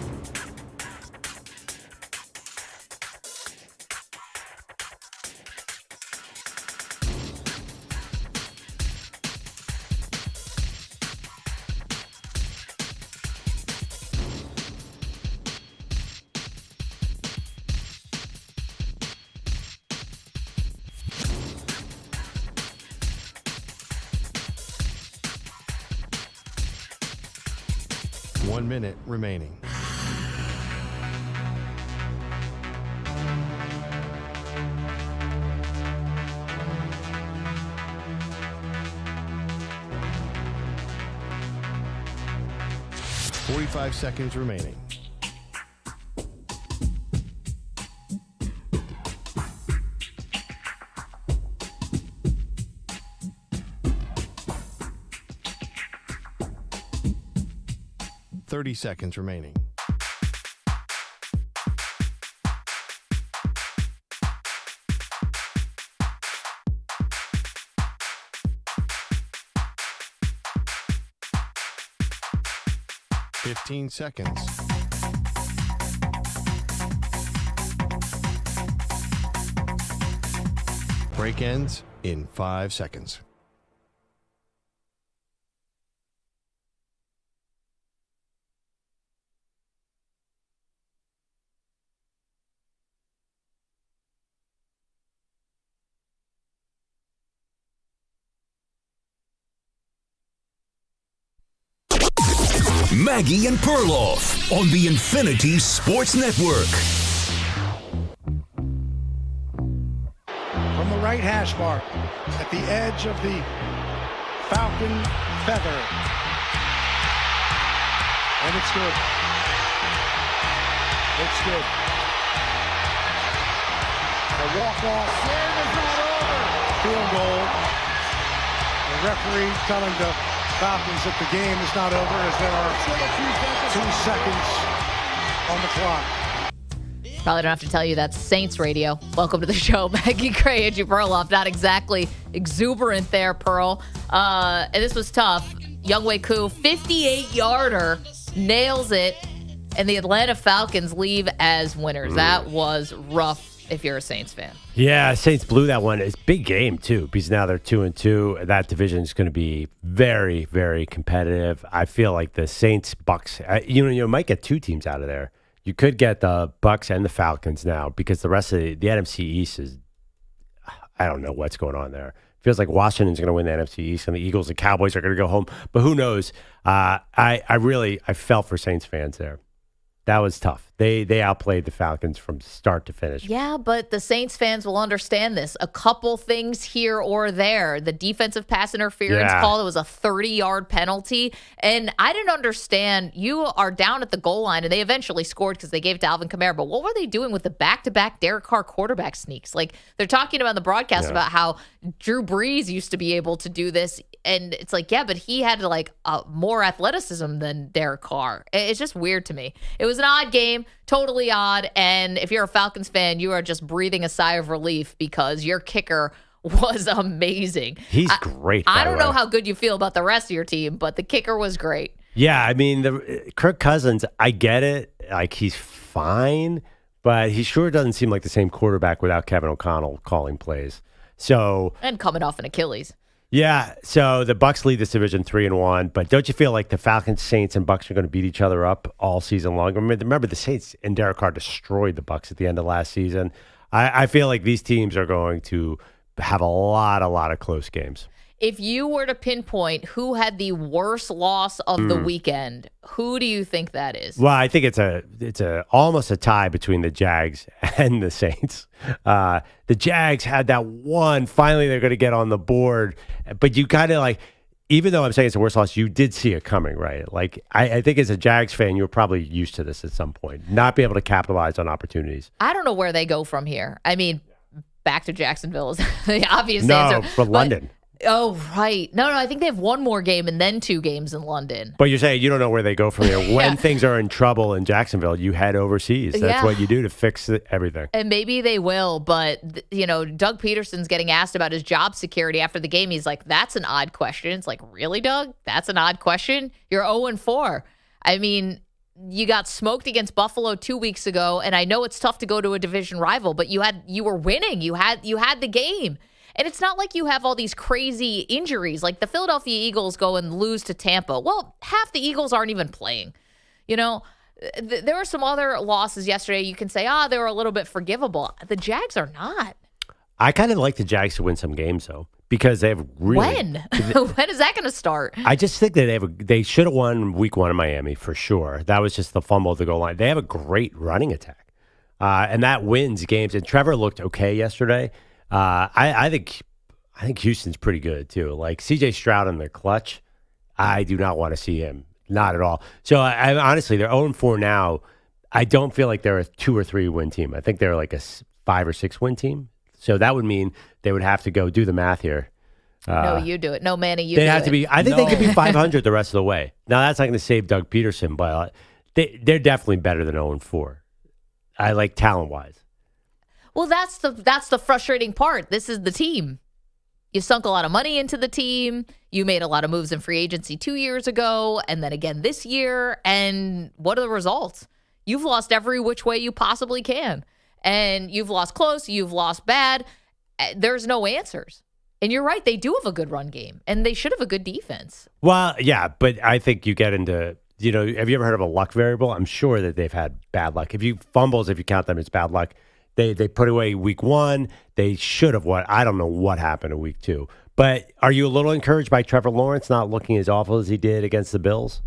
One minute remaining. Forty-five seconds remaining. Thirty seconds remaining. Fifteen seconds. Break ends in 5 seconds. Maggie and Perloff on the Infinity Sports Network. From the right hash mark, at the edge of the Falcon feather. And it's good. It's good. A walk-off. Game is not over. Field goal. The referee telling the Falcons that the game is not over as there are 2 seconds on the clock. Probably don't have to tell you that's Saints radio. Welcome to the show. Maggie Gray, Angie Perloff. Not exactly exuberant there, Pearl. And this was tough. Younghoe Koo, 58-yarder, nails it, and the Atlanta Falcons leave as winners. That was rough if you're a Saints fan. Yeah, Saints blew that one. It's a big game, too, because now they're 2-2. That division is going to be very, very competitive. I feel like the Saints, Bucks, you might get 2 teams out of there. You could get the Bucks and the Falcons now because the rest of the NFC East is, I don't know what's going on there. Feels like Washington's going to win the NFC East and the Eagles and Cowboys are going to go home. But who knows? I felt for Saints fans there. That was tough. They outplayed the Falcons from start to finish. Yeah, but the Saints fans will understand this. A couple things here or there. The defensive pass interference call, it was a 30-yard penalty. And I didn't understand. You are down at the goal line, and they eventually scored because they gave it to Alvin Kamara. But what were they doing with the back-to-back Derek Carr quarterback sneaks? Like, they're talking about the broadcast about how Drew Brees used to be able to do this. And it's like, yeah, but he had more athleticism than Derek Carr. It's just weird to me. It was an odd game, totally odd. And if you're a Falcons fan, you are just breathing a sigh of relief because your kicker was amazing. He's great. I don't know how good you feel about the rest of your team, but the kicker was great. Yeah, I mean, Kirk Cousins, I get it. Like, he's fine, but he sure doesn't seem like the same quarterback without Kevin O'Connell calling plays. And coming off an Achilles. Yeah, so the Bucks lead this division 3-1, but don't you feel like the Falcons, Saints, and Bucks are going to beat each other up all season long? Remember the Saints and Derek Carr destroyed the Bucks at the end of last season. I feel like these teams are going to have a lot of close games. If you were to pinpoint who had the worst loss of the weekend, who do you think that is? Well, I think it's almost a tie between the Jags and the Saints. The Jags had that one. Finally, they're going to get on the board. But you kind of even though I'm saying it's the worst loss, you did see it coming, right? Like, I think as a Jags fan, you were probably used to this at some point, not be able to capitalize on opportunities. I don't know where they go from here. I mean, back to Jacksonville is the obvious answer. No, but London. Oh, right. No, I think they have one more game and then 2 games in London. But you're saying you don't know where they go from here. When things are in trouble in Jacksonville, you head overseas. That's what you do to fix everything. And maybe they will, but, Doug Peterson's getting asked about his job security after the game. He's like, that's an odd question. It's like, really, Doug? That's an odd question? You're 0-4. I mean, you got smoked against Buffalo 2 weeks ago, and I know it's tough to go to a division rival, but you were winning. You had the game. And it's not like you have all these crazy injuries. Like the Philadelphia Eagles go and lose to Tampa. Well, half the Eagles aren't even playing. There were some other losses yesterday. You can say, they were a little bit forgivable. The Jags are not. I kind of like the Jags to win some games, though, because they have really... When? When is that going to start? I just think that they should have won week 1 in Miami for sure. That was just the fumble at the goal line. They have a great running attack, and that wins games. And Trevor looked okay yesterday. I think Houston's pretty good too. Like C.J. Stroud in the clutch, I do not want to see him, not at all. So I honestly, they're 0-4 now. I don't feel like they're a 2 or 3 win team. I think they're like a 5 or 6 win team. So that would mean they would have to go do the math here. No, you do it. No, Manny, you do it. They have to be. I think they could be 500 the rest of the way. Now that's not going to save Doug Peterson, but they're definitely better than 0-4. I like talent wise. Well, that's the frustrating part. This is the team. You sunk a lot of money into the team. You made a lot of moves in free agency 2 years ago and then again this year. And what are the results? You've lost every which way you possibly can. And you've lost close. You've lost bad. There's no answers. And you're right. They do have a good run game. And they should have a good defense. Well, yeah. But I think you get into, have you ever heard of a luck variable? I'm sure that they've had bad luck. If you count them, it's bad luck. They put away week 1. They should have won. I don't know what happened in week 2. But are you a little encouraged by Trevor Lawrence not looking as awful as he did against the Bills?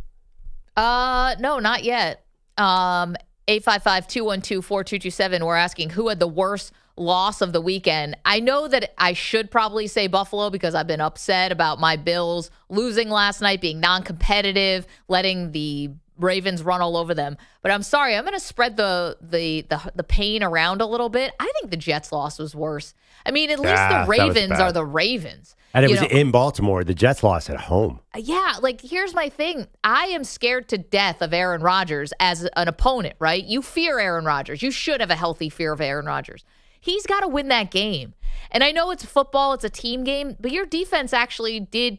No, not yet. 855-212-4227. We're asking who had the worst loss of the weekend. I know that I should probably say Buffalo because I've been upset about my Bills losing last night, being non-competitive, letting the Ravens run all over them. But I'm sorry, I'm going to spread the pain around a little bit. I think the Jets loss was worse. I mean, at least the Ravens are the Ravens. And it was in Baltimore. The Jets lost at home. Yeah, like here's my thing. I am scared to death of Aaron Rodgers as an opponent, right? You fear Aaron Rodgers. You should have a healthy fear of Aaron Rodgers. He's got to win that game. And I know it's football, it's a team game, but your defense actually did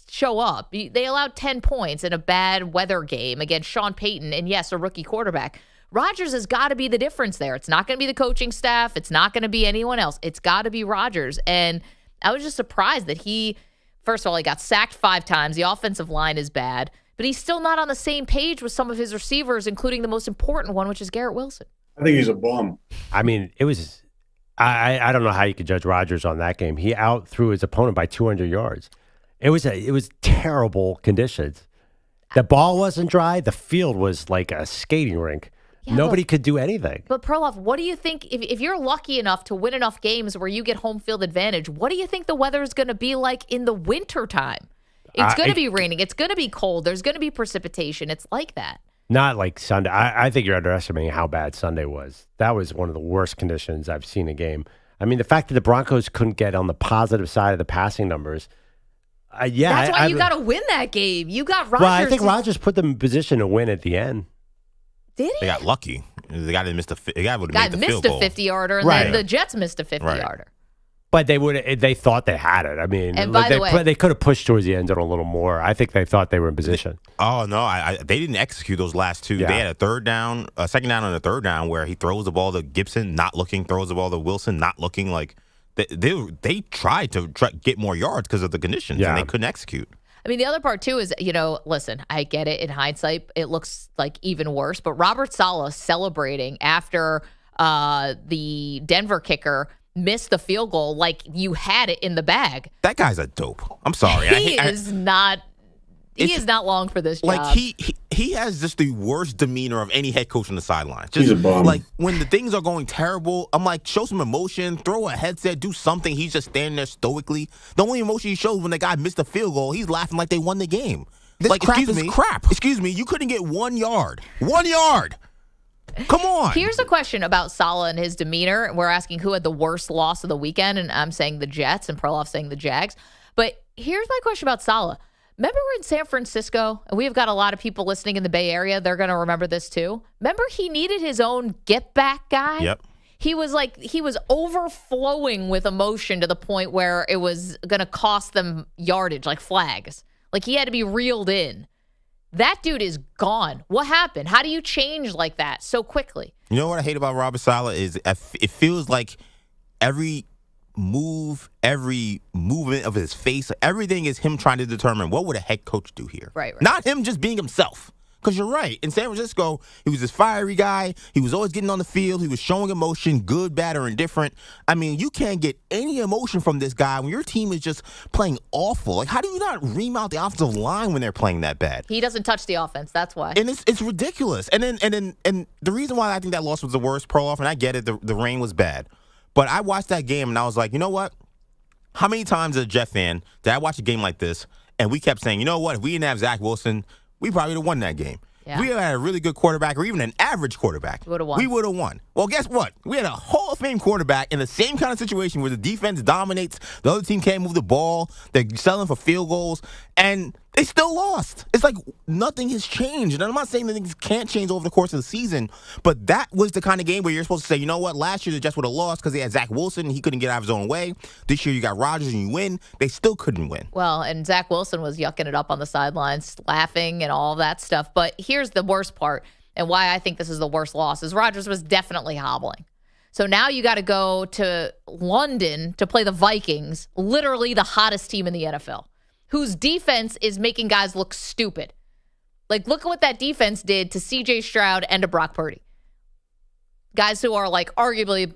show up. They allowed 10 points in a bad weather game against Sean Payton and, yes, a rookie quarterback. Rodgers has got to be the difference there. It's not going to be the coaching staff. It's not going to be anyone else. It's got to be Rodgers. And I was just surprised that first of all, he got sacked 5 times. The offensive line is bad, but he's still not on the same page with some of his receivers, including the most important one, which is Garrett Wilson. I think he's a bum. I mean, it was I don't know how you could judge Rodgers on that game. He outthrew his opponent by 200 yards. It was terrible conditions. The ball wasn't dry. The field was like a skating rink. Yeah, nobody could do anything. But Perloff, what do you think, if you're lucky enough to win enough games where you get home field advantage, what do you think the weather is going to be like in the wintertime? It's going to be raining. It's going to be cold. There's going to be precipitation. It's like that. Not like Sunday. I think you're underestimating how bad Sunday was. That was one of the worst conditions I've seen a game. I mean, the fact that the Broncos couldn't get on the positive side of the passing numbers. That's why you got to win that game. You got Rodgers. Well, I think Rodgers put them in position to win at the end. Did he? They got lucky. The guy that missed the guy would have made the field goal. Missed a 50-yarder, and then the Jets missed a 50-yarder. But they thought they had it. I mean, and by the way, they could have pushed towards the end zone a little more. I think they thought they were in position. Oh no, they didn't execute those last two. Yeah. They had a second down and a third down where he throws the ball to Gibson, not looking, throws the ball to Wilson, not looking. Like they tried to get more yards because of the conditions, and they couldn't execute. I mean, the other part, too, is, listen, I get it. In hindsight, it looks like even worse. But Robert Saleh celebrating after the Denver kicker missed the field goal like you had it in the bag. That guy's a dope. I'm sorry. He is not long for this job. Like, he has just the worst demeanor of any head coach on the sideline. He's a bum. Like, when the things are going terrible, I'm like, show some emotion, throw a headset, do something. He's just standing there stoically. The only emotion he shows when the guy missed a field goal, he's laughing like they won the game. This crap is crap. Excuse me, you couldn't get 1 yard. 1 yard. Come on. Here's a question about Saleh and his demeanor. We're asking who had the worst loss of the weekend, and I'm saying the Jets, and Perloff saying the Jags. But here's my question about Saleh. Remember we're in San Francisco, and we've got a lot of people listening in the Bay Area. They're going to remember this too. Remember he needed his own get-back guy? Yep. He was overflowing with emotion to the point where it was going to cost them yardage, like flags. Like he had to be reeled in. That dude is gone. What happened? How do you change like that so quickly? You know what I hate about Robert Saleh is it feels like every move, every movement of his face, everything is him trying to determine what would a head coach do here. Right. Not him just being himself. Because you're right. In San Francisco, he was this fiery guy. He was always getting on the field. He was showing emotion, good, bad, or indifferent. I mean, you can't get any emotion from this guy when your team is just playing awful. Like, how do you not ream out the offensive line when they're playing that bad? He doesn't touch the offense. That's why. And it's ridiculous. And the reason why I think that loss was the worst, Perloff, and I get it, the rain was bad. But I watched that game, and I was like, you know what? How many times as a Jet fan did I watch a game like this, and we kept saying, you know what? If we didn't have Zach Wilson, we probably would have won that game. Yeah. If we had a really good quarterback or even an average quarterback, we would have won. Well, guess what? We had a Hall of Fame quarterback in the same kind of situation where the defense dominates, the other team can't move the ball, they're selling for field goals, and they still lost. It's like nothing has changed. And I'm not saying that things can't change over the course of the season, but that was the kind of game where you're supposed to say, you know what, last year the Jets would have lost because they had Zach Wilson and he couldn't get out of his own way. This year you got Rodgers and you win. They still couldn't win. Well, and Zach Wilson was yucking it up on the sidelines, laughing and all that stuff. But here's the worst part, and why I think this is the worst loss, is Rodgers was definitely hobbling. So now you got to go to London to play the Vikings, literally the hottest team in the NFL, whose defense is making guys look stupid. Like, look at what that defense did to C.J. Stroud and to Brock Purdy. Guys who are, like, arguably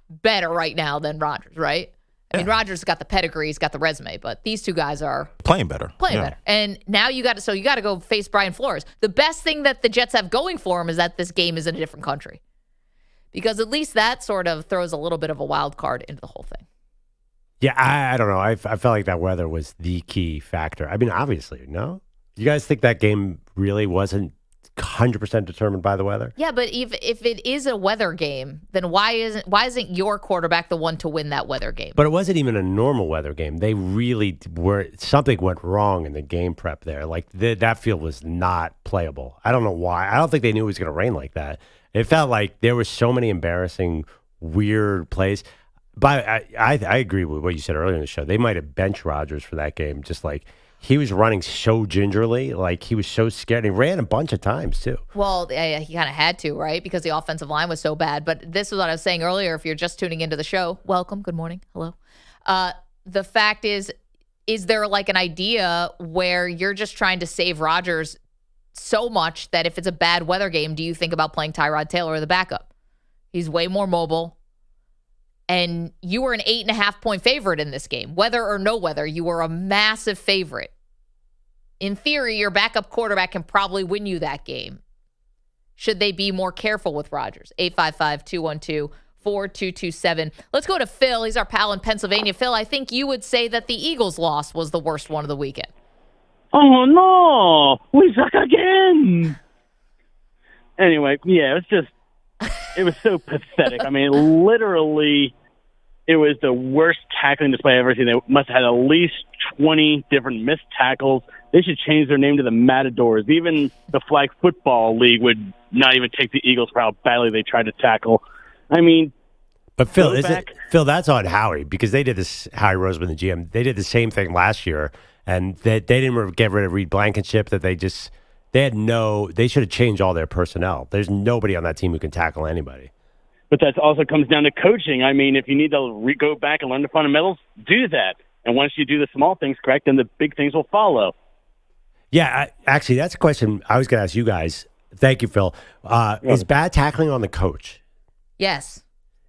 better right now than Rodgers, right? I mean, Rodgers got the pedigree, he's got the resume, but these two guys are playing better. Better. And now you got to go face Brian Flores. The best thing that the Jets have going for them is that this game is in a different country. Because at least that sort of throws a little bit of a wild card into the whole thing. Yeah, I don't know. I felt like that weather was the key factor. I mean, obviously, no? You guys think that game really wasn't 100% determined by the weather? Yeah, but if it is a weather game, then why isn't your quarterback the one to win that weather game? But it wasn't even a normal weather game. They really were. Something went wrong in the game prep there. Like that field was not playable. I don't know why. I don't think they knew it was going to rain like that. It felt like there were so many embarrassing, weird plays. But I agree with what you said earlier in the show. They might have benched Rodgers for that game. Just like he was running so gingerly, like he was so scared. He ran a bunch of times too. Well, he kind of had to, right? Because the offensive line was so bad. But this is what I was saying earlier. If you're just tuning into the show, welcome, good morning, hello. The fact is there like an idea where you're just trying to save Rodgers so much that if it's a bad weather game, do you think about playing Tyrod Taylor or the backup? He's way more mobile. And you were an 8.5-point favorite in this game. Whether or no weather, you were a massive favorite. In theory, your backup quarterback can probably win you that game. Should they be more careful with Rodgers? 855-212-4227. Let's go to Phil. He's our pal in Pennsylvania. Phil, I think you would say that the Eagles' loss was the worst one of the weekend. Oh, no. We suck again. Anyway, yeah, it was so pathetic. I mean, literally, it was the worst tackling display I've ever seen. They must have had at least 20 different missed tackles. They should change their name to the Matadors. Even the Flag Football League would not even take the Eagles for how badly they tried to tackle. I mean, but Phil, Phil, that's on Howie because they did this. Howie Roseman, the GM, they did the same thing last year, and they didn't get rid of Reed Blankenship. They should have changed all their personnel. There's nobody on that team who can tackle anybody. But that also comes down to coaching. I mean, if you need to go back and learn the fundamentals, do that. And once you do the small things correct, then the big things will follow. Yeah, actually, that's a question I was going to ask you guys. Thank you, Phil. Is bad tackling on the coach? Yes.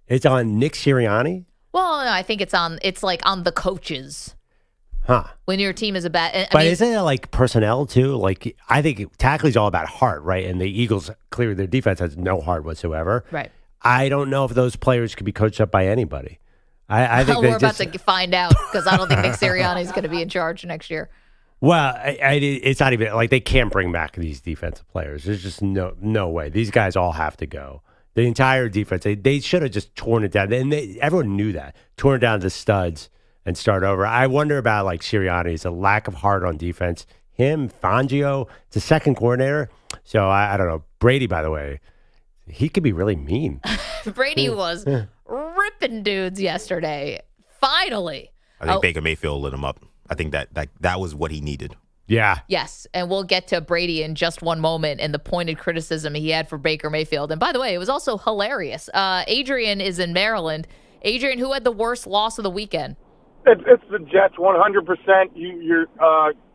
It's on Nick Sirianni? Well, no, I think it's like on the coaches. Huh. When your team is a bad... But isn't it like personnel, too? Like, I think tackling is all about heart, right? And the Eagles, clearly, their defense has no heart whatsoever. Right. I don't know if those players could be coached up by anybody. I think we're about to find out because I don't think Nick Sirianni is going to be in charge next year. Well, it's not even... Like, they can't bring back these defensive players. There's just no way. These guys all have to go. The entire defense, they should have just torn it down. And everyone knew that. Torn it down to studs and start over. I wonder about like Sirianni's a lack of heart on defense. Him, Fangio, it's a second coordinator. So I don't know. Brady, by the way, he could be really mean. Brady was ripping dudes yesterday. Finally. I think Baker Mayfield lit him up. I think that was what he needed. Yeah. Yes, and we'll get to Brady in just one moment and the pointed criticism he had for Baker Mayfield. And by the way, it was also hilarious. Adrian is in Maryland. Adrian, who had the worst loss of the weekend? It's the Jets, 100%. You're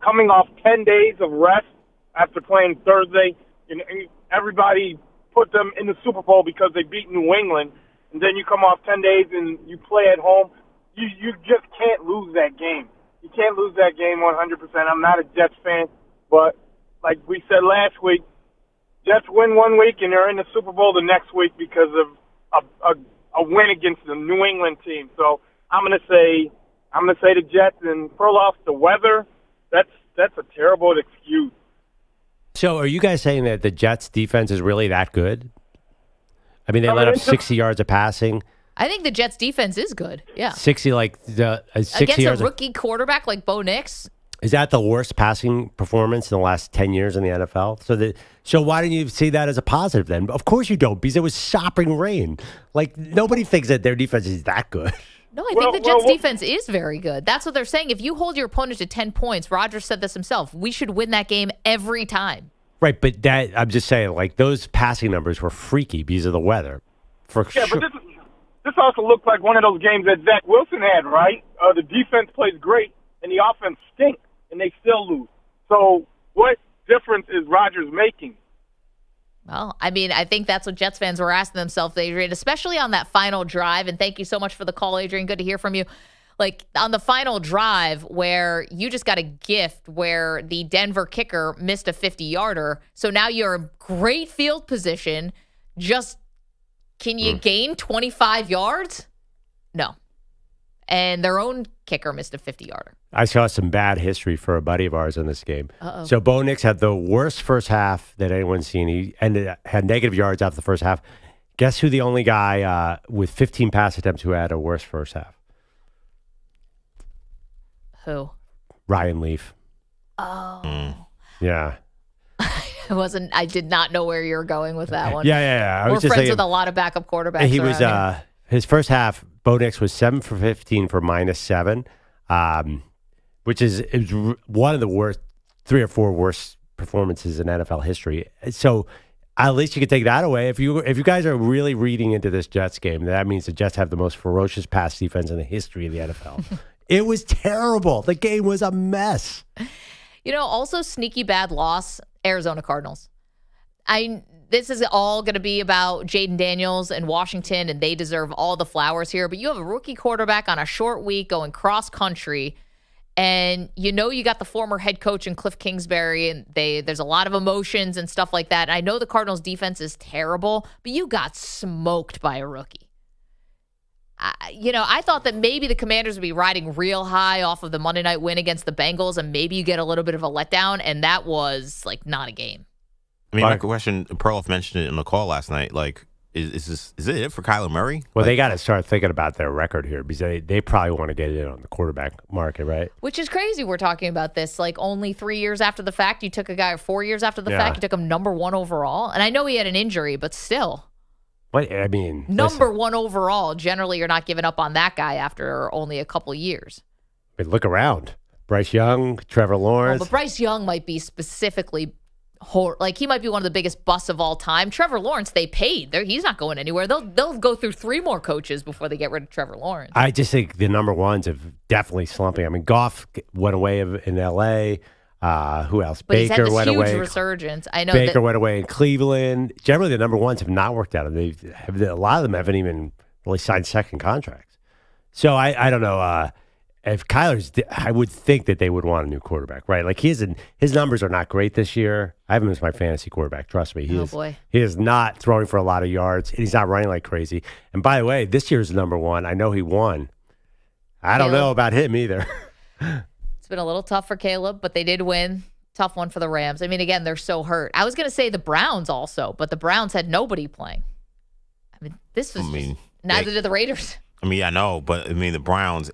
coming off 10 days of rest after playing Thursday. And everybody put them in the Super Bowl because they beat New England. And then you come off 10 days and you play at home. You just can't lose that game. You can't lose that game 100%. I'm not a Jets fan, but like we said last week, Jets win one week and they're in the Super Bowl the next week because of a win against the New England team. So I'm gonna say the Jets and Perloff, the weather. That's a terrible excuse. So are you guys saying that the Jets defense is really that good? I mean, they let up 60 yards of passing. I think the Jets defense is good. Yeah. 60 against yards a rookie quarterback like Bo Nix. Is that the worst passing performance in the last 10 years in the NFL? So why didn't you see that as a positive then? Of course you don't, because it was sopping rain. Like, nobody thinks that their defense is that good. No, I think the Jets' defense is very good. That's what they're saying. If you hold your opponent to 10 points, Rodgers said this himself, we should win that game every time. Right, but I'm just saying, like, those passing numbers were freaky because of the weather. For sure. But this also looked like one of those games that Zach Wilson had, right? The defense plays great, and the offense stinks, and they still lose. So what difference is Rodgers making? Well, I mean, I think that's what Jets fans were asking themselves, Adrian, especially on that final drive. And thank you so much for the call, Adrian. Good to hear from you. like on the final drive where you just got a gift where the Denver kicker missed a 50-yarder. So now you're in great field position. Just can you gain 25 yards? No. And their own kicker missed a 50-yarder. I saw some bad history for a buddy of ours in this game. Uh-oh. So Bo Nix had the worst first half that anyone's seen. He had negative yards after the first half. Guess who the only guy with 15 pass attempts who had a worse first half? Who? Ryan Leaf. Oh. Yeah. I did not know where you were going with that one. Yeah. I was We're just friends saying, with a lot of backup quarterbacks. He was around here. his first half. Bo Nix was 7 for 15 for -7, which is one of the worst, 3 or 4 worst performances in NFL history. So at least you could take that away. If you guys are really reading into this Jets game, that means the Jets have the most ferocious pass defense in the history of the NFL. It was terrible. The game was a mess. Also sneaky bad loss, Arizona Cardinals. This is all going to be about Jaden Daniels and Washington, and they deserve all the flowers here. But you have a rookie quarterback on a short week going cross-country, and you got the former head coach in Cliff Kingsbury, and there's a lot of emotions and stuff like that. And I know the Cardinals' defense is terrible, but you got smoked by a rookie. I thought that maybe the Commanders would be riding real high off of the Monday night win against the Bengals, and maybe you get a little bit of a letdown, and that was, not a game. I mean, my question, Perloff mentioned it in the call last night. Is it for Kyler Murray? Well, they got to start thinking about their record here because they probably want to get in on the quarterback market, right? Which is crazy. We're talking about this only 3 years after the fact. You took a guy, 4 years after the fact. You took him number 1 overall. And I know he had an injury, but still. What I mean, number 1 overall. Generally, you're not giving up on that guy after only a couple years. But look around. Bryce Young, Trevor Lawrence. But Bryce Young might be specifically he might be one of the biggest busts of all time. Trevor Lawrence, they paid. He's not going anywhere. They'll go through 3 more coaches before they get rid of Trevor Lawrence. I just think the number ones have definitely slumping. I mean, Goff went away in L.A. Who else? But he's had this went huge away. resurgence. I know Baker went away in Cleveland. Generally, the number ones have not worked out. A lot of them haven't even really signed second contracts. So I don't know. If Kyler's, I would think that they would want a new quarterback, right? His numbers are not great this year. I have him as my fantasy quarterback. Trust me, he is not throwing for a lot of yards, and he's not running like crazy. And by the way, this year's number 1. I know he won. I don't know about him either. It's been a little tough for Caleb, but they did win. Tough one for the Rams. I mean, again, they're so hurt. I was going to say the Browns also, but the Browns had nobody playing. I mean, this was neither did the Raiders. I mean, I know, but the Browns,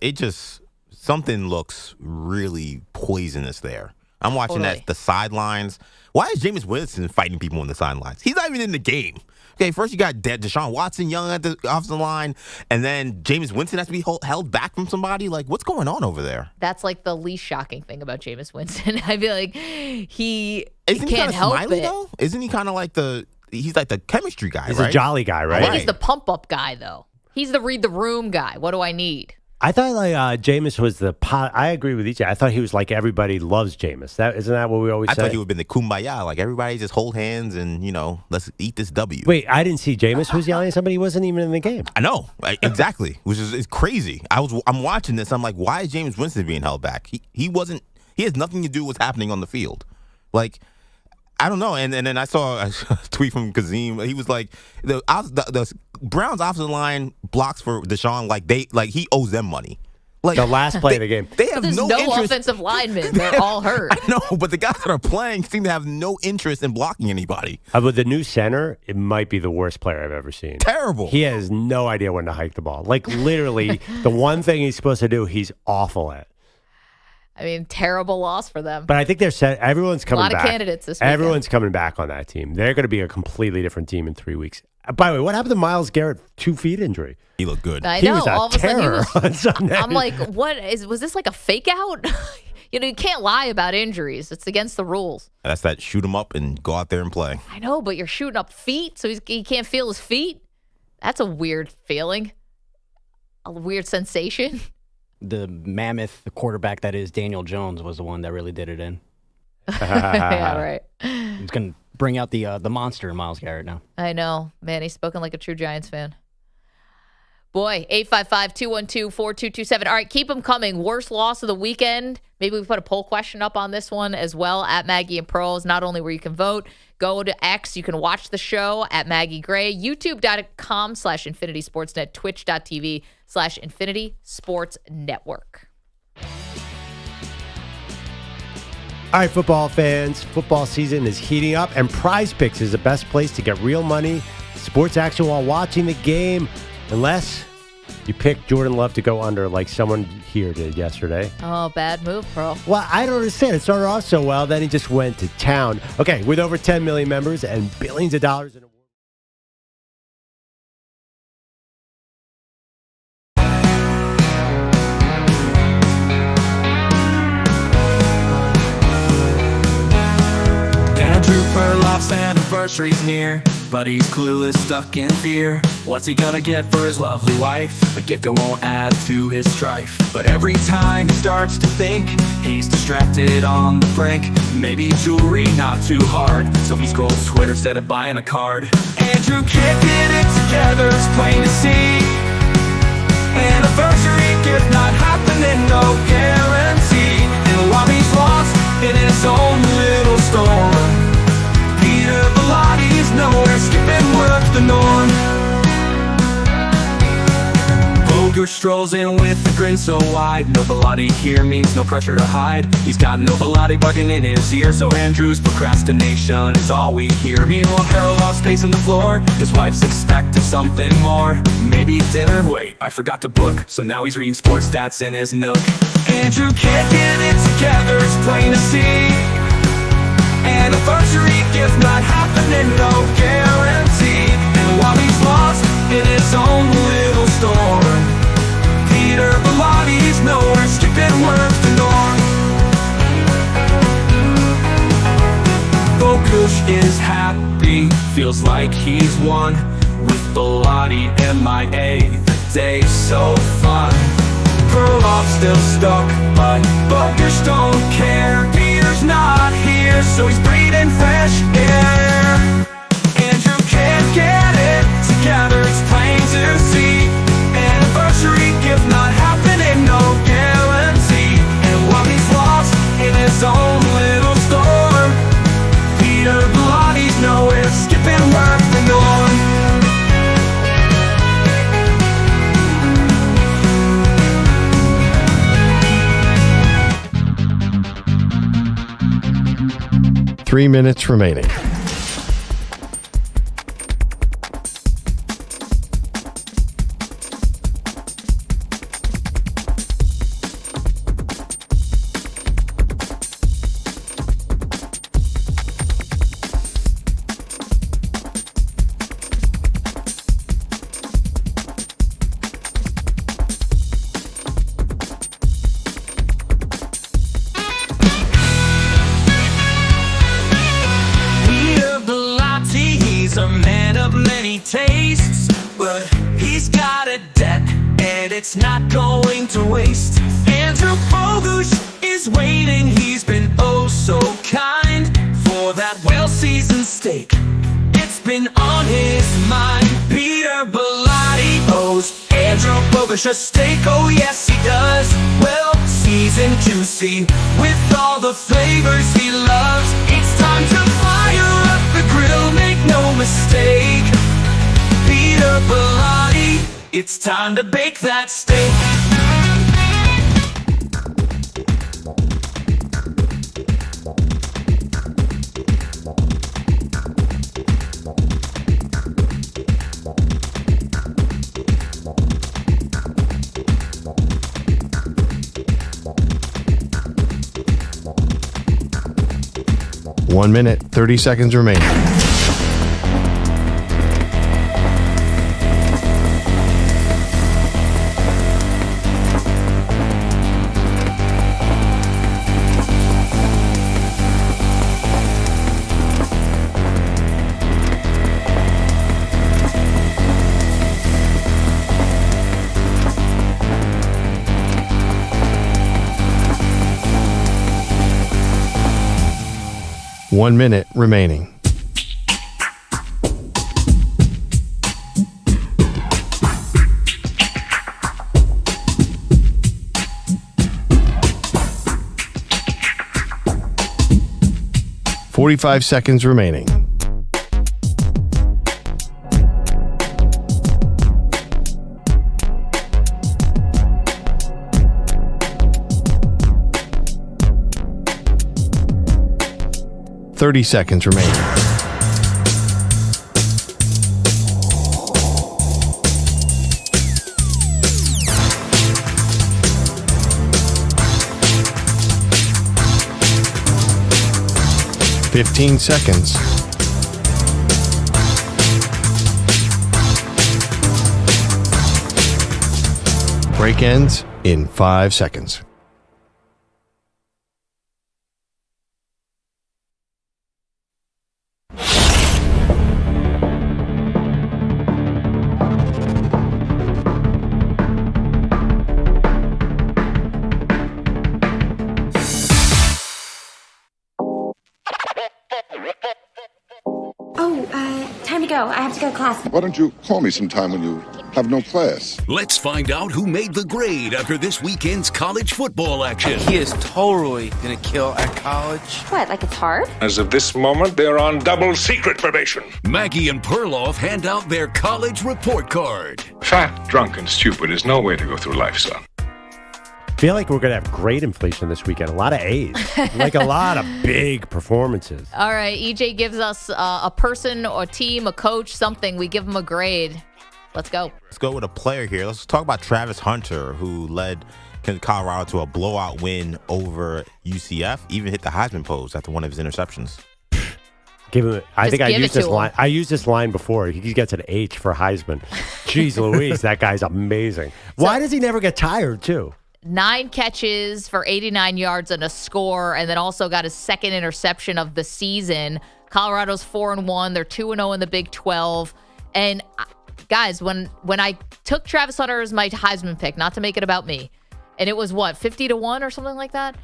something looks really poisonous there. I'm watching the sidelines. Why is Jameis Winston fighting people on the sidelines? He's not even in the game. Okay, first you got Deshaun Watson young at the offensive line, and then Jameis Winston has to be held back from somebody. What's going on over there? That's the least shocking thing about Jameis Winston. I feel like he Isn't can't he help smiley, it. Though? Isn't he kind of he's like the chemistry guy, He's right? a jolly guy, right? I think he's the pump-up guy, though. He's the read-the-room guy. What do I need? I thought Jameis was I agree with EJ. I thought he was everybody loves Jameis. Isn't that what we always say? I thought he would have been the kumbaya, everybody just hold hands and let's eat this W. Wait, I didn't see Jameis was yelling at somebody. He wasn't even in the game. I know, exactly, which is it's crazy. I'm watching this. I'm like, why is Jameis Winston being held back? He wasn't. He has nothing to do with what's happening on the field. I don't know. And then I saw a tweet from Kazim. He was like, the Browns offensive line blocks for Deshaun he owes them money. The last play of the game. They have there's no interest. offensive linemen. They're all hurt. I know, but the guys that are playing seem to have no interest in blocking anybody. With the new center, it might be the worst player I've ever seen. Terrible. He has no idea when to hike the ball. Literally, the one thing he's supposed to do, he's awful at. I mean, terrible loss for them. But I think they're set. Everyone's coming back. A lot of candidates this weekend. Everyone's coming back on that team. They're going to be a completely different team in 3 weeks. By the way, what happened to Myles Garrett 2 feet injury? He looked good. I He know. was a all of a sudden, terror on Sunday. I'm like, was this a fake out? You can't lie about injuries. It's against the rules. That's that shoot him up and go out there and play. I know, but you're shooting up feet, so he can't feel his feet. That's a weird feeling. A weird sensation. The mammoth quarterback that is Daniel Jones was the one that really did it in. Yeah, right. He's going to bring out the monster in Myles Garrett now. I know. Man, he's spoken like a true Giants fan. Boy, 855-212-4227. All right, keep them coming. Worst loss of the weekend. Maybe we put a poll question up on this one as well at Maggie and Pearls, not only where you can vote. Go to X. You can watch the show at Maggie Gray, youtube.com/Infinity Sportsnet, twitch.tv/Infinity Sports Network. All right, football fans, football season is heating up, and Prize Picks is the best place to get real money, sports action while watching the game, unless you pick Jordan Love to go under like someone here did yesterday. Oh, bad move, Pearl. Well, I don't understand. It started off so well, then he just went to town. Okay, with over 10 million members and billions of dollars in awards. Andrew Perloff's anniversary's near, but he's clueless, stuck in fear. What's he gonna get for his lovely wife? A gift that won't add to his strife. But every time he starts to think, he's distracted on the brink. Maybe jewelry, not too hard, so he scrolls Twitter instead of buying a card. Andrew can't get it together, it's plain to see. Anniversary gift not happening, no guarantee. And while he's lost in his own little storm, Peter Bellatti's nowhere, skipping work the norm. Boger strolls in with a grin so wide. No Bellotti here means no pressure to hide. He's got no Bellotti bugging in his ear, so Andrew's procrastination is all we hear. Meanwhile, Perloff's pacing the floor. His wife's expecting something more. Maybe dinner? Wait, I forgot to book. So now he's reading sports stats in his nook. Andrew can't get it together, it's plain to see. Anniversary gift not happening, no guarantee. And while he's lost in his own little storm, Peter Bellatti's nowhere, skipping work the norm. Bogush is happy, feels like he's won. With Bellotti MIA, the day's so fun. Perloff still stuck, but Bogush don't care. Peter's not here, so he's breathing fresh air. Andrew can't get it together, it's plain to see. Anniversary gift not happening, no guarantee. And while he's lost in his own little storm, Peter Bellatti's nowhere, skipping work the norm. 3 minutes remaining. Tastes, but he's got a debt and it's not going to waste. Andrew Bogush is waiting, he's been oh so kind for that well-seasoned steak. It's been on his mind. Peter Bellotti owes Andrew Bogush a steak, oh yes he does. Well seasoned, juicy, with all the flavors he loves. It's time to fire up the grill, make no mistake. Peter Bellotti, it's time to bake that steak. One minute, 30 seconds remaining. One minute remaining. 45 seconds remaining. Seconds remaining. Fifteen seconds. Break ends in 5 seconds. Time to go. I have to go to class. Why don't you call me sometime when you have no class? Let's find out who made the grade after this weekend's college football action. He is totally gonna kill at college. What, like it's hard? As of this moment, they're on double secret probation. Maggie and Perloff hand out their college report card. Fat, drunk, and stupid is no way to go through life, son. I feel like we're going to have grade inflation this weekend. A lot of A's. Like a lot of big performances. All right. EJ gives us a person or team, a coach, something. We give them a grade. Let's go. Let's go with a player here. Let's talk about Travis Hunter, who led Colorado to a blowout win over UCF, even hit the Heisman pose after one of his interceptions. Give him. I think I used this line. I used this line before. He gets an H for Heisman. Jeez Louise, that guy's amazing. Why does he never get tired, too? 9 catches for 89 yards and a score, and then also got his second interception of the season. Colorado's 4-1. They're 2-0 in the Big 12. And guys, when I took Travis Hunter as my Heisman pick, not to make it about me, and it was 50-1 or something like that.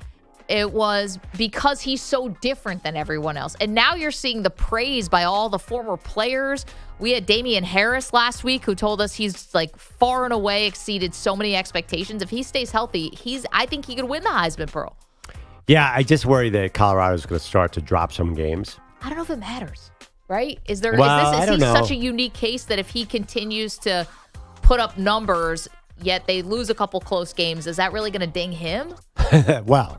It was because he's so different than everyone else. And now you're seeing the praise by all the former players. We had Damian Harris last week who told us he's like far and away exceeded so many expectations. If he stays healthy, I think he could win the Heisman Pearl. Yeah, I just worry that Colorado's going to start to drop some games. I don't know if it matters, right? Is he such a unique case that if he continues to put up numbers, yet they lose a couple close games, is that really going to ding him? Well,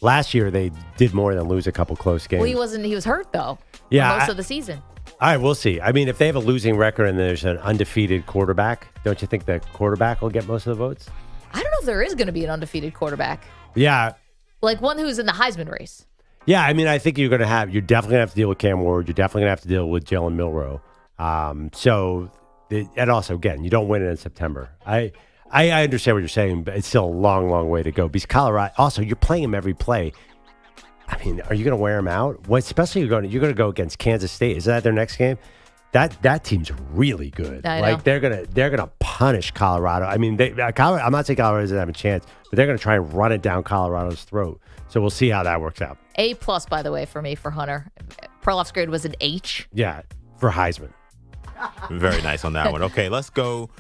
last year they did more than lose a couple close games. Well, he was hurt though. Yeah, for most of the season. All right, we'll see. I mean, if they have a losing record and there's an undefeated quarterback, don't you think the quarterback will get most of the votes? I don't know if there is going to be an undefeated quarterback. Yeah. Like one who's in the Heisman race. Yeah, I mean, I think you're definitely going to have to deal with Cam Ward. You're definitely going to have to deal with Jalen Milroe. And also, again, you don't win it in September. I understand what you're saying, but it's still a long, long way to go. Because Colorado, also, you're playing him every play. I mean, are you going to wear him out? Well, especially you're going to go against Kansas State. Is that their next game? That team's really good. Like they're gonna punish Colorado. I mean, I'm not saying Colorado doesn't have a chance, but they're gonna try and run it down Colorado's throat. So we'll see how that works out. A+, by the way, for me for Hunter. Perloff's grade was an H. Yeah, for Heisman. Very nice on that one. Okay, let's go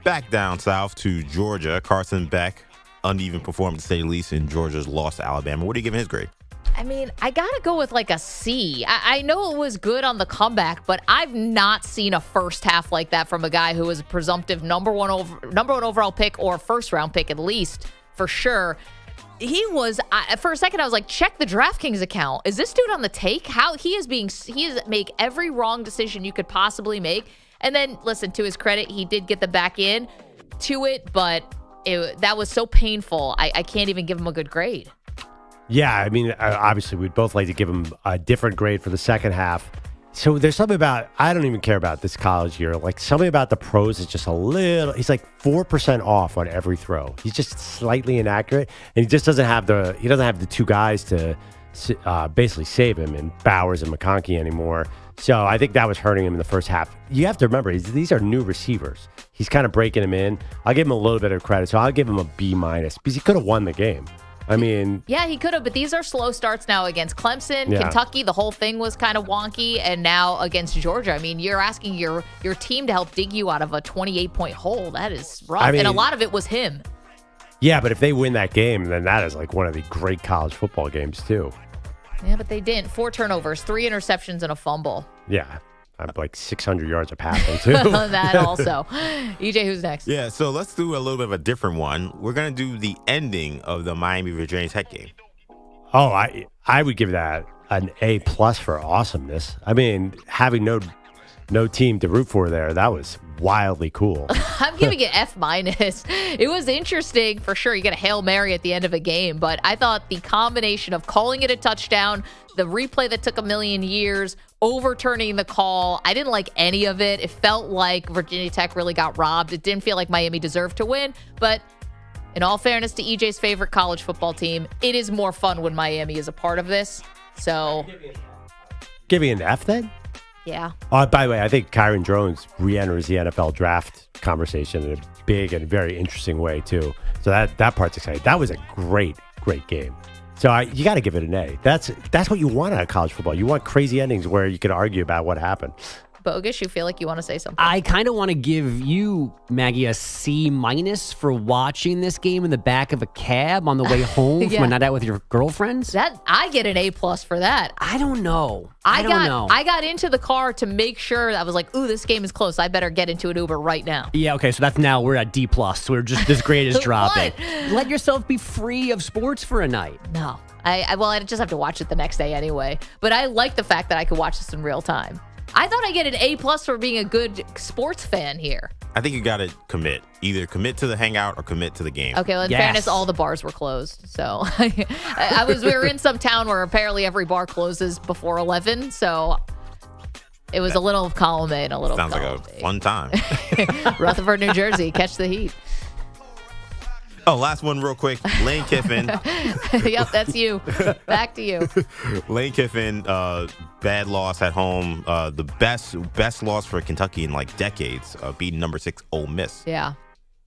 back down south to Georgia. Carson Beck, uneven performance to say the least in Georgia's loss to Alabama. What are you giving his grade? I mean, I got to go with like a C. I know it was good on the comeback, but I've not seen a first half like that from a guy who was a presumptive number one overall pick or first round pick at least, for sure. He was, for a second, I was like, check the DraftKings account. Is this dude on the take? How he is make every wrong decision you could possibly make. And then, listen, to his credit, he did get the back in to it, but that was so painful. I can't even give him a good grade. Yeah, I mean, obviously, we'd both like to give him a different grade for the second half. So there's something about, I don't even care about this college year. Like, something about the pros is just a little, he's like 4% off on every throw. He's just slightly inaccurate. And he just doesn't have the two guys to basically save him in Bowers and McConkey anymore. So I think that was hurting him in the first half. You have to remember, these are new receivers. He's kind of breaking them in. I'll give him a little bit of credit. So I'll give him a B- because he could have won the game. I mean, yeah, he could have, but these are slow starts now against Clemson, Kentucky. The whole thing was kind of wonky, and now against Georgia. I mean, you're asking your team to help dig you out of a 28-point hole. That is rough, and a lot of it was him. Yeah, but if they win that game, then that is like one of the great college football games too. Yeah, but they didn't. 4 turnovers, 3 interceptions, and a fumble. Yeah. I'm like 600 yards of passing, too. That also. EJ, who's next? Yeah, so let's do a little bit of a different one. We're going to do the ending of the Miami-Virginia Tech game. Oh, I would give that an A+ for awesomeness. I mean, having no team to root for there, that was wildly cool. I'm giving it F-. It was interesting for sure. You get a Hail Mary at the end of a game, but I thought the combination of calling it a touchdown, the replay that took a million years, overturning the call, I didn't like any of it. It felt like Virginia Tech really got robbed. It didn't feel like Miami deserved to win, but in all fairness to EJ's favorite college football team, it is more fun when Miami is a part of this. So, Give me an F then? yeah. By the way, I think Kyron Drones re-enters the NFL draft conversation in a big and very interesting way, too. So that part's exciting. That was a great game. So you got to give it an A. That's what you want out of college football. You want crazy endings where you can argue about what happened. Bogus, you feel like you want to say something? I kind of want to give you, Maggie, a C- for watching this game in the back of a cab on the way home Yeah. from a night out with your girlfriends. That I get an A+ for that. I don't know. I don't know. I got into the car to make sure. I was like, ooh, this game is close. I better get into an Uber right now. Yeah, okay, so that's now we're at D+. We're just this grade is dropping. What? Let yourself be free of sports for a night. No. I just have to watch it the next day anyway. But I like the fact that I could watch this in real time. I thought I get an A+ for being a good sports fan here. I think you got to commit. Either commit to the hangout or commit to the game. Okay, well, in fairness, all the bars were closed. So we were in some town where apparently every bar closes before 11. So it was a little column A and a little Sounds like column a fun time. Rutherford, New Jersey, catch the heat. Oh, last one real quick. Lane Kiffin. Yep, that's you. Back to you. Lane Kiffin, bad loss at home. The best loss for Kentucky in like decades, beating number 6 Ole Miss. Yeah.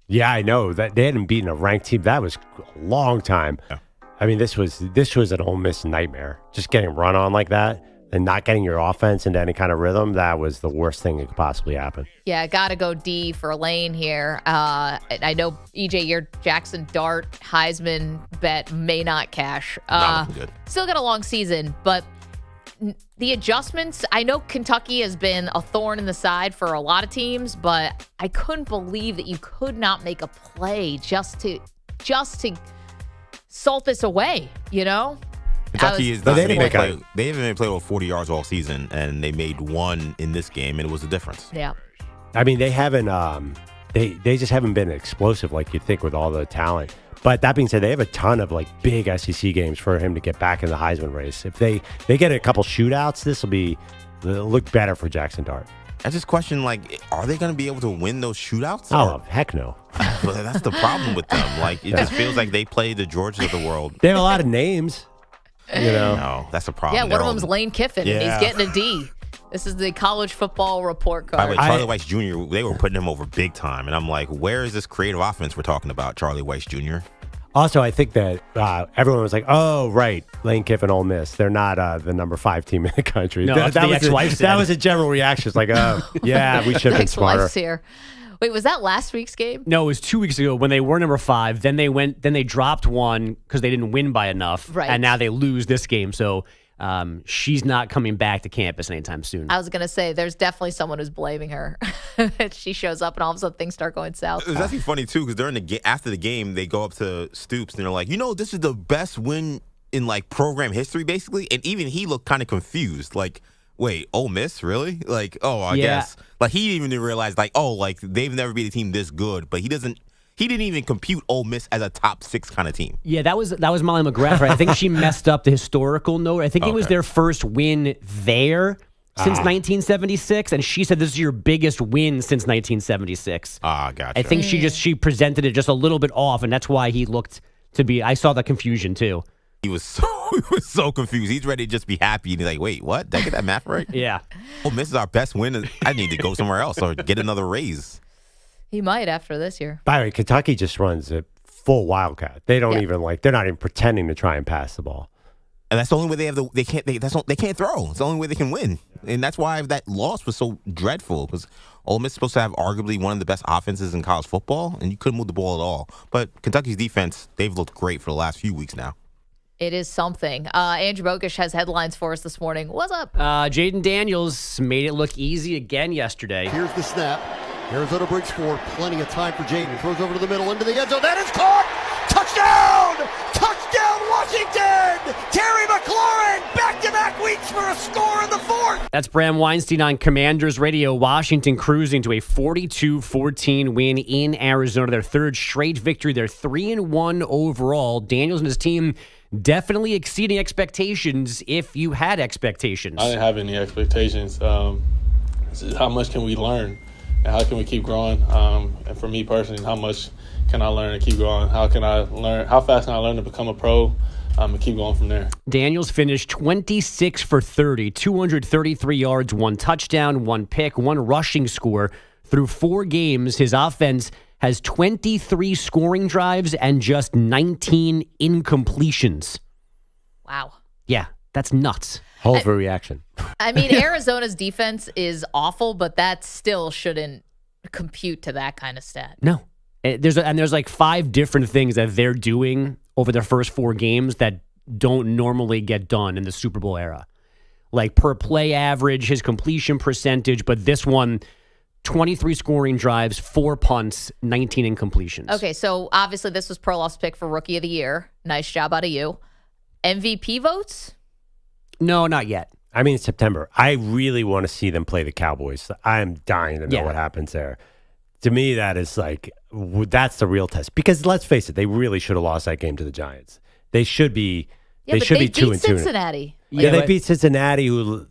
Yeah, I know that they hadn't beaten a ranked team. That was a long time. Yeah. I mean, this was an Ole Miss nightmare. Just getting run on like that and not getting your offense into any kind of rhythm. That was the worst thing that could possibly happen. Yeah, got to go D for Lane here. I know, EJ, your Jackson Dart Heisman bet may not cash. Not looking good. Still got a long season, but the adjustments, I know Kentucky has been a thorn in the side for a lot of teams, but I couldn't believe that you could not make a play just to salt this away, you know? Kentucky is not they haven't played over 40 yards all season, and they made one in this game, and it was the difference. Yeah. I mean, they haven't. They just haven't been explosive like you'd think with all the talent. But that being said, they have a ton of like big SEC games for him to get back in the Heisman race. If they get a couple shootouts, it'll look better for Jackson Dart. I just question, like, are they going to be able to win those shootouts? Oh, heck no. But that's the problem with them. Like, it just feels like they play the Georgias of the world. They have a lot of names. You know, no, that's a problem. Yeah, one of them's Lane Kiffin, and he's getting a D. This is the college football report card. By the way, Charlie Weiss Jr., they were putting him over big time. And I'm like, where is this creative offense we're talking about, Charlie Weiss Jr.? Also, I think that everyone was like, oh, right, Lane Kiffin, Ole Miss. They're not the number 5 team in the country. No, that was a general reaction. It's like, oh, yeah, we should have been smarter. Here. Wait, was that last week's game? No, it was 2 weeks ago when they were number 5. Then they dropped one because they didn't win by enough. Right. And now they lose this game. So she's not coming back to campus anytime soon. I was going to say, there's definitely someone who's blaming her. She shows up and all of a sudden things start going south. It's actually funny, too, because after the game, they go up to Stoops and they're like, this is the best win in like program history, basically. And even he looked kind of confused. Like, wait, Ole Miss, really? Like, I guess. Like, he didn't even realize, like, they've never beat a team this good. But he didn't even compute Ole Miss as a top 6 kind of team. Yeah, that was Molly McGrath, right? I think she messed up the historical note. I think it was their first win there since 1976, and she said this is your biggest win since 1976. Gotcha. I think she presented it just a little bit off, and that's why he looked to be. I saw the confusion too. He was so confused. He's ready to just be happy. And he's like, wait, what? Did I get that math right? Yeah. Ole Miss is our best win. I need to go somewhere else or get another raise. He might after this year. By the way, Kentucky just runs a full Wildcat. They don't even they're not even pretending to try and pass the ball. And that's the only way they can't throw. It's the only way they can win. And that's why that loss was so dreadful, because Ole Miss is supposed to have arguably one of the best offenses in college football, and you couldn't move the ball at all. But Kentucky's defense, they've looked great for the last few weeks now. It is something. Andrew Bogusch has headlines for us this morning. What's up? Jaden Daniels made it look easy again yesterday. Here's the snap. Arizona breaks forward. Plenty of time for Jaden. Throws over to the middle into the end zone. That is caught. Touchdown! Touchdown, Washington! Terry McLaurin back-to-back weeks for a score in the fourth. That's Bram Weinstein on Commanders Radio. Washington cruising to a 42-14 win in Arizona. Their third straight victory. They're 3-1 overall. Daniels and his team definitely exceeding expectations if you had expectations. I didn't have any expectations. How much can we learn? And how can we keep growing? And for me personally, how much can I learn and keep growing? How fast can I learn to become a pro and keep going from there? Daniels finished 26 for 30, 233 yards, 1 touchdown, 1 pick, 1 rushing score. Through 4 games, his offense has 23 scoring drives and just 19 incompletions. Wow. Yeah, that's nuts. Hold for reaction. I mean, Arizona's defense is awful, but that still shouldn't compute to that kind of stat. No. There's like 5 different things that they're doing over their first 4 games that don't normally get done in the Super Bowl era. Like per play average, his completion percentage, but this one, 23 scoring drives, 4 punts, 19 incompletions. Okay, so obviously this was Perloff's pick for Rookie of the Year. Nice job out of you. MVP votes? No, not yet. I mean, it's September. I really want to see them play the Cowboys. I'm dying to know what happens there. To me, that is that's the real test. Because let's face it, they really should have lost that game to the Giants. They should be. Yeah, they should be 2-2. Cincinnati. Yeah, they beat Cincinnati, who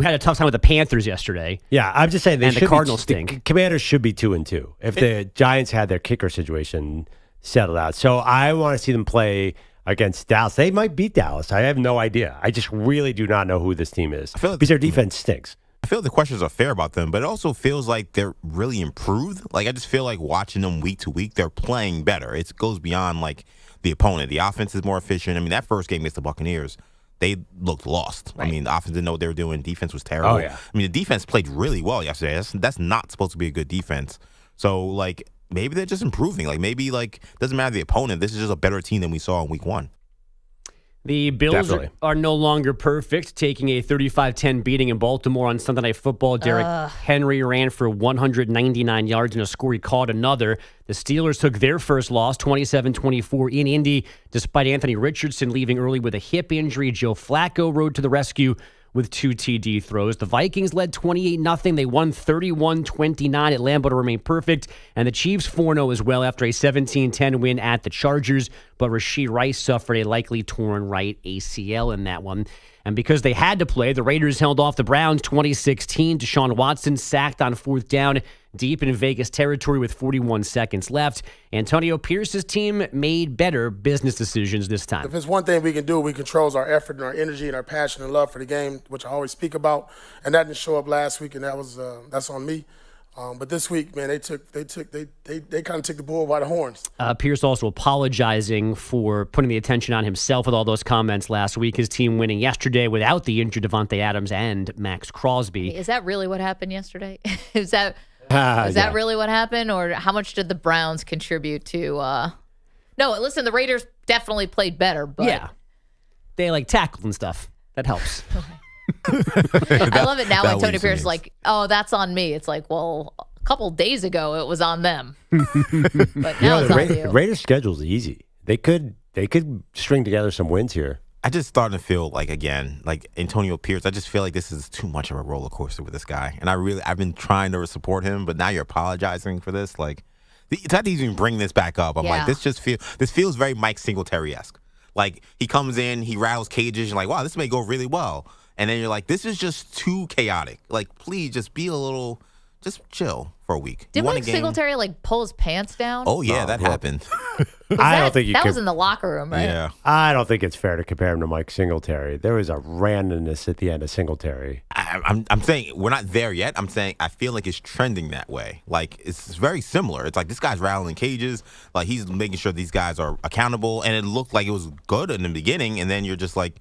had a tough time with the Panthers yesterday. Yeah, I'm just saying they should the Cardinals be, stink. The Commanders should be 2-2 if the Giants had their kicker situation settled out. So I want to see them play against Dallas. They might beat Dallas. I have no idea. I just really do not know who this team is because their defense stinks. I feel like the questions are fair about them, but it also feels like they're really improved. Like I just feel like watching them week to week, they're playing better. It goes beyond like the opponent. The offense is more efficient. I mean, that first game against the Buccaneers, they looked lost. Right. I mean, the offense didn't know what they were doing. Defense was terrible. Oh, yeah. I mean, the defense played really well yesterday. That's not supposed to be a good defense. So like maybe they're just improving. Like maybe like doesn't matter the opponent. This is just a better team than we saw in week 1. The Bills are no longer perfect, taking a 35-10 beating in Baltimore on Sunday Night Football. Derrick Henry ran for 199 yards and a score. He caught another. The Steelers took their first loss, 27-24 in Indy, despite Anthony Richardson leaving early with a hip injury. Joe Flacco rode to the rescue with 2 TD throws. The Vikings led 28-0. They won 31-29 at Lambeau to remain perfect. And the Chiefs 4-0 as well after a 17-10 win at the Chargers. But Rashee Rice suffered a likely torn right ACL in that one. And because they had to play, the Raiders held off the Browns 2016. Deshaun Watson sacked on 4th down deep in Vegas territory with 41 seconds left. Antonio Pierce's team made better business decisions this time. If it's one thing we can do, we control our effort and our energy and our passion and love for the game, which I always speak about. And that didn't show up last week, and that's on me. But this week, man, they kind of took the bull by the horns. Pierce also apologizing for putting the attention on himself with all those comments last week. His team winning yesterday without the injured Devontae Adams and Max Crosby. Is that really what happened yesterday? Is that really what happened, or how much did the Browns contribute to? No, listen, the Raiders definitely played better, but yeah, they tackled and stuff. That helps. I love it now when Tony Pierce is like, "Oh, that's on me." It's like, well, a couple days ago it was on them, but now it's on you. The Raiders' schedule is easy. They could string together some wins here. I just starting to feel like Antonio Pierce. I just feel like this is too much of a roller coaster with this guy, and I've been trying to support him, but now you're apologizing for this. Like, it's not to even bring this back up. I'm like, this feels very Mike Singletary-esque. Like he comes in, he rattles cages, and like, wow, this may go really well. And then you're like, this is just too chaotic. Like, please just be just chill for a week. Did Mike Singletary pull his pants down? Oh, yeah, that happened. I don't think that was in the locker room, right? Yeah. I don't think it's fair to compare him to Mike Singletary. There was a randomness at the end of Singletary. I'm saying we're not there yet. I'm saying I feel like it's trending that way. Like, it's very similar. It's like this guy's rattling cages. Like, he's making sure these guys are accountable. And it looked like it was good in the beginning. And then you're just like,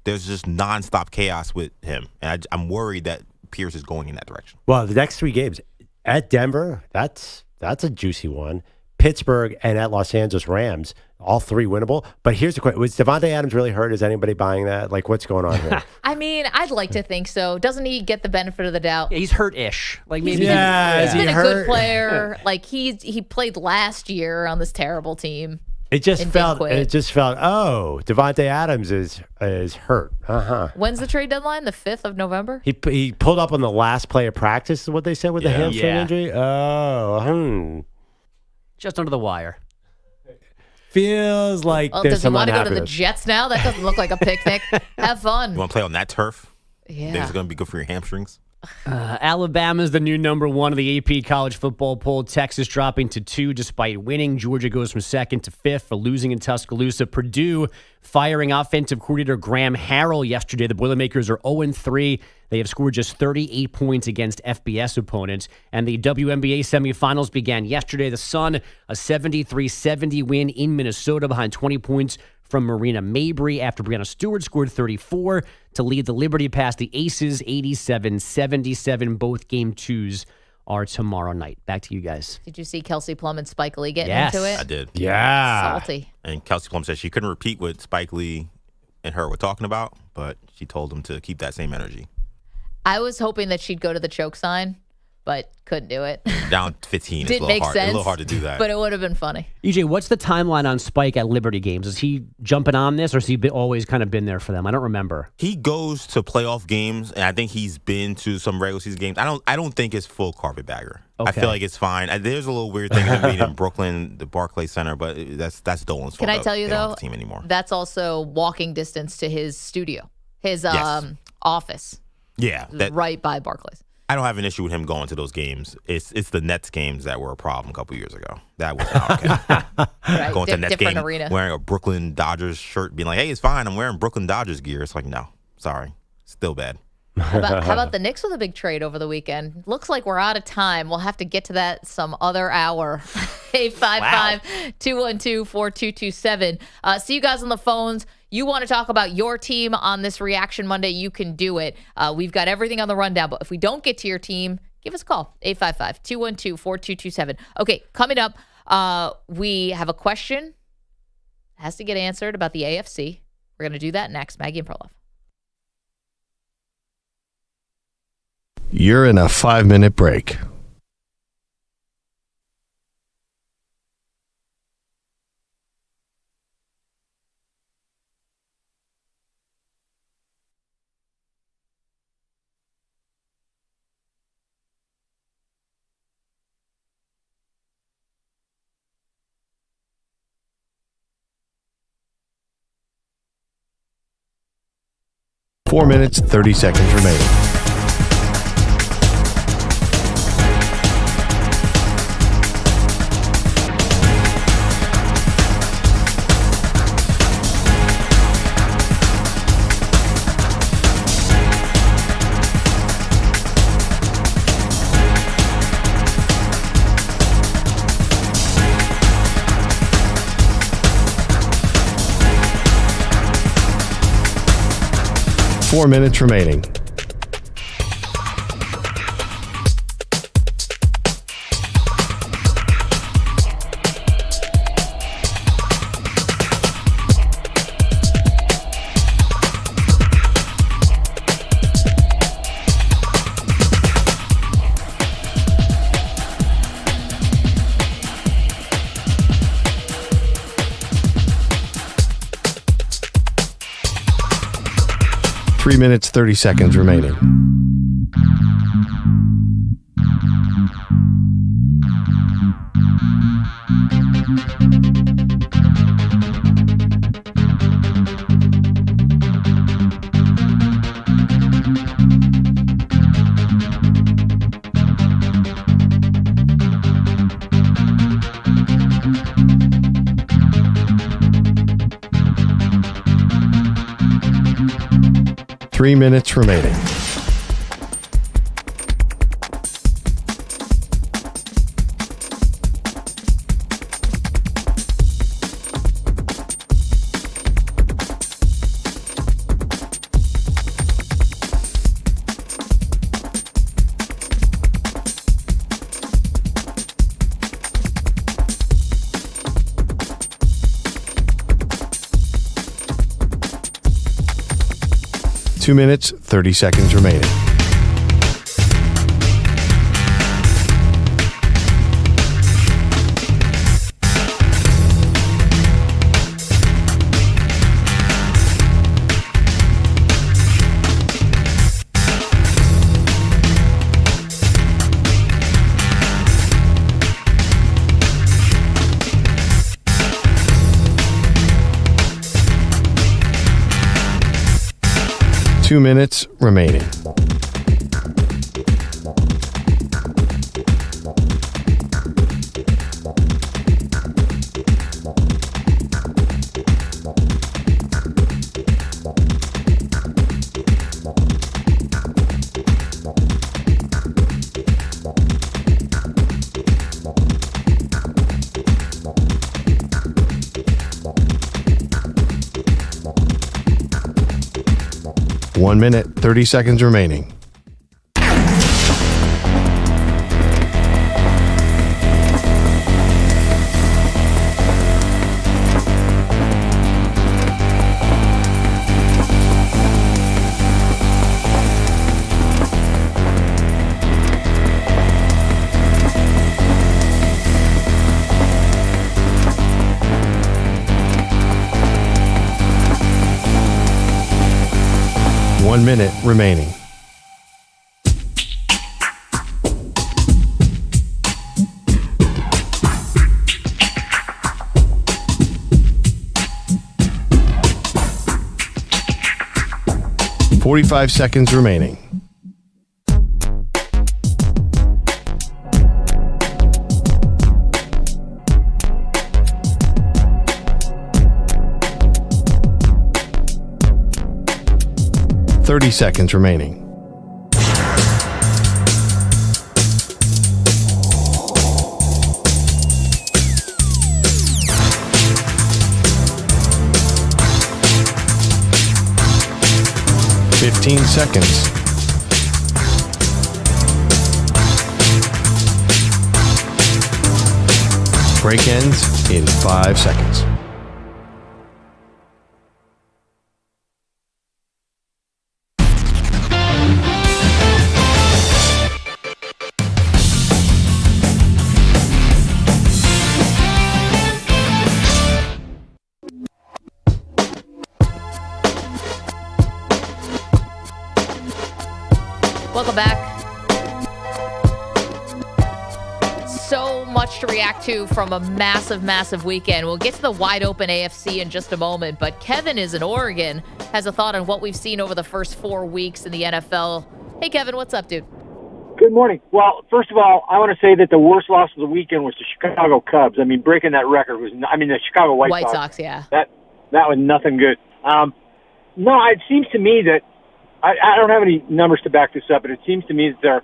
there's just nonstop chaos with him. And I'm worried that Pierce is going in that direction. Well, the next 3 games at Denver, that's a juicy one. Pittsburgh and at Los Angeles Rams. All three winnable. But here's the question. Was Devontae Adams really hurt? Is anybody buying that? Like, what's going on here? I mean, I'd like to think so. Doesn't he get the benefit of the doubt? Yeah, he's hurt-ish. Like maybe. He's been a hurt? good player. Like he played last year on this terrible team. It just and felt. didn't quit. It just felt. Oh, Devontae Adams is hurt. When's the trade deadline? The 5th of November. He pulled up on the last play of practice. Is what they said with the hamstring injury. Oh, Just under the wire. Feels like Well, there's does he some want to go to the unhappiness. Jets now? That doesn't look like a picnic. Have fun. You want to play on that turf? Yeah. Think it's going to be good for your hamstrings? Alabama's the new number 1 of the AP college football poll. Texas dropping to 2 despite winning. Georgia goes from 2nd to 5th for losing in Tuscaloosa. Purdue firing offensive coordinator Graham Harrell yesterday. The Boilermakers are 0-3. They have scored just 38 points against FBS opponents. And the WNBA semifinals began yesterday. The Sun, a 73-70 win in Minnesota behind 20 points from Marina Mabry after Brianna Stewart scored 34 to lead the Liberty past the Aces 87-77. Both game 2s are tomorrow night. Back to you guys. Did you see Kelsey Plum and Spike Lee getting Yes. into it? I did. Yeah. Salty. And Kelsey Plum said she couldn't repeat what Spike Lee and her were talking about, but she told him to keep that same energy. I was hoping that she'd go to the choke sign, but couldn't do it. Down 15 is a Didn't little make hard. sense. It's a little hard to do that. But it would have been funny. EJ, what's the timeline on Spike at Liberty games? Is he jumping on this, or has he always kind of been there for them? I don't remember. He goes to playoff games, and I think he's been to some regular season games. I don't think it's full carpetbagger. I Okay. feel like it's fine. There's a little weird thing of being in Brooklyn, the Barclays Center, but that's Dolan's fault. Can I tell you, They don't though, have the team anymore. that's also walking distance to his studio, his Yes. office, Yeah, right by Barclays. I don't have an issue with him going to those games. It's the Nets games that were a problem a couple years ago. That was not okay. Right, Going to a Nets different game, arena. wearing a Brooklyn Dodgers shirt, being like, "Hey, it's fine. I'm wearing Brooklyn Dodgers gear." It's like, no, sorry, still bad. How about the Knicks with a big trade over the weekend? Looks like we're out of time. We'll have to get to that some other hour. 855-212-4227. See you guys on the phones. You want to talk about your team on this Reaction Monday, you can do it. We've got everything on the rundown, but if we don't get to your team, give us a call. 855-212-4227. Okay, coming up, we have a question. Has to get answered about the AFC. We're going to do that next. Maggie and Perloff. You're in a 5-minute break. Four minutes, 30 seconds remaining. Four minutes remaining. Three minutes, 30 seconds remaining. Three minutes remaining. 2 minutes, 30 seconds remaining. Two minutes remaining. One minute, 30 seconds remaining. One minute remaining. $45 seconds remaining. $30 seconds remaining. $15 seconds. Break ends in 5 seconds. Welcome back. So much to react to from a massive, massive weekend. We'll get to the wide open AFC in just a moment, but Kevin is in Oregon, has a thought on what we've seen over the first 4 weeks in the NFL. Hey, Kevin, what's up, dude? Good morning. Well, first of all, I want to say that the worst loss of the weekend was the Chicago Cubs. I mean, breaking that record was, the Chicago White Sox. Yeah. That was nothing good. No, it seems to me that, I don't have any numbers to back this up, but it seems to me that there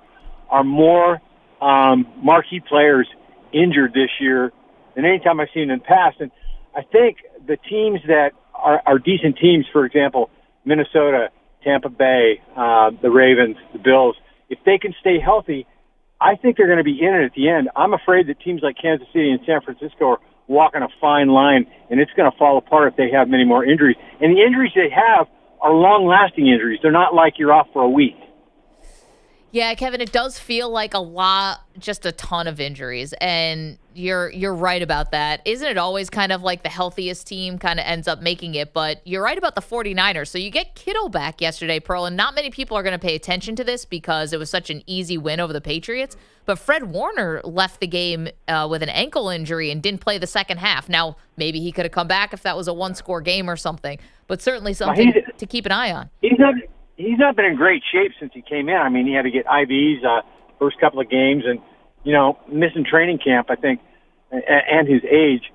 are more marquee players injured this year than any time I've seen in the past. And I think the teams that are decent teams, for example, Minnesota, Tampa Bay, the Ravens, the Bills, if they can stay healthy, I think they're going to be in it at the end. I'm afraid that teams like Kansas City and San Francisco are walking a fine line, and it's going to fall apart if they have many more injuries. And the injuries they have are long-lasting injuries. They're not like you're off for a week. Yeah, Kevin, it does feel like just a ton of injuries, and you're right about that. Isn't it always kind of like the healthiest team kind of ends up making it? But you're right about the 49ers. So you get Kittle back yesterday, Pearl, and not many people are going to pay attention to this because it was such an easy win over the Patriots. But Fred Warner left the game with an ankle injury and didn't play the second half. Now, maybe he could have come back if that was a one-score game or something, but certainly something to keep an eye on. He's not been in great shape since he came in. I mean, he had to get IVs first couple of games, and missing training camp, I think, and his age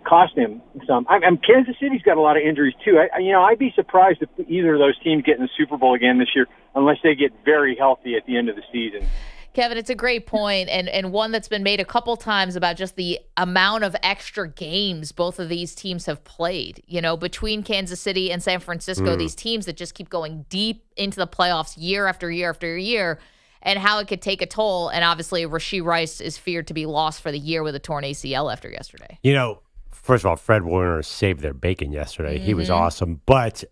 cost him some. Kansas City's got a lot of injuries too. I'd be surprised if either of those teams get in the Super Bowl again this year, unless they get very healthy at the end of the season. Kevin, it's a great point, and one that's been made a couple times about just the amount of extra games both of these teams have played. Between Kansas City and San Francisco, these teams that just keep going deep into the playoffs year after year after year, and how it could take a toll. And obviously, Rashee Rice is feared to be lost for the year with a torn ACL after yesterday. First of all, Fred Warner saved their bacon yesterday. He was awesome. But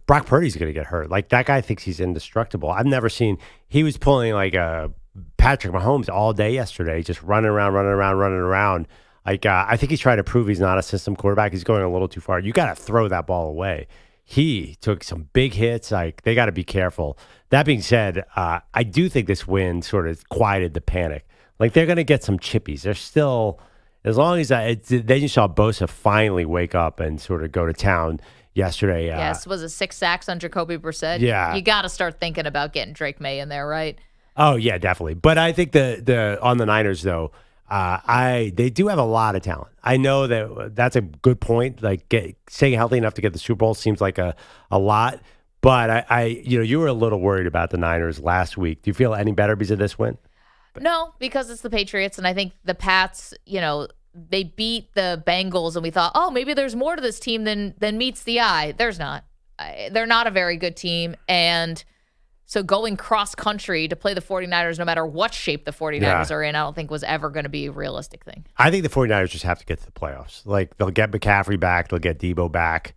Brock Purdy's going to get hurt. Like, that guy thinks he's indestructible. I've never seen – he was pulling like a Patrick Mahomes all day yesterday, just running around. Like, I think he's trying to prove he's not a system quarterback. He's going a little too far. You got to throw that ball away. He took some big hits. Like, they got to be careful. That being said, I do think this win sort of quieted the panic. Like, they're going to get some chippies. They're still – as long as then you saw Bosa finally wake up and sort of go to town yesterday. Yes, was it 6 sacks on Jacoby Brissett? Yeah. You got to start thinking about getting Drake May in there, right? Oh, yeah, definitely. But I think the on the Niners, though, they do have a lot of talent. I know that's a good point. Like, staying healthy enough to get the Super Bowl seems like a lot. But you were a little worried about the Niners last week. Do you feel any better because of this win? No, because it's the Patriots, and I think the Pats, they beat the Bengals, and we thought, oh, maybe there's more to this team than meets the eye. There's not. They're not a very good team, and so going cross-country to play the 49ers, no matter what shape the 49ers are in, I don't think was ever going to be a realistic thing. I think the 49ers just have to get to the playoffs. Like, they'll get McCaffrey back. They'll get Debo back.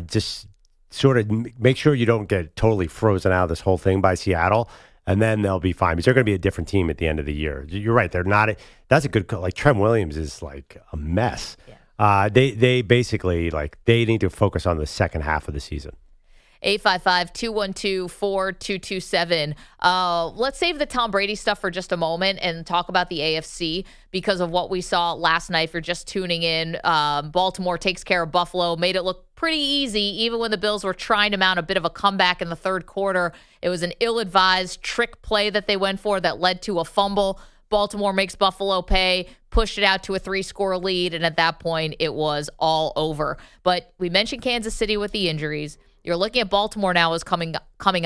Just sort of make sure you don't get totally frozen out of this whole thing by Seattle. And then they'll be fine because they're going to be a different team at the end of the year. You're right. They're not. That's a good. Like, Trent Williams is like a mess. Yeah. They basically they need to focus on the second half of the season. 855-212-4227. Let's save the Tom Brady stuff for just a moment and talk about the AFC because of what we saw last night. If you're just tuning in, Baltimore takes care of Buffalo, made it look pretty easy, even when the Bills were trying to mount a bit of a comeback in the third quarter. It was an ill-advised trick play that they went for that led to a fumble. Baltimore makes Buffalo pay, pushed it out to a 3-score lead, and at that point, it was all over. But we mentioned Kansas City with the injuries. You're looking at Baltimore now as coming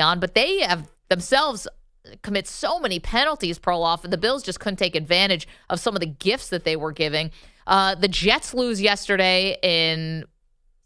on, but they have themselves commit so many penalties, Perloff, and the Bills just couldn't take advantage of some of the gifts that they were giving. The Jets lose yesterday in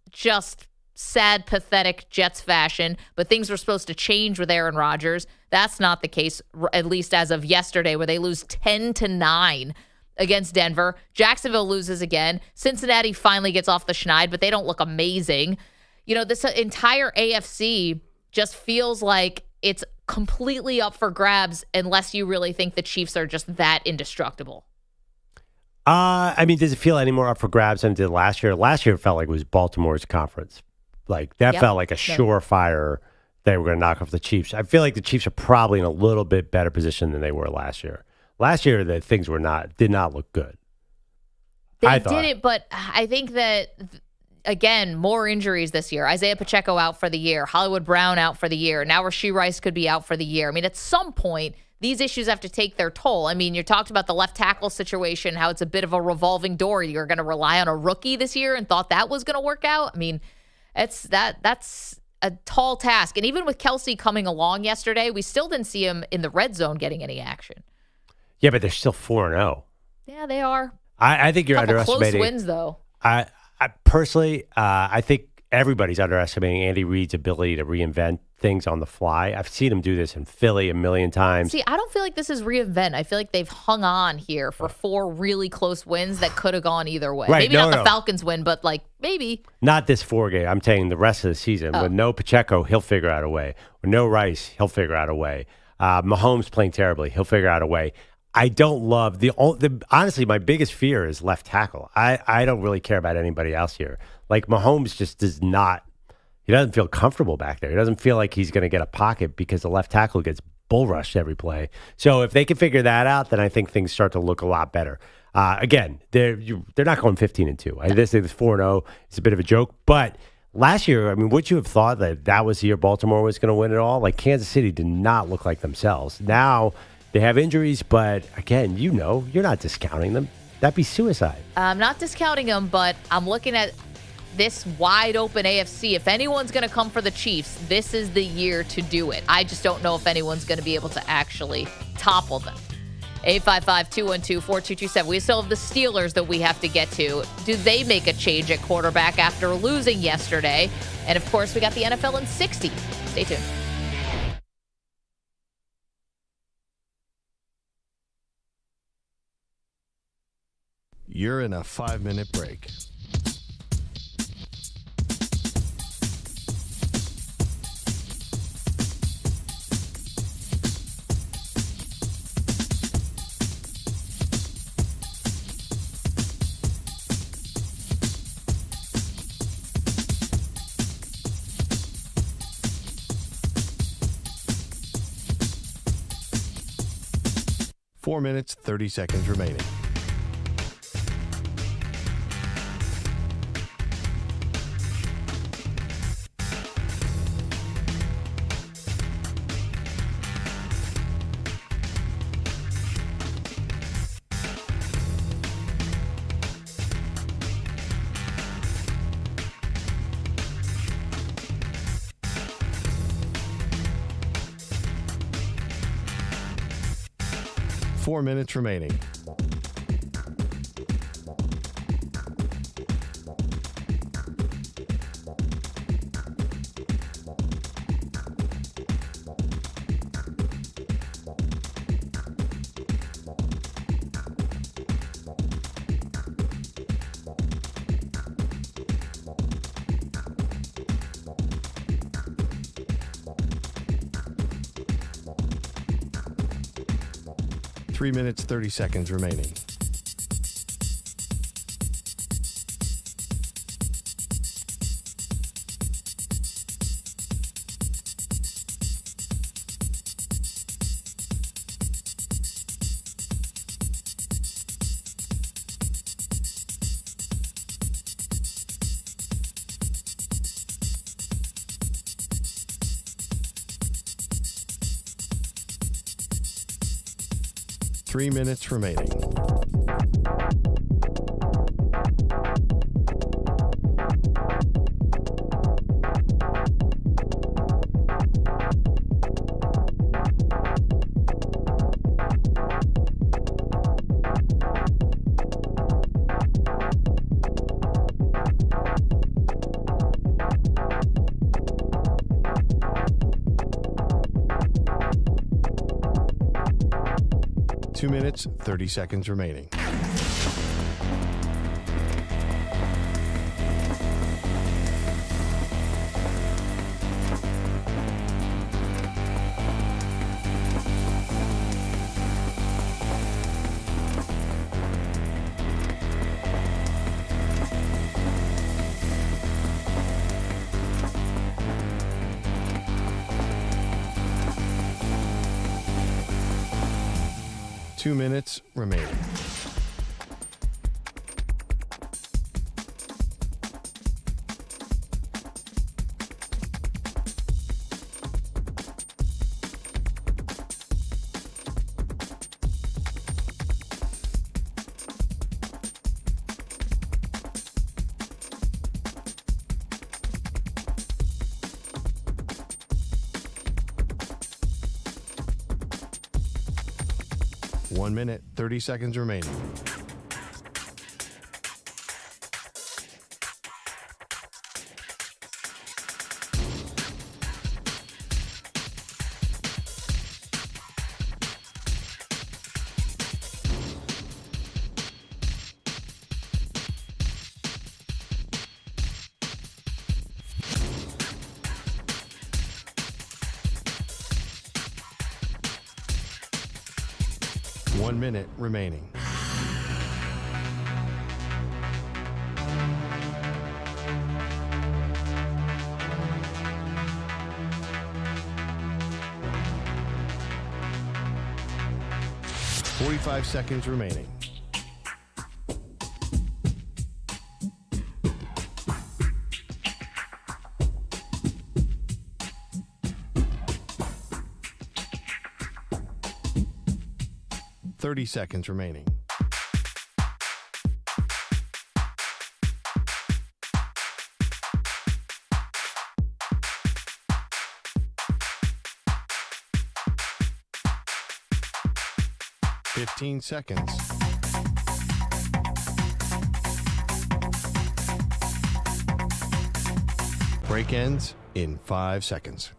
just sad, pathetic Jets fashion, but things were supposed to change with Aaron Rodgers. That's not the case, at least as of yesterday, where they lose 10-9 against Denver. Jacksonville loses again. Cincinnati finally gets off the schneid, but they don't look amazing. This entire AFC just feels like it's completely up for grabs unless you really think the Chiefs are just that indestructible. Does it feel any more up for grabs than it did last year? Last year it felt like it was Baltimore's conference. Like, that felt like a surefire they were going to knock off the Chiefs. I feel like the Chiefs are probably in a little bit better position than they were last year. Last year, the things did not look good. They didn't, but I think that, again, more injuries this year. Isaiah Pacheco out for the year. Hollywood Brown out for the year. Now Rashee Rice could be out for the year. At some point, these issues have to take their toll. You talked about the left tackle situation, how it's a bit of a revolving door. You're going to rely on a rookie this year and thought that was going to work out. That's a tall task. And even with Kelsey coming along yesterday, we still didn't see him in the red zone getting any action. Yeah, but they're still 4-0. Yeah, they are. I think you're underestimating. Close wins, though. I personally, I think everybody's underestimating Andy Reid's ability to reinvent things on the fly. I've seen him do this in Philly a million times. See, I don't feel like this is reinvent. I feel like they've hung on here for 4 really close wins that could have gone either way. Right, maybe not the Falcons win, but maybe. Not this 4 game. I'm saying the rest of the season. With no Pacheco, he'll figure out a way. With no Rice, he'll figure out a way. Mahomes playing terribly, he'll figure out a way. I don't love honestly, my biggest fear is left tackle. I don't really care about anybody else here. Like, Mahomes just he doesn't feel comfortable back there. He doesn't feel like he's going to get a pocket because the left tackle gets bull rushed every play. So if they can figure that out, then I think things start to look a lot better. Again, they're not going 15-2. I just think this 4-0 is a bit of a joke. But last year, would you have thought that was the year Baltimore was going to win it all? Like, Kansas City did not look like themselves. Now they have injuries, but again, you're not discounting them. That'd be suicide. I'm not discounting them, but I'm looking at this wide open AFC. If anyone's going to come for the Chiefs, this is the year to do it. I just don't know if anyone's going to be able to actually topple them. 855-212-4227. We still have the Steelers that we have to get to. Do they make a change at quarterback after losing yesterday? And of course, we got the NFL in 60. Stay tuned. You're in a 5-minute break. 4 minutes, 30 seconds remaining. Four minutes remaining. Three minutes, 30 seconds remaining. Three minutes remaining. Two minutes, 30 seconds remaining. Two minutes remaining. One minute, 30 seconds remaining. One minute remaining. Forty-five seconds remaining. Thirty seconds remaining. Fifteen seconds. Break ends in 5 seconds.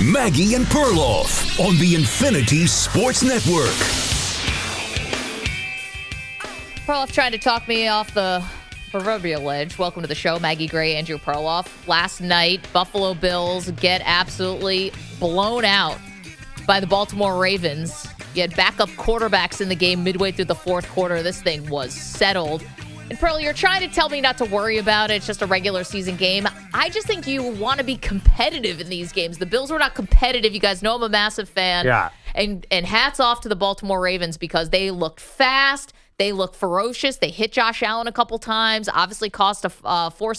Maggie and Perloff on the Infinity Sports Network. Perloff trying to talk me off the proverbial ledge. Welcome to the show, Maggie Gray, Andrew Perloff. Last night, Buffalo Bills get absolutely blown out by the Baltimore Ravens. You had backup quarterbacks in the game midway through the fourth quarter. This thing was settled. And Pearl, you're trying to tell me not to worry about it. It's just a regular season game. I just think you want to be competitive in these games. The Bills were not competitive. You guys know I'm a massive fan. Yeah. And hats off to the Baltimore Ravens because they looked fast. They looked ferocious. They hit Josh Allen a couple times. Obviously forced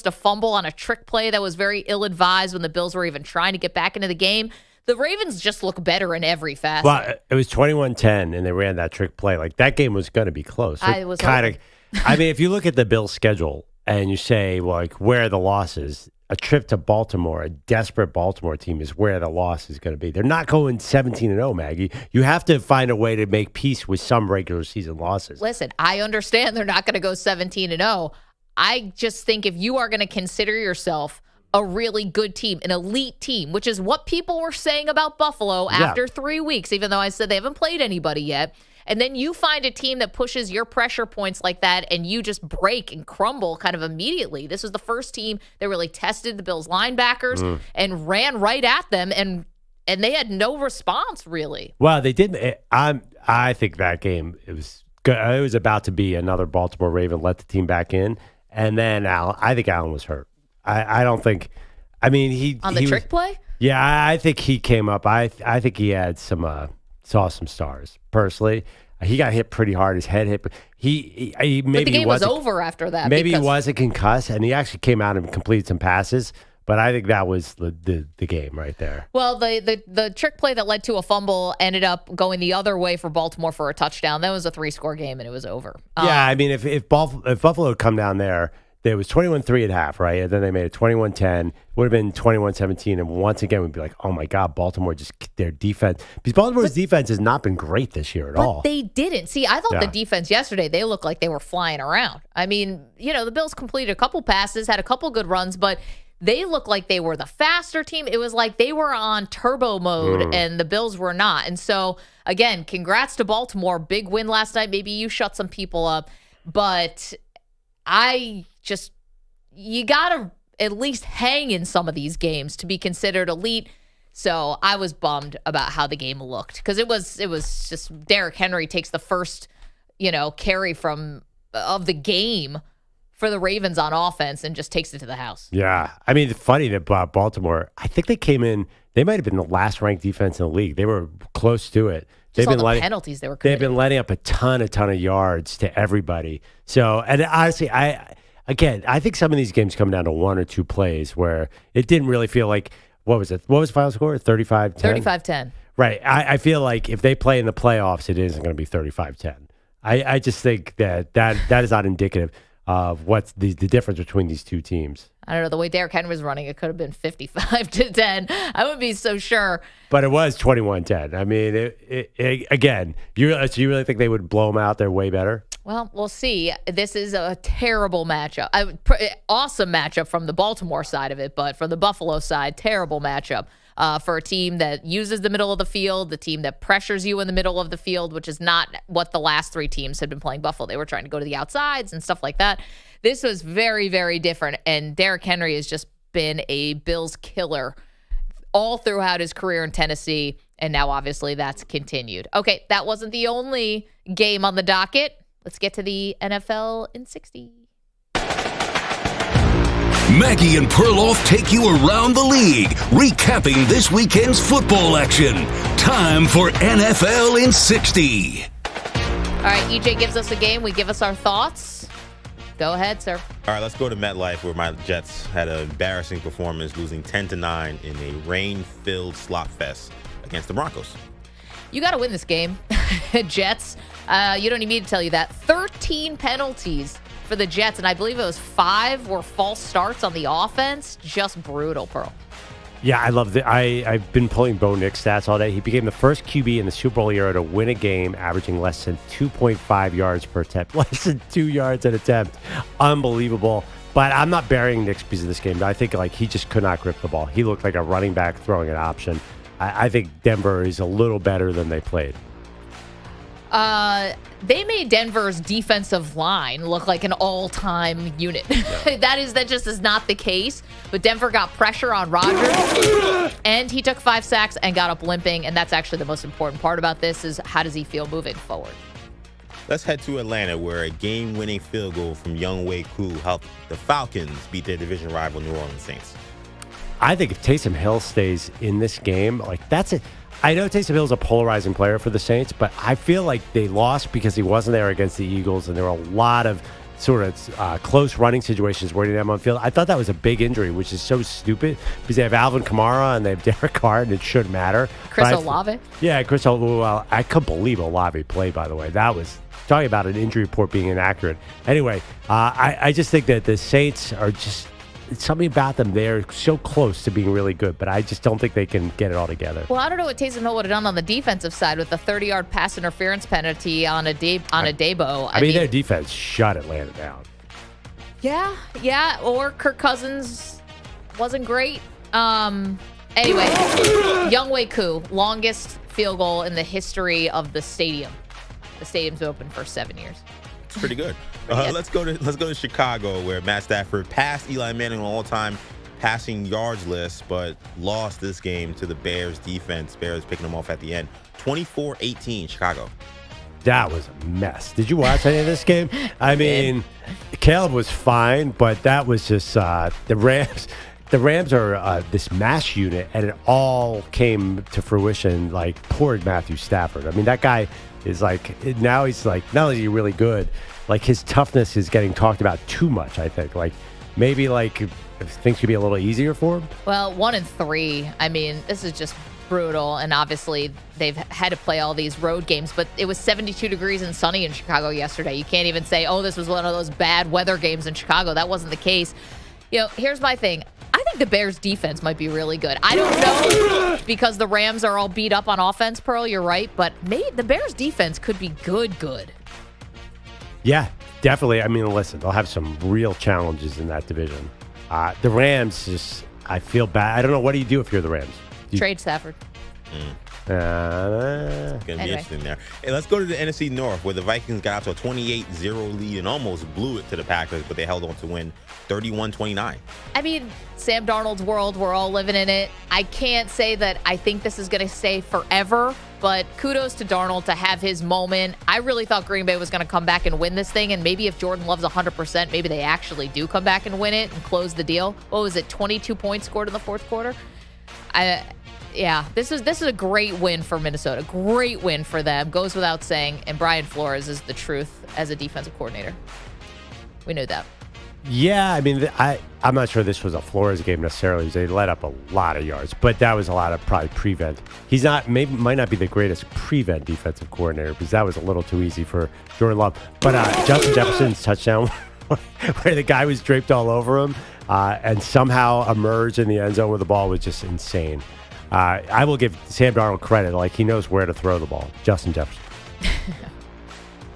a fumble on a trick play that was very ill-advised when the Bills were even trying to get back into the game. The Ravens just look better in every facet. Well, it was 21-10, and they ran that trick play. Like, that game was going to be close. I was kind of. I mean, if you look at the Bills' schedule and you say, well, like, where are the losses? A trip to Baltimore, a desperate Baltimore team, is where the loss is going to be. They're not going 17-0, Maggie. You have to find a way to make peace with some regular season losses. Listen, I understand they're not going to go 17-0. I just think if you are going to consider yourself a really good team, an elite team, which is what people were saying about Buffalo after 3 weeks, even though I said they haven't played anybody yet. And then you find a team that pushes your pressure points like that and you just break and crumble kind of immediately. This was the first team that really tested the Bills linebackers and ran right at them, and they had no response, really. Well, they didn't. I think that game, it was about to be another Baltimore Raven let the team back in, and then I think Allen was hurt. I don't think. I mean, he on the trick play. Yeah, I think he came up. I think he had saw some stars personally. He got hit pretty hard. His head hit. He maybe but the game was over after that. Maybe he wasn't concussed, and he actually came out and completed some passes. But I think that was the game right there. Well, the trick play that led to a fumble ended up going the other way for Baltimore for a touchdown. That was a 3-score game, and it was over. Yeah, I mean, if Buffalo had come down there, it was 21-3 at half, right? And then they made it 21-10. It would have been 21-17. And once again, we'd be like, oh, my God, Baltimore their defense. Because Baltimore's defense has not been great this year at all. But they didn't. See, I thought the defense yesterday, they looked like they were flying around. I mean, the Bills completed a couple passes, had a couple good runs, but they looked like they were the faster team. It was like they were on turbo mode, and the Bills were not. And so, again, congrats to Baltimore. Big win last night. Maybe you shut some people up. But you got to at least hang in some of these games to be considered elite. So I was bummed about how the game looked because it was just Derrick Henry takes the first, carry of the game for the Ravens on offense and just takes it to the house. Yeah. I mean, it's funny that Baltimore, I think they came in, they might have been the last ranked defense in the league. They were close to it. They've been penalties they were committing. They've been letting up a ton of yards to everybody. So, and honestly, I think some of these games come down to one or two plays where it didn't really feel like, what was it? What was the final score? 35-10? 35-10. Right. I feel like if they play in the playoffs, it isn't going to be 35-10. I just think that is not indicative of what's the difference between these two teams. I don't know. The way Derrick Henry was running, it could have been 55-10. I wouldn't be so sure. But it was 21-10. I mean, again, you really think they would blow them out? They're way better? Well, we'll see. This is a terrible matchup. Awesome matchup from the Baltimore side of it, but from the Buffalo side, terrible matchup for a team that uses the middle of the field, the team that pressures you in the middle of the field, which is not what the last three teams had been playing Buffalo. They were trying to go to the outsides and stuff like that. This was very, very different, and Derrick Henry has just been a Bills killer all throughout his career in Tennessee, and now obviously that's continued. Okay, that wasn't the only game on the docket. Let's get to the NFL in 60. Maggie and Perloff take you around the league, recapping this weekend's football action. Time for NFL in 60. All right, EJ gives us a game. We give us our thoughts. Go ahead, sir. All right, let's go to MetLife, where my Jets had an embarrassing performance, losing 10-9 in a rain-filled slop fest against the Broncos. You got to win this game, Jets. You don't need me to tell you that. 13 penalties for the Jets, and I believe it was 5 were false starts on the offense. Just brutal, Pearl. Yeah, I love it. I've been pulling Bo Nick's stats all day. He became the first QB in the Super Bowl era to win a game, averaging less than 2.5 yards per attempt. Less than 2 yards an attempt. Unbelievable. But I'm not burying Nick's piece of this game. I think he just could not grip the ball. He looked like a running back throwing an option. I think Denver is a little better than they played. They made Denver's defensive line look like an all-time unit. Yeah. that just is not the case. But Denver got pressure on Rodgers, and he took 5 sacks and got up limping. And that's actually the most important part about this is how does he feel moving forward? Let's head to Atlanta, where a game-winning field goal from Younghoe Koo helped the Falcons beat their division rival New Orleans Saints. I think if Taysom Hill stays in this game, like that's it. I know Taysom Hill's a polarizing player for the Saints, but I feel like they lost because he wasn't there against the Eagles, and there were a lot of sort of close running situations where he didn't have him on field. I thought that was a big injury, which is so stupid because they have Alvin Kamara and they have Derek Carr, and it should matter. Chris Olave? Yeah, Chris Olave. Well, I couldn't believe Olave played, by the way. That was talking about an injury report being inaccurate. Anyway, I just think that the Saints are just – something about them, they're so close to being really good, but I just don't think they can get it all together. Well, I don't know what Taysom Hill would have done on the defensive side with the 30-yard pass interference penalty on a Debo. I mean, their defense shut Atlanta down. Yeah. Or Kirk Cousins wasn't great. Anyway, Younghoe Koo, longest field goal in the history of the stadium. The stadium's been open for 7 years. It's pretty good. Let's go to Chicago, where Matt Stafford passed Eli Manning on all-time passing yards list, but lost this game to the Bears defense. Bears picking them off at the end. 24-18, Chicago. That was a mess. Did you watch any of this game? I mean, Caleb was fine, but that was just the Rams. The Rams are this mash unit, and it all came to fruition. Like, poor Matthew Stafford. I mean, that guy is like, now he's like, not only is he really good, like his toughness is getting talked about too much, I think. Like, maybe like if things could be a little easier for him. Well, 1-3. I mean, this is just brutal. And obviously they've had to play all these road games, but it was 72 degrees and sunny in Chicago yesterday. You can't even say, oh, this was one of those bad weather games in Chicago. That wasn't the case. You know, here's my thing. I think the Bears defense might be really good. I don't know because the Rams are all beat up on offense, Pearl. You're right. But maybe the Bears defense could be good. Yeah, definitely. I mean, listen, they'll have some real challenges in that division. The Rams, just I feel bad. I don't know. What do you do if you're the Rams? Trade Stafford. It's going to be interesting there. Hey, let's go to the NFC North, where the Vikings got out to a 28-0 lead and almost blew it to the Packers, but they held on to win 31-29. I mean, Sam Darnold's world, we're all living in it. I can't say that I think this is going to stay forever, but kudos to Darnold to have his moment. I really thought Green Bay was going to come back and win this thing, and maybe if Jordan Love's 100%, maybe they actually do come back and win it and close the deal. What was it, 22 points scored in the fourth quarter? Yeah, this is a great win for Minnesota. Great win for them. Goes without saying. And Brian Flores is the truth as a defensive coordinator. We knew that. Yeah, I mean, I'm not sure this was a Flores game necessarily. They let up a lot of yards, but that was a lot of probably prevent. He's not, might not be the greatest prevent defensive coordinator because that was a little too easy for Jordan Love. But Justin Jefferson's touchdown, where the guy was draped all over him and somehow emerged in the end zone with the ball was just insane. I will give Sam Darnold credit. Like, he knows where to throw the ball. Justin Jefferson.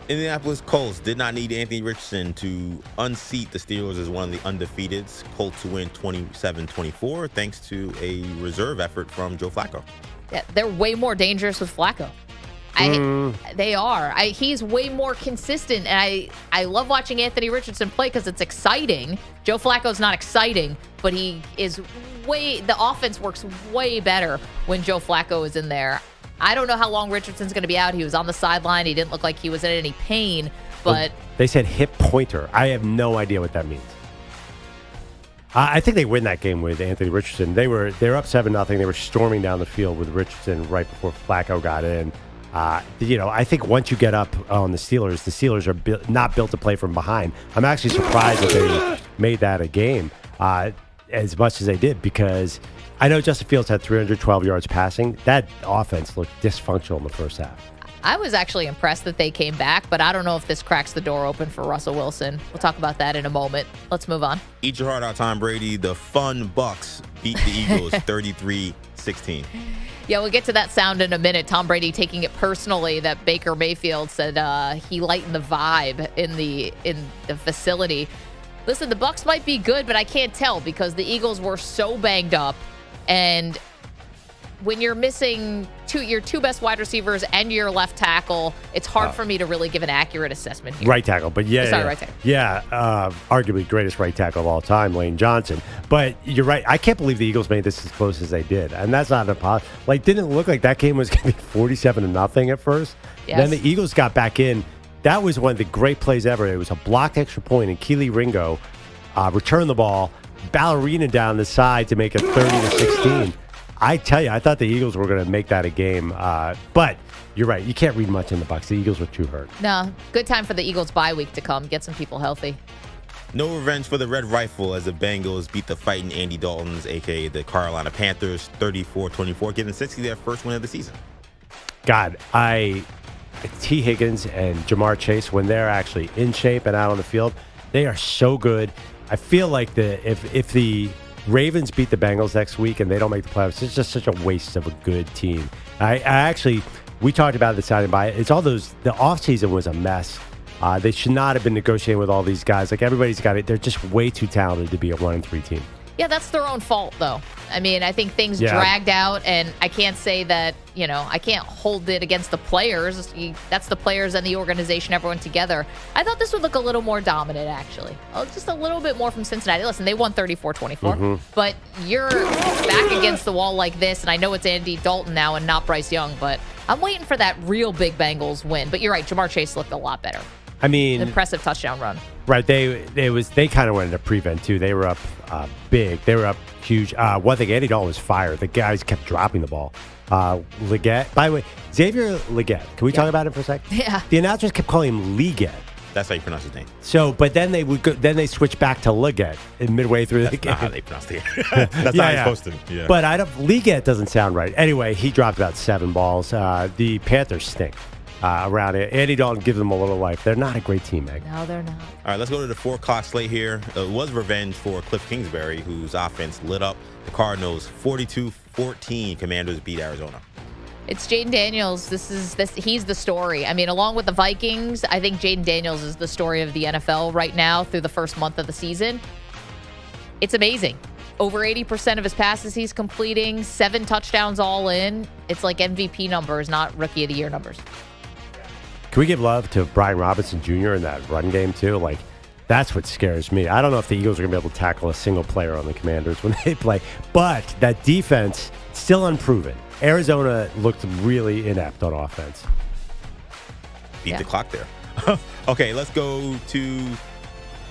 Indianapolis Colts did not need Anthony Richardson to unseat the Steelers as one of the undefeateds. Colts to win 27-24 thanks to a reserve effort from Joe Flacco. Yeah, they're way more dangerous with Flacco. They are. He's way more consistent, and I love watching Anthony Richardson play because it's exciting. Joe Flacco's not exciting, but he is the offense works way better when Joe Flacco is in there. I don't know how long Richardson's going to be out. He was on the sideline. He didn't look like he was in any pain, but they said hip pointer. I have no idea what that means. I think they win that game with Anthony Richardson. They're up 7-0. They were storming down the field with Richardson right before Flacco got in. I think once you get up on the Steelers are not built to play from behind. I'm actually surprised that they made that a game as much as they did, because I know Justin Fields had 312 yards passing. That offense looked dysfunctional in the first half. I was actually impressed that they came back, but I don't know if this cracks the door open for Russell Wilson. We'll talk about that in a moment. Let's move on. Eat your heart out, Tom Brady. The fun Bucks beat the Eagles 33-16. Yeah, we'll get to that sound in a minute. Tom Brady taking it personally that Baker Mayfield said he lightened the vibe in the facility. Listen, the Bucks might be good, but I can't tell because the Eagles were so banged up, and when you're missing your two best wide receivers and your left tackle, it's hard for me to really give an accurate assessment here. Right tackle, but right tackle. Yeah, arguably greatest right tackle of all time, Lane Johnson. But you're right. I can't believe the Eagles made this as close as they did, and that's not impossible. Like, didn't it look like that game was going to be 47-0 at first? Yes. Then the Eagles got back in. That was one of the great plays ever. It was a blocked extra point, and Keely Ringo returned the ball, ballerina down the side to make it 30-16. I tell you, I thought the Eagles were going to make that a game. But you're right. You can't read much in the Bucs. The Eagles were too hurt. No, good time for the Eagles bye week to come. Get some people healthy. No revenge for the Red Rifle as the Bengals beat the fighting Andy Daltons, a.k.a. the Carolina Panthers, 34-24, giving Cincy their first win of the season. God, T. Higgins and Jamar Chase, when they're actually in shape and out on the field, they are so good. I feel like if the Ravens beat the Bengals next week and they don't make the playoffs, it's just such a waste of a good team. We talked about the signing by. It's all those, the offseason was a mess. They should not have been negotiating with all these guys. Like, everybody's got it. They're just way too talented to be a 1-3 team. Yeah, that's their own fault, though. I mean, I think things dragged out, and I can't say that, I can't hold it against the players. That's the players and the organization, everyone together. I thought this would look a little more dominant, actually. Just a little bit more from Cincinnati. Listen, they won 34-24, but you're back against the wall like this, and I know it's Andy Dalton now and not Bryce Young, but I'm waiting for that real big Bengals win. But you're right, Jamar Chase looked a lot better. I mean, an impressive touchdown run. Right. They kind of went into prevent too. They were up big. They were up huge. One thing, Andy Dalton was fired. The guys kept dropping the ball. Leggett. By the way, Xavier Leggett. Can we talk about it for a second? Yeah. The announcers kept calling him Leggett. That's how you pronounce his name. So, but then they would go, then they switched back to Leggett midway through the game. That's not how they pronounce it. That's not how you're supposed to. Yeah. But Leggett doesn't sound right. Anyway, he dropped about 7 balls. The Panthers stink. Around it. Andy Dalton gives them a little life. They're not a great team, Meg. No, they're not. All right, let's go to the 4 o'clock slate here. It was revenge for Cliff Kingsbury, whose offense lit up the Cardinals 42-14. Commanders beat Arizona. It's Jaden Daniels. He's the story. I mean, along with the Vikings, I think Jaden Daniels is the story of the NFL right now through the first month of the season. It's amazing. Over 80% of his passes he's completing, 7 touchdowns all in. It's like MVP numbers, not Rookie of the Year numbers. Can we give love to Brian Robinson Jr. in that run game, too? Like, that's what scares me. I don't know if the Eagles are going to be able to tackle a single player on the Commanders when they play. But that defense, still unproven. Arizona looked really inept on offense. Beat the clock there. Okay, let's go to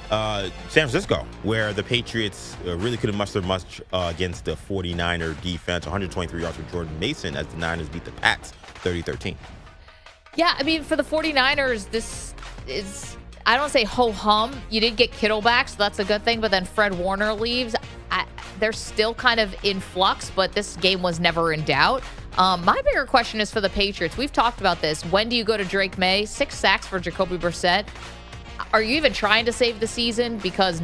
San Francisco, where the Patriots really couldn't muster much against the 49er defense. 123 yards from Jordan Mason as the Niners beat the Pats 30-13. Yeah, I mean, for the 49ers, this is, I don't want to say ho-hum. You did get Kittle back, so that's a good thing, but then Fred Warner leaves. They're still kind of in flux, but this game was never in doubt. My bigger question is for the Patriots. We've talked about this. When do you go to Drake May? 6 sacks for Jacoby Brissett. Are you even trying to save the season? Because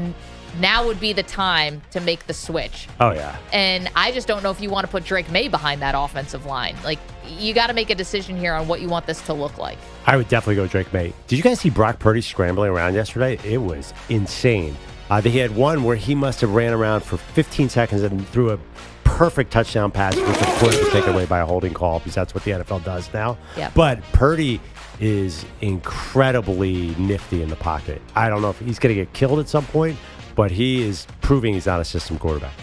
now would be the time to make the switch. Oh, yeah. And I just don't know if you want to put Drake May behind that offensive line. Like, you got to make a decision here on what you want this to look like. I would definitely go Drake May. Did you guys see Brock Purdy scrambling around yesterday? It was insane. He had one where he must have ran around for 15 seconds and threw a perfect touchdown pass, which of course was taken away by a holding call because that's what the NFL does now. Yep. But Purdy is incredibly nifty in the pocket. I don't know if he's going to get killed at some point, but he is proving he's not a system quarterback.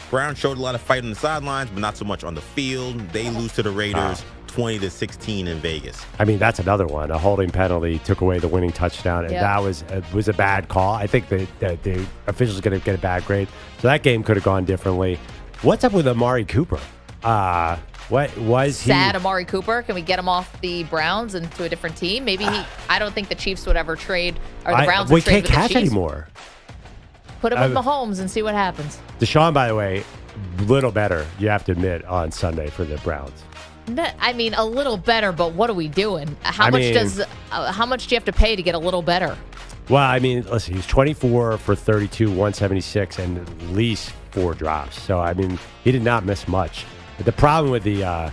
Brown showed a lot of fight on the sidelines, but not so much on the field. They lose to the Raiders 20-16 in Vegas. I mean, that's another one. A holding penalty took away the winning touchdown, and that was a bad call. I think that the officials are going to get a bad grade. So that game could have gone differently. What's up with Amari Cooper? What was he? Sad Amari Cooper. Can we get him off the Browns and to a different team? Maybe I don't think the Chiefs would ever trade, or the Browns would trade with the Chiefs. We can't catch anymore. Put him with Mahomes and see what happens. Deshaun, by the way, little better, you have to admit, on Sunday for the Browns. I mean, a little better, but what are we doing? How much do you have to pay to get a little better? Well, I mean, listen, he's 24 for 32, 176, and at least 4 drops. So, I mean, he did not miss much. But the problem with the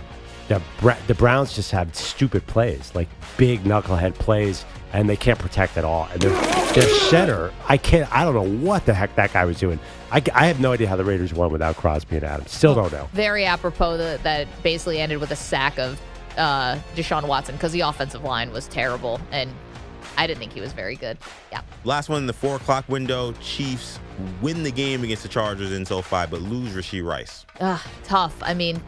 the Browns just have stupid plays, like big knucklehead plays, and they can't protect at all. And their center, I don't know what the heck that guy was doing. I have no idea how the Raiders won without Crosby and Adams. Still don't know. Very apropos that basically ended with a sack of Deshaun Watson because the offensive line was terrible, and I didn't think he was very good. Yeah. Last one in the 4 o'clock window. Chiefs win the game against the Chargers in SoFi, but lose Rashee Rice. Tough. I mean,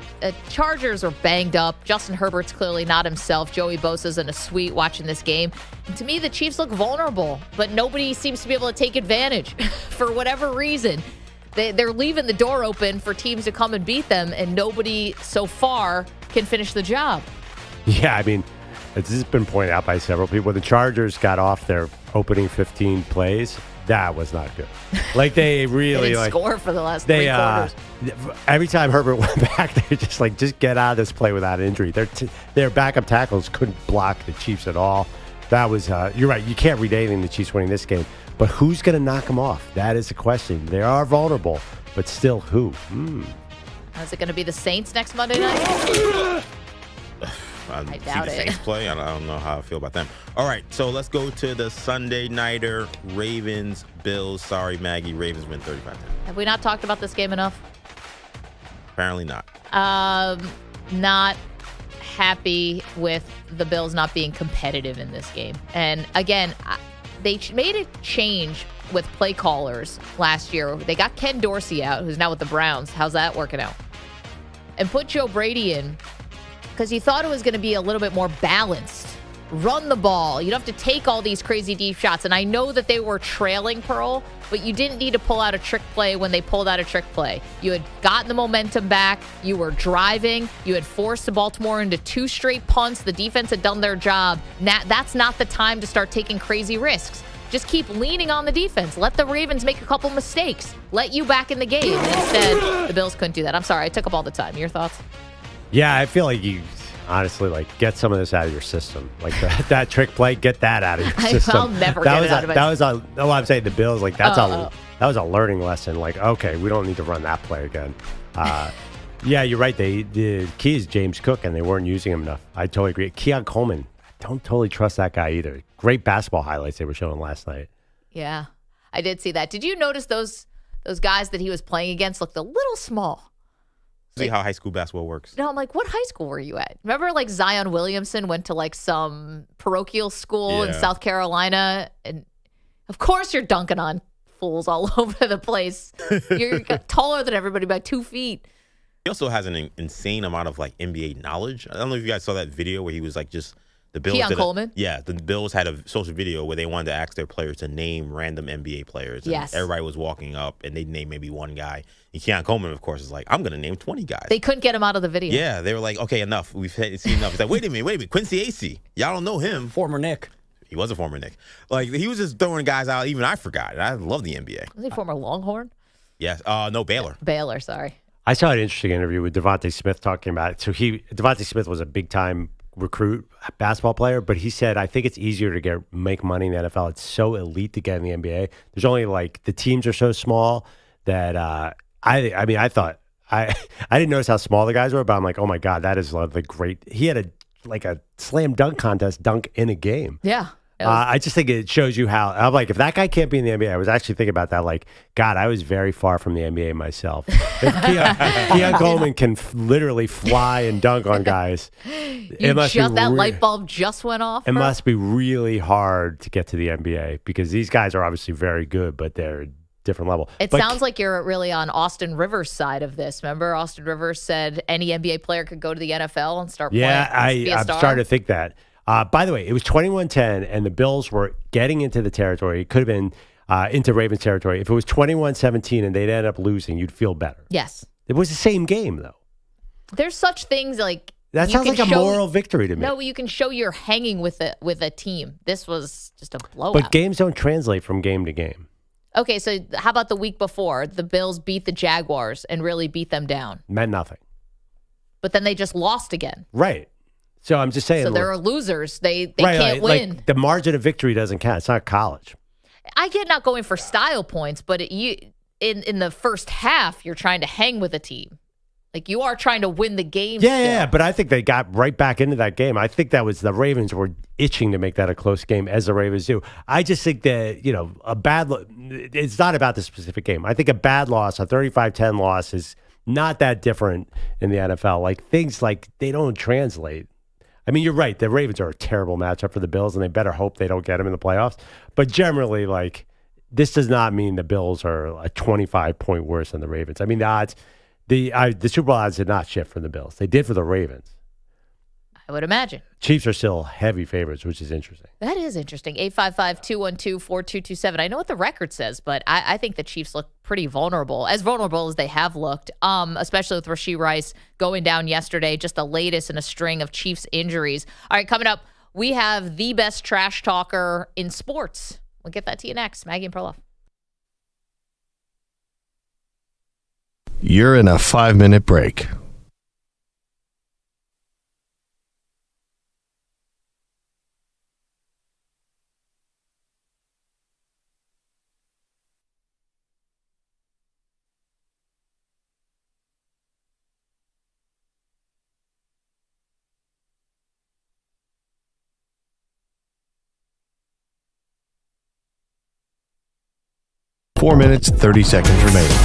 Chargers are banged up. Justin Herbert's clearly not himself. Joey Bosa's in a suite watching this game. And to me, the Chiefs look vulnerable, but nobody seems to be able to take advantage for whatever reason. They're leaving the door open for teams to come and beat them, and nobody so far can finish the job. Yeah, I mean, this has been pointed out by several people. When the Chargers got off their opening 15 plays, that was not good. Like, they really they didn't score for the last 3 quarters. Every time Herbert went back, they just just get out of this play without injury. Their backup tackles couldn't block the Chiefs at all. That was, you're right, you can't read anything the Chiefs winning this game. But who's going to knock them off? That is the question. They are vulnerable, but still who? Is it going to be the Saints next Monday night? I doubt see the it. Saints play. I don't know how I feel about them. All right, so let's go to the Sunday nighter. Ravens, Bills. Sorry, Maggie. Ravens win 35-10. Have we not talked about this game enough? Apparently not. Not happy with the Bills not being competitive in this game. And again, they made a change with play callers last year. They got Ken Dorsey out, who's now with the Browns. How's that working out? And put Joe Brady in because you thought it was going to be a little bit more balanced. Run the ball. You don't have to take all these crazy deep shots. And I know that they were trailing Pearl, but you didn't need to pull out a trick play when they pulled out a trick play. You had gotten the momentum back. You were driving. You had forced Baltimore into 2 straight punts. The defense had done their job. That's not the time to start taking crazy risks. Just keep leaning on the defense. Let the Ravens make a couple mistakes. Let you back in the game. And instead, the Bills couldn't do that. I'm sorry. I took up all the time. Your thoughts? Yeah, I feel like you honestly get some of this out of your system. Like that trick play, get that out of your system. I'll never get it out of my system. I'm saying the Bills, that was a learning lesson. Like, okay, we don't need to run that play again. Yeah, you're right. The key is James Cook, and they weren't using him enough. I totally agree. Keon Coleman, I don't totally trust that guy either. Great basketball highlights they were showing last night. Yeah, I did see that. Did you notice those guys that he was playing against looked a little small? See how high school basketball works. No, I'm like, what high school were you at? Remember, Zion Williamson went to some parochial school in South Carolina, and of course you're dunking on fools all over the place. You're taller than everybody by 2 feet. He also has an insane amount of NBA knowledge. I don't know if you guys saw that video where he was just the Bills. Keon Coleman? Yeah, the Bills had a social video where they wanted to ask their players to name random NBA players. And yes. Everybody was walking up and they'd name maybe one guy. And Keon Coleman, of course, is like, I'm going to name 20 guys. They couldn't get him out of the video. Yeah, they were like, okay, enough. We've seen enough. He's like, wait a minute. Quincy Acey. Y'all don't know him. Former Knick. He was a former Knick. He was just throwing guys out. Even I forgot. I love the NBA. Was he former Longhorn? Yes. No, Baylor. Baylor, sorry. I saw an interesting interview with Devontae Smith talking about it. So Devontae Smith was a big-time recruit basketball player, but he said, I think it's easier to make money in the NFL. It's so elite to get in the NBA. There's only the teams are so small that I thought I didn't notice how small the guys were, but I'm like, oh my God, that is the great. He had a slam dunk contest dunk in a game. Yeah. I just think it shows you how, I'm like, if that guy can't be in the NBA, I was actually thinking about that. Like, God, I was very far from the NBA myself. If Keon Coleman can literally fly and dunk on guys, that light bulb just went off. It must be really hard to get to the NBA because these guys are obviously very good, but they're a different level. It sounds like you're really on Austin Rivers' side of this. Remember, Austin Rivers said any NBA player could go to the NFL and start playing. Yeah, I'm starting to think that. By the way, it was 21-10, and the Bills were getting into the territory. It could have been into Ravens territory. If it was 21-17 and they'd end up losing, you'd feel better. Yes. It was the same game, though. There's such things like... That sounds like a moral victory to me. No, you can show you're hanging with a team. This was just a blowout. But games don't translate from game to game. Okay, so how about the week before? The Bills beat the Jaguars and really beat them down. Meant nothing. But then they just lost again. Right. So I'm just saying. So there are losers. They can't win. The margin of victory doesn't count. It's not college. I get not going for style points, but in the first half, you're trying to hang with a team. Like, you are trying to win the game. Yeah, but I think they got right back into that game. I think that was the Ravens were itching to make that a close game, as the Ravens do. I just think that, it's not about the specific game. I think a bad loss, a 35-10 loss, is not that different in the NFL. Like, things like they don't translate. I mean, you're right. The Ravens are a terrible matchup for the Bills, and they better hope they don't get them in the playoffs. But generally, like, this does not mean the Bills are a 25-point worse than the Ravens. I mean, the odds, the Super Bowl odds did not shift for the Bills. They did for the Ravens. I would imagine. Chiefs are still heavy favorites, which is interesting. That is interesting. 855-212-4227. I know what the record says, but I think the Chiefs look pretty vulnerable as they have looked, especially with Rashee Rice going down yesterday, just the latest in a string of Chiefs injuries. All right, coming up, we have the best trash talker in sports. We'll get that to you next. Maggie and Perloff. You're in a 5-minute break. Four minutes, 30 seconds remaining.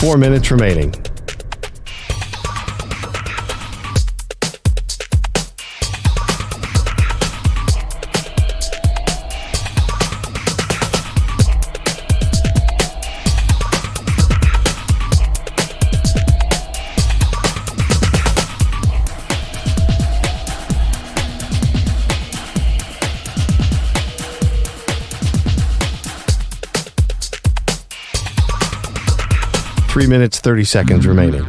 Four minutes remaining. Three minutes, 30 seconds remaining.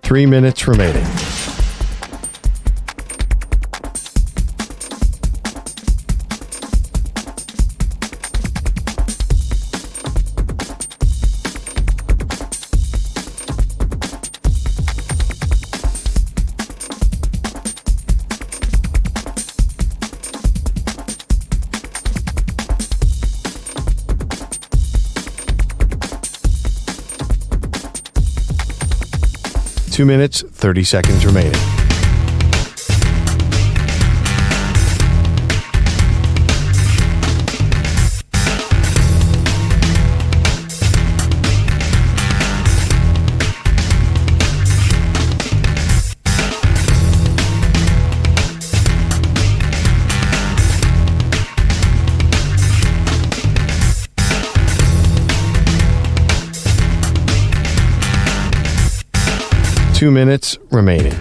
Three minutes remaining. Two minutes, 30 seconds remaining. Two minutes remaining.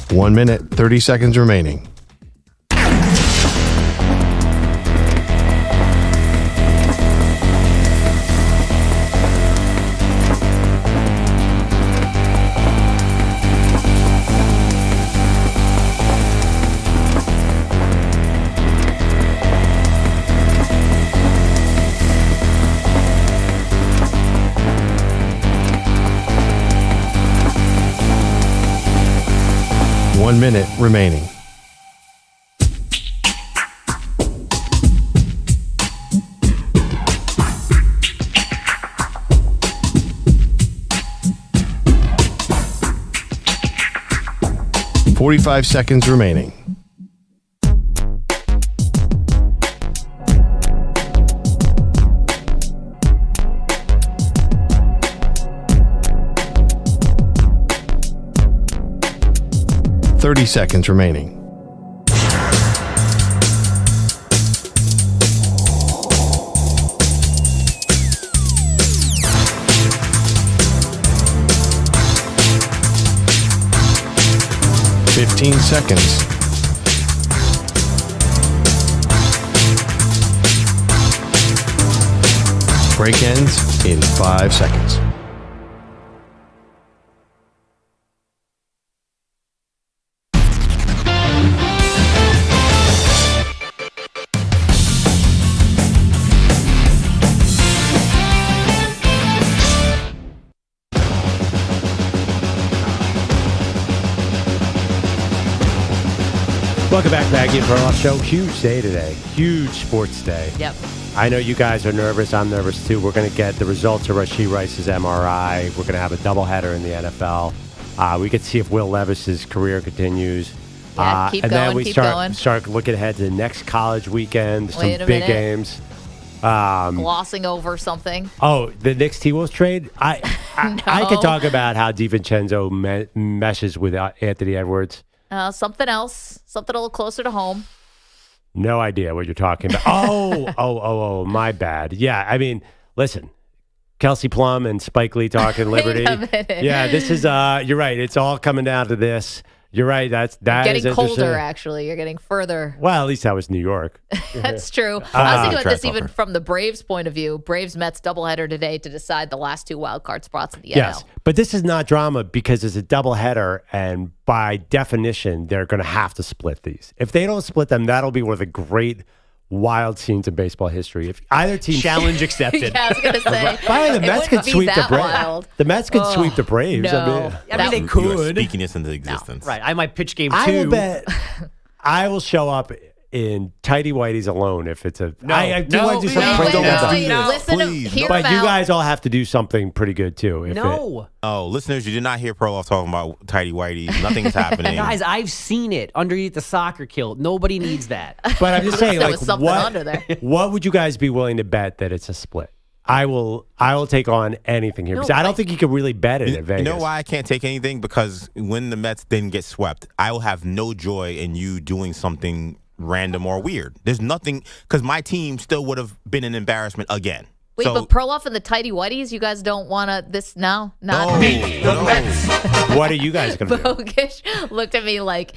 One minute, 30 seconds remaining. One minute remaining. 45 seconds remaining. Thirty seconds remaining. 15 seconds. Break ends in 5 seconds. Welcome back, Maggie and Perloff Show. Huge day today. Huge sports day. Yep. I know you guys are nervous. I'm nervous too. We're going to get the results of Rashee Rice's MRI. We're going to have a doubleheader in the NFL. We could see if Will Levis's career continues. Yeah, keep and going, then we keep start going. start looking ahead to the next college weekend. Some Wait a big minute. games. Glossing over something. Oh, the Knicks T-Wolves trade? I could talk about how DiVincenzo meshes with Anthony Edwards. Something else. Something a little closer to home. No idea what you're talking about. Oh, my bad. Yeah, I mean, listen, Kelsey Plum and Spike Lee talking Liberty. Wait a minute. Yeah, this is, you're right. It's all coming down to this. You're right. That Getting is interesting. colder, actually. You're getting further. Well, at least that was New York. That's true. I was thinking about this track even over. from the Braves' point of view. Braves-Mets doubleheader today to decide the last 2 wild card spots in the Yes, NL. but this is not drama because it's a doubleheader, and by definition, they're going to have to split these. If they don't split them, that'll be one of the great wild scenes in baseball history. If either team Challenge accepted. Yeah, I was going to say. By the way, the it Mets wouldn't could be sweep the that Braves. wild. The Mets could sweep the Braves. No. I mean, they You are could. speaking this into existence. Right. I might pitch game 2. I will bet I will show up in tighty whities alone if it's a. No, I do want to do something wait, pretty good. no. Listen to Please. hear But him you out. guys all have to do something pretty good too. If No. Oh, listeners, you did not hear Perloff talking about tighty whities. Nothing is happening. Guys, I've seen it underneath the soccer kilt. Nobody needs that. But I'm just saying, There like, was something under there. what would you guys be willing to bet that it's a split? I will take on anything here because I don't think you can really bet it at Vegas. You know why I can't take anything? Because when the Mets didn't get swept, I will have no joy in you doing something random or weird. There's nothing, because my team still would have been an embarrassment again. Wait, So- but Perloff and the tighty whities, you guys don't want to this now? Not What are you guys going to do? Bogish looked at me like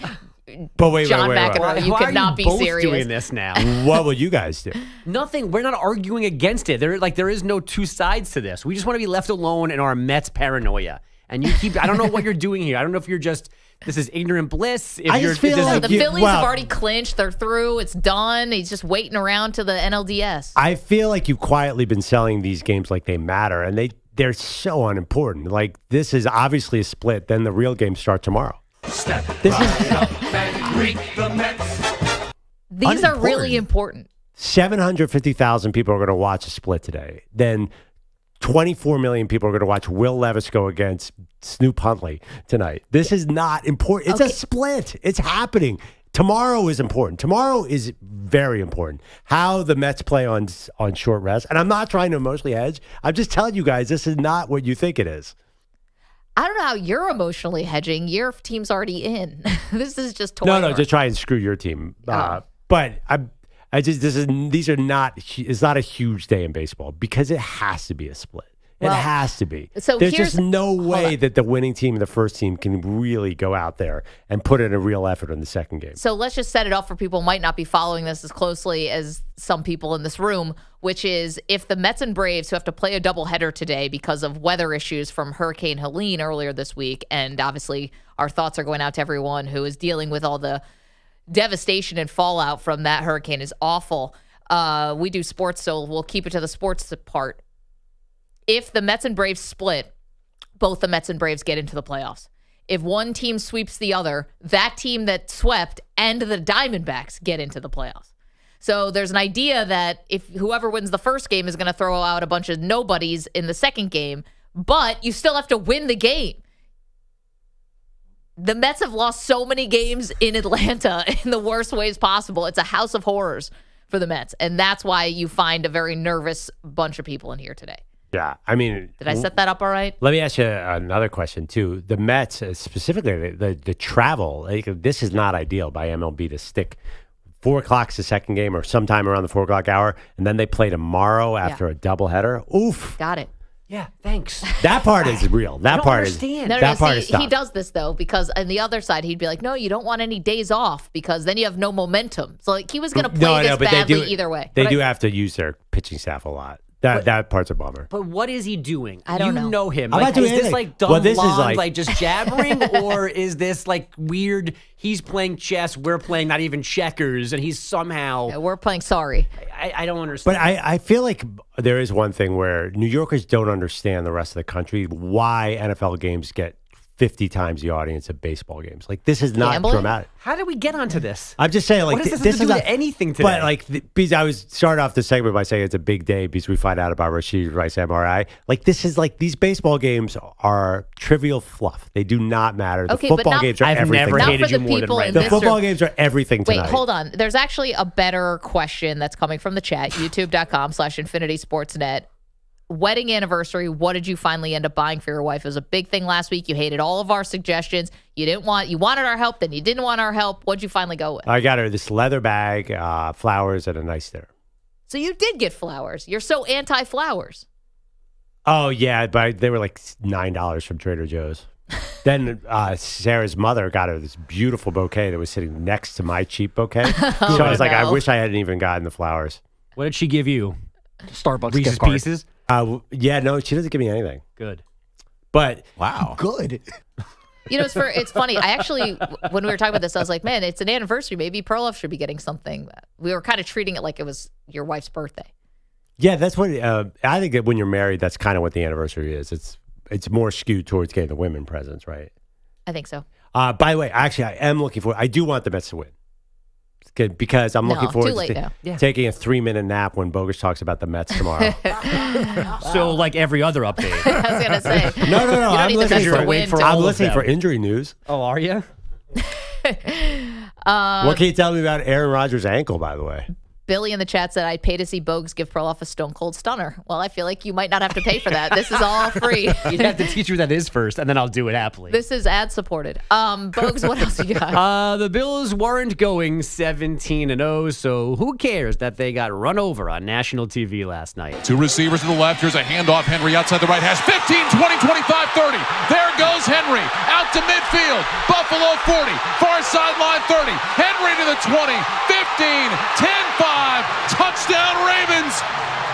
But wait, John wait. McEnroe. You Why could are not be both serious. doing this now? What will you guys do? Nothing. We're not arguing against it. There is no two sides to this. We just want to be left alone in our Mets paranoia. And you keep. I don't know what you're doing here. I don't know if you're just. This is ignorant bliss. If I you're, just feel this is- like The Phillies have already clinched. They're through. It's done. He's just waiting around to the NLDS. I feel like you've quietly been selling these games like they matter, and they're so unimportant. Like, this is obviously a split. Then the real games start tomorrow. These are really important. 750,000 people are going to watch a split today. Then 24 million people are going to watch Will Levis go against Snoop Huntley tonight. This is not important. It's a split. It's happening. Tomorrow is important. Tomorrow is very important. How the Mets play on short rest. And I'm not trying to emotionally hedge. I'm just telling you guys, this is not what you think it is. I don't know how you're emotionally hedging. Your team's already in. This is just toy. No, just try and screw your team. But it's not a huge day in baseball because it has to be a split. Well, it has to be. so There's here's- just no hold way on. that the winning team and the first team can really go out there and put in a real effort in the second game. So let's just set it up for people who might not be following this as closely as some people in this room, which is if the Mets and Braves, who have to play a doubleheader today because of weather issues from Hurricane Helene earlier this week, and obviously our thoughts are going out to everyone who is dealing with all the devastation and fallout from that hurricane is awful. We do sports, so we'll keep it to the sports part. If the Mets and Braves split, both the Mets and Braves get into the playoffs. If one team sweeps the other, that team that swept and the Diamondbacks get into the playoffs. So there's an idea that if whoever wins the first game is going to throw out a bunch of nobodies in the second game, but you still have to win the game. The Mets have lost so many games in Atlanta in the worst ways possible. It's a house of horrors for the Mets, and that's why you find a very nervous bunch of people in here today. Yeah, I mean... Did I set that up all right? Let me ask you another question, too. The Mets, specifically, the travel, this is not ideal by MLB to stick 4 o'clock's the second game or sometime around the 4 o'clock hour, and then they play tomorrow after a doubleheader. Oof. Got it. Yeah, thanks. That part is real. That part understand. is... That part is tough. He does this, though, because on the other side, he'd be like, no, you don't want any days off because then you have no momentum. So like, he was going to play this badly either way. They do have to use their pitching staff a lot. That part's a bummer. But what is he doing? I don't know. You know him. I'm not doing is this anything. like dumb Well, this is blonde, like- just jabbering, or is this like weird? He's playing chess, we're playing not even checkers, and he's somehow. Yeah, we're playing sorry. I don't understand. But I feel like there is one thing where New Yorkers don't understand the rest of the country why NFL games get 50 times the audience of baseball games. Like, this is not Gambling? dramatic. How did we get onto this? I'm just saying, like, what does this this have to is do not to anything today? But like, because I was started off the segment by saying it's a big day because we find out about Rashee Rice MRI. Like, this is like these baseball games are trivial fluff. They do not matter. The Okay, but football not- games are I've everything. never Not hated for you the more than people right in The this football room. games are everything Wait, tonight. hold on. There's actually a better question that's coming from the chat, youtube.com/infinitysportsnet. Wedding anniversary, what did you finally end up buying for your wife? It was a big thing last week. You hated all of our suggestions. You wanted our help, then you didn't want our help. What'd you finally go with? I got her this leather bag, flowers, and a nice dinner. So you did get flowers. You're so anti-flowers. Oh, yeah, but they were like $9 from Trader Joe's. Then Sarah's mother got her this beautiful bouquet that was sitting next to my cheap bouquet. So I was like, I wish I hadn't even gotten the flowers. What did she give you? Starbucks Reese's gift card. Pieces? Yeah, no, she doesn't give me anything. Good. But Wow. Good. You know, it's funny. I actually, when we were talking about this, I was like, man, it's an anniversary. Maybe Perloff should be getting something. We were kind of treating it like it was your wife's birthday. yeah, that's what I think that when you're married, that's kind of what the anniversary is. It's more skewed towards getting the women presents, right? I think so. By the way, actually, I am looking for. I do want the Mets to win. It's good because I'm looking forward too late to now. Yeah. taking a 3-minute nap when Bogus talks about the Mets tomorrow. So, like every other update. I was going to say. No. You don't I'm need the listening Mets for, to win to- I'm all of listening them. for injury news. Oh, are you? What can you tell me about Aaron Rodgers' ankle, by the way? Billy in the chat said, I'd pay to see Bogues give Perloff a stone cold stunner. Well, I feel like you might not have to pay for that. This is all free. You'd have to teach me what that is first, and then I'll do it happily. This is ad supported. Bogues, what else you got? The Bills weren't going 17-0, so who cares that they got run over on national TV last night? Two receivers to the left. Here's a handoff. Henry outside the right hash. 15, 20, 25, 30. There goes Henry. Out to midfield. Buffalo 40. Far sideline 30. Henry to the 20. 15, 10-5. Touchdown Ravens.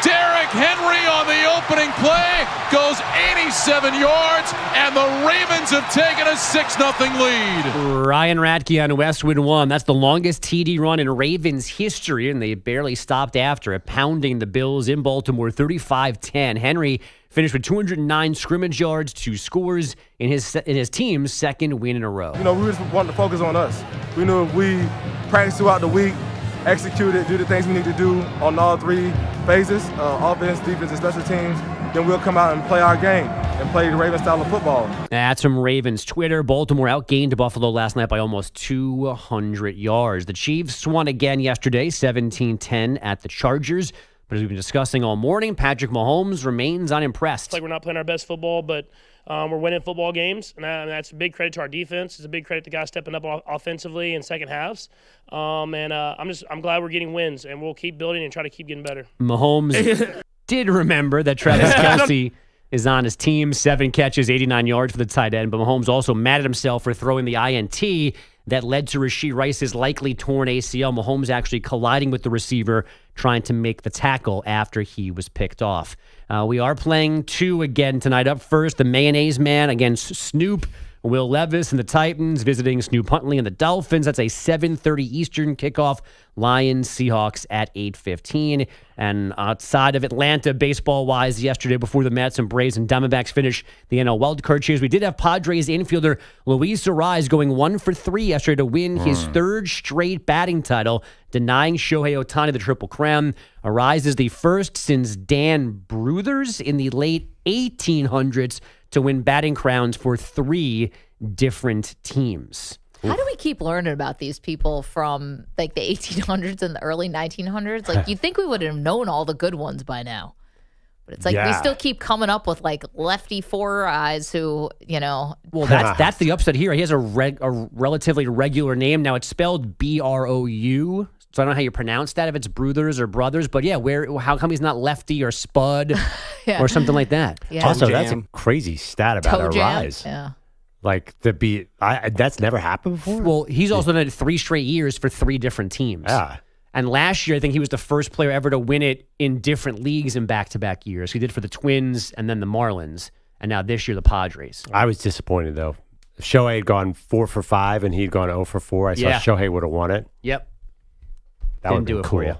Derrick Henry on the opening play goes 87 yards, and the Ravens have taken a 6-0 lead. Ryan Radke on Westwood 1. That's the longest TD run in Ravens history, and they barely stopped after it, pounding the Bills in Baltimore 35-10. Henry finished with 209 scrimmage yards, 2 scores in his team's second win in a row. You know, we just wanted to focus on us. We knew if we practiced throughout the week, execute it, do the things we need to do on all 3 phases, offense, defense, and special teams, then we'll come out and play our game and play the Ravens style of football. That's from Ravens Twitter. Baltimore outgained Buffalo last night by almost 200 yards. The Chiefs won again yesterday, 17-10 at the Chargers. But as we've been discussing all morning, Patrick Mahomes remains unimpressed. It's like we're not playing our best football, but we're winning football games, and that's a big credit to our defense. It's a big credit to guys stepping up offensively in second halves. I'm glad we're getting wins, and we'll keep building and try to keep getting better. Mahomes did remember that Travis Kelce is on his team. 7 catches, 89 yards for the tight end. But Mahomes also mad at himself for throwing the INT that led to Rashee Rice's likely torn ACL. Mahomes actually colliding with the receiver, trying to make the tackle after he was picked off. We are playing 2 again tonight. Up first, the Mayonnaise Man against Snoop. Will Levis and the Titans visiting Snoop Huntley and the Dolphins. That's a 7:30 Eastern kickoff. Lions, Seahawks at 8:15. And outside of Atlanta, baseball-wise, yesterday before the Mets and Braves and Diamondbacks finish the NL wildcard series, we did have Padres infielder Luis Arraez going 1 for 3 yesterday to win his 3rd straight batting title, denying Shohei Ohtani the Triple Crown. Arraez is the first since Dan Bruthers in the late 1800s to win batting crowns for 3 different teams. How do we keep learning about these people from like the 1800s and the early 1900s? Like you'd think we would have known all the good ones by now. But it's like we still keep coming up with like lefty four eyes who, Well, that's the upset here. He has a relatively regular name. Now it's spelled Brou. So I don't know how you pronounce that, if it's Bruthers or Brothers. But yeah, how come he's not Lefty or Spud or something like that? Yeah. Also, that's a crazy stat about our rise. Yeah. Like that's never happened before. Well, he's also done it 3 straight years for 3 different teams. Yeah. And last year, I think he was the first player ever to win it in different leagues in back-to-back years. He did for the Twins and then the Marlins, and now this year the Padres. I was disappointed though. If Shohei had gone 4 for 5 and he'd gone 0 for 4, I thought Shohei would have won it. Yep. That Didn't do it cool. for you.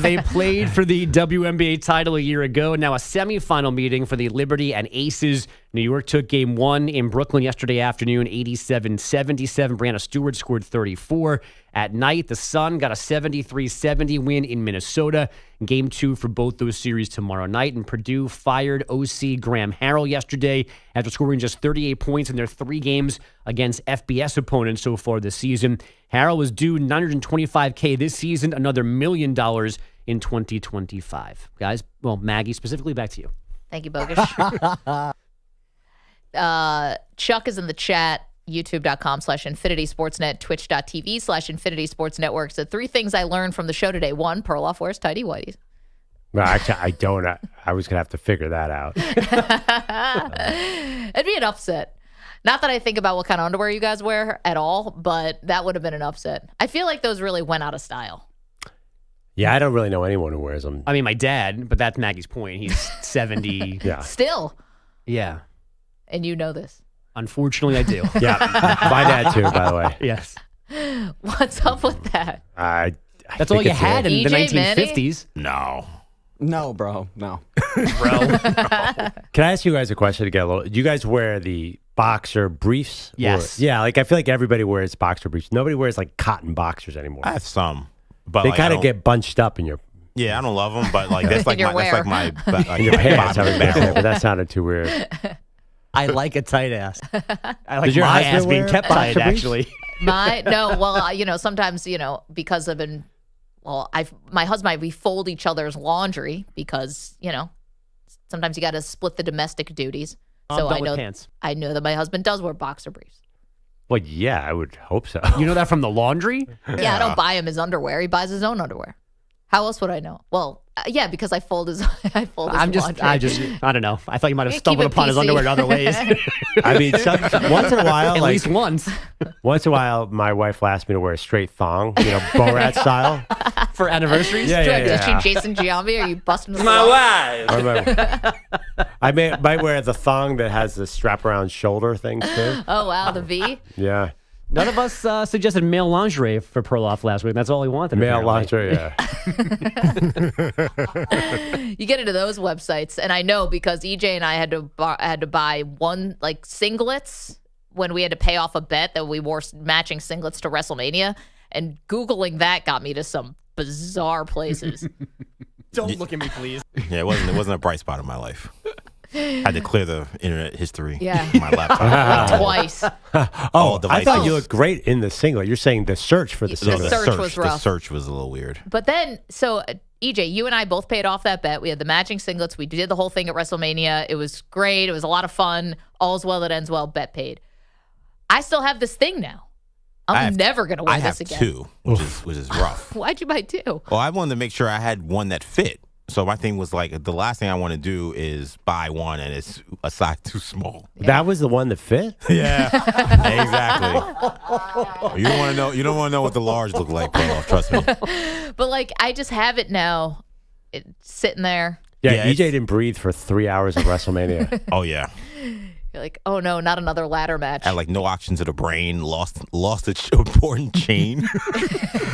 They played for the WNBA title a year ago. Now a semifinal meeting for the Liberty and Aces. New York took game 1 in Brooklyn yesterday afternoon, 87-77. Brianna Stewart scored 34. At night, the Sun got a 73-70 win in Minnesota. Game 2 for both those series tomorrow night. And Purdue fired OC Graham Harrell yesterday after scoring just 38 points in their 3 games against FBS opponents so far this season. Harrell was due $925K this season, another $1 million in 2025. Guys, well, Maggie, specifically back to you. Thank you, Bogus. Chuck is in the chat. YouTube.com/Infinity Sportsnet, Twitch.tv/Infinity Sports Network. So 3 things I learned from the show today. 1, Perloff wears tighty whities. Well, actually, I don't. I was going to have to figure that out. It'd be an upset. Not that I think about what kind of underwear you guys wear at all, but that would have been an upset. I feel like those really went out of style. Yeah, I don't really know anyone who wears them. I mean, my dad, but that's Maggie's point. He's 70. Yeah. Still. Yeah. And you know this. Unfortunately, I do. Yeah, my dad too, by the way. Yes. What's up with that? That's all you had in the 1950s. No, bro. No. Can I ask you guys a question to get a little? Do you guys wear the boxer briefs? Yes. Yeah, like I feel like everybody wears boxer briefs. Nobody wears like cotton boxers anymore. I have some, but they like, kind of get bunched up in your. Yeah, I don't love them, but like that's like my in your pants. I was gonna say, but that sounded too weird. I like a tight ass. I like Did your my husband ass being wear kept boxer tight, briefs? actually. Sometimes, because I've been, my husband, we fold each other's laundry because, sometimes you got to split the domestic duties. So I know that my husband does wear boxer briefs. Well, yeah, I would hope so. You know that from the laundry? Yeah, I don't buy him his underwear. He buys his own underwear. How else would I know? Well, yeah, because I fold his laundry. I don't know. I thought you might have stumbled upon his underwear in other ways. I mean, once in a while, at least once. Once in a while, my wife will ask me to wear a straight thong, Borat style. For anniversaries? Is she Jason Giambi? Are you busting his wife. I might wear the thong that has the strap around shoulder things too. Oh, wow, the V? Yeah. None of us suggested male lingerie for Perloff last week. That's all he wanted. Male apparently. lingerie, yeah. You get into those websites, and I know because EJ and I had to buy one like singlets when we had to pay off a bet that we wore matching singlets to WrestleMania, and Googling that got me to some bizarre places. Don't look at me, please. Yeah, it wasn't a bright spot in my life. I had to clear the internet history. Yeah. On my laptop Twice. I thought you looked great in the singlet. You're saying the search for the singlet. The search was rough. The search was a little weird. But then, EJ, you and I both paid off that bet. We had the matching singlets. We did the whole thing at WrestleMania. It was great. It was a lot of fun. All's well that ends well. Bet paid. I still have this thing now. I'm never going to wear this again. I have 2, which is rough. Why'd you buy 2? Well, I wanted to make sure I had one that fit. So my thing was like, the last thing I want to do is buy one and it's a size too small. Yeah. That was the one that fit? Yeah, exactly. You don't want to know. You don't want to know what the large look like, Perloff, trust me. But I just have it now, sitting there. Yeah, EJ didn't breathe for 3 hours of WrestleMania. Oh yeah. You're like, oh no, not another ladder match. Had no oxygen to the brain, lost its important chain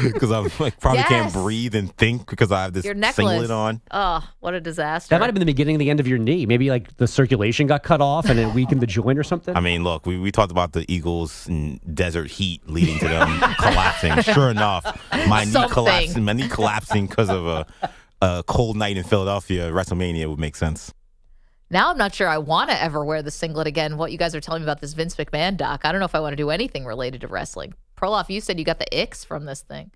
because I probably can't breathe and think because I have this singlet on. Oh, what a disaster! That might have been the beginning of the end of your knee. Maybe the circulation got cut off and it weakened the joint or something. I mean, look, we talked about the Eagles and desert heat leading to them collapsing. Sure enough, my knee collapsing because of a cold night in Philadelphia. WrestleMania would make sense. Now I'm not sure I want to ever wear the singlet again. What you guys are telling me about this Vince McMahon doc, I don't know if I want to do anything related to wrestling. Perloff, you said you got the icks from this thing.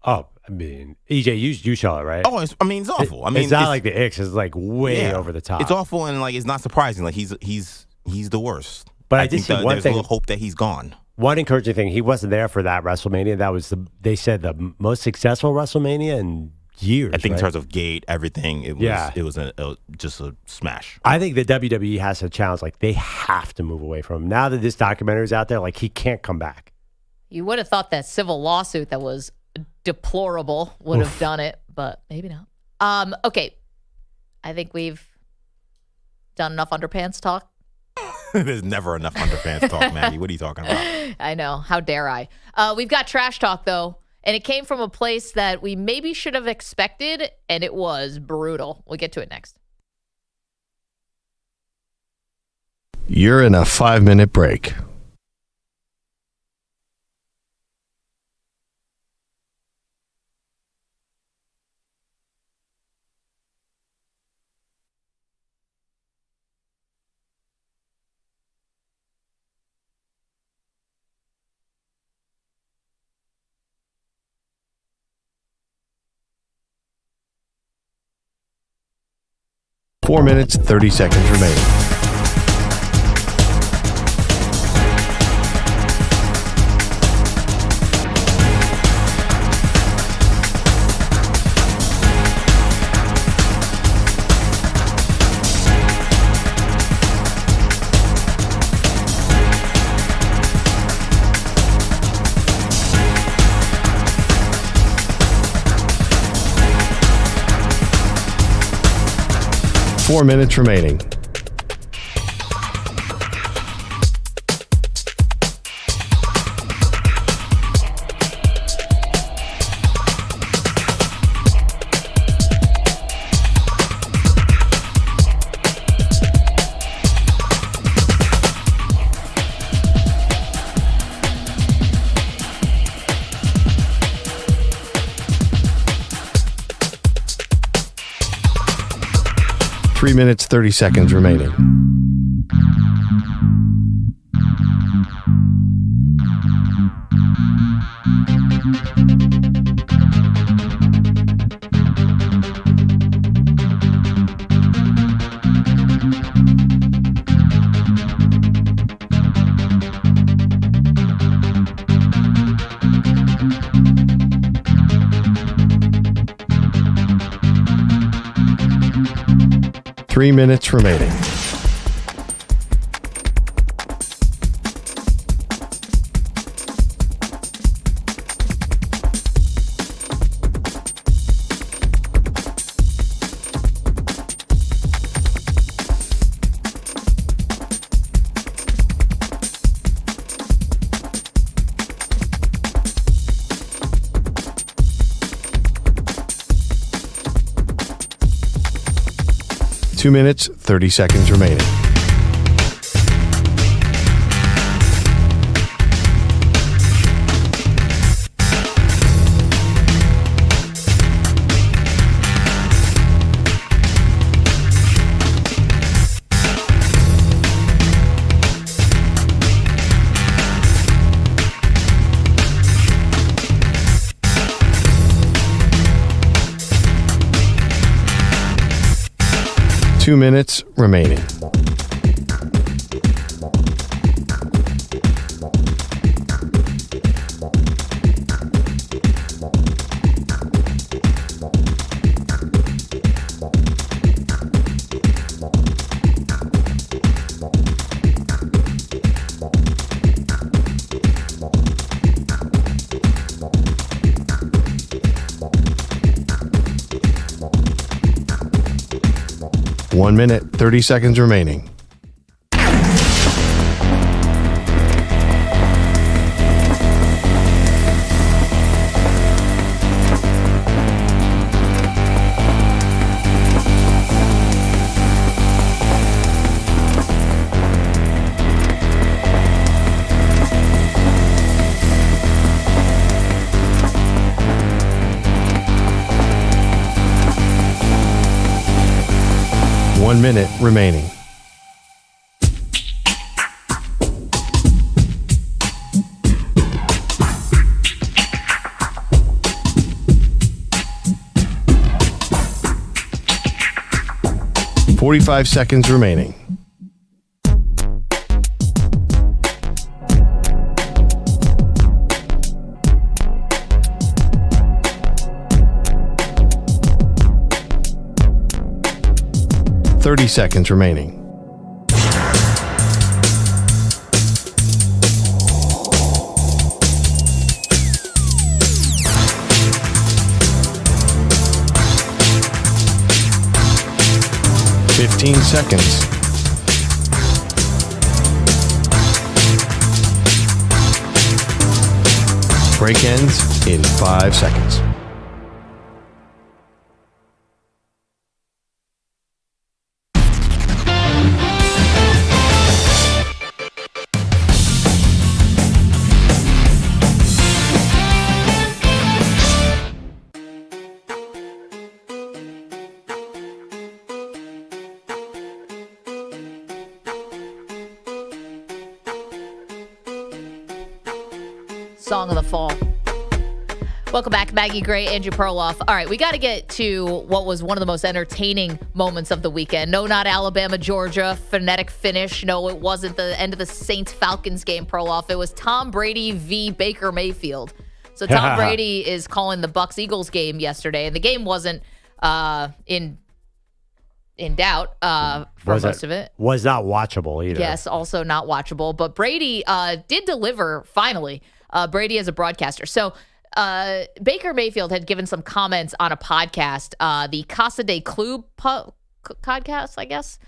Oh, I mean, EJ, you saw it, right? Oh, it's awful. It's not like the icks. It's like way over the top. It's awful, and like it's not surprising. Like he's the worst. But I did see one there's thing. a little hope that he's gone. One encouraging thing, he wasn't there for that WrestleMania. That was they said the most successful WrestleMania in years. I think in terms of gate, everything, it was just a smash. I think the WWE has a challenge. Like they have to move away from him. Now that this documentary is out there, like he can't come back. You would have thought that civil lawsuit that was deplorable would have done it, but maybe not. Okay. I think we've done enough underpants talk. There's never enough underpants talk, Maggie. What are you talking about? I know. How dare I? We've got trash talk, though, and it came from a place that we maybe should have expected, and it was brutal. We'll get to it next. You're in a 5-minute break. Four minutes, 30 seconds remaining. Four minutes remaining. Three minutes, 30 seconds remaining. Three minutes remaining. Two minutes, 30 seconds remaining. Two minutes remaining. One minute, 30 seconds remaining. One minute remaining. 45 seconds remaining. Seconds remaining. Seconds. Break ends in 5 seconds. Song of the fall. Welcome back, Maggie Gray, Andrew Perloff. All right, we got to get to what was one of the most entertaining moments of the weekend. No, not Alabama, Georgia, phonetic finish. No, it wasn't the end of the Saints-Falcons game, Perloff. It was Tom Brady v. Baker Mayfield. So Tom Brady is calling the Bucs-Eagles game yesterday, and the game wasn't in doubt for most of it. Was not watchable either. Yes, also not watchable. But Brady did deliver, finally. Brady as a broadcaster. So Baker Mayfield had given some comments on a podcast, the Casa de Club podcast, I guess.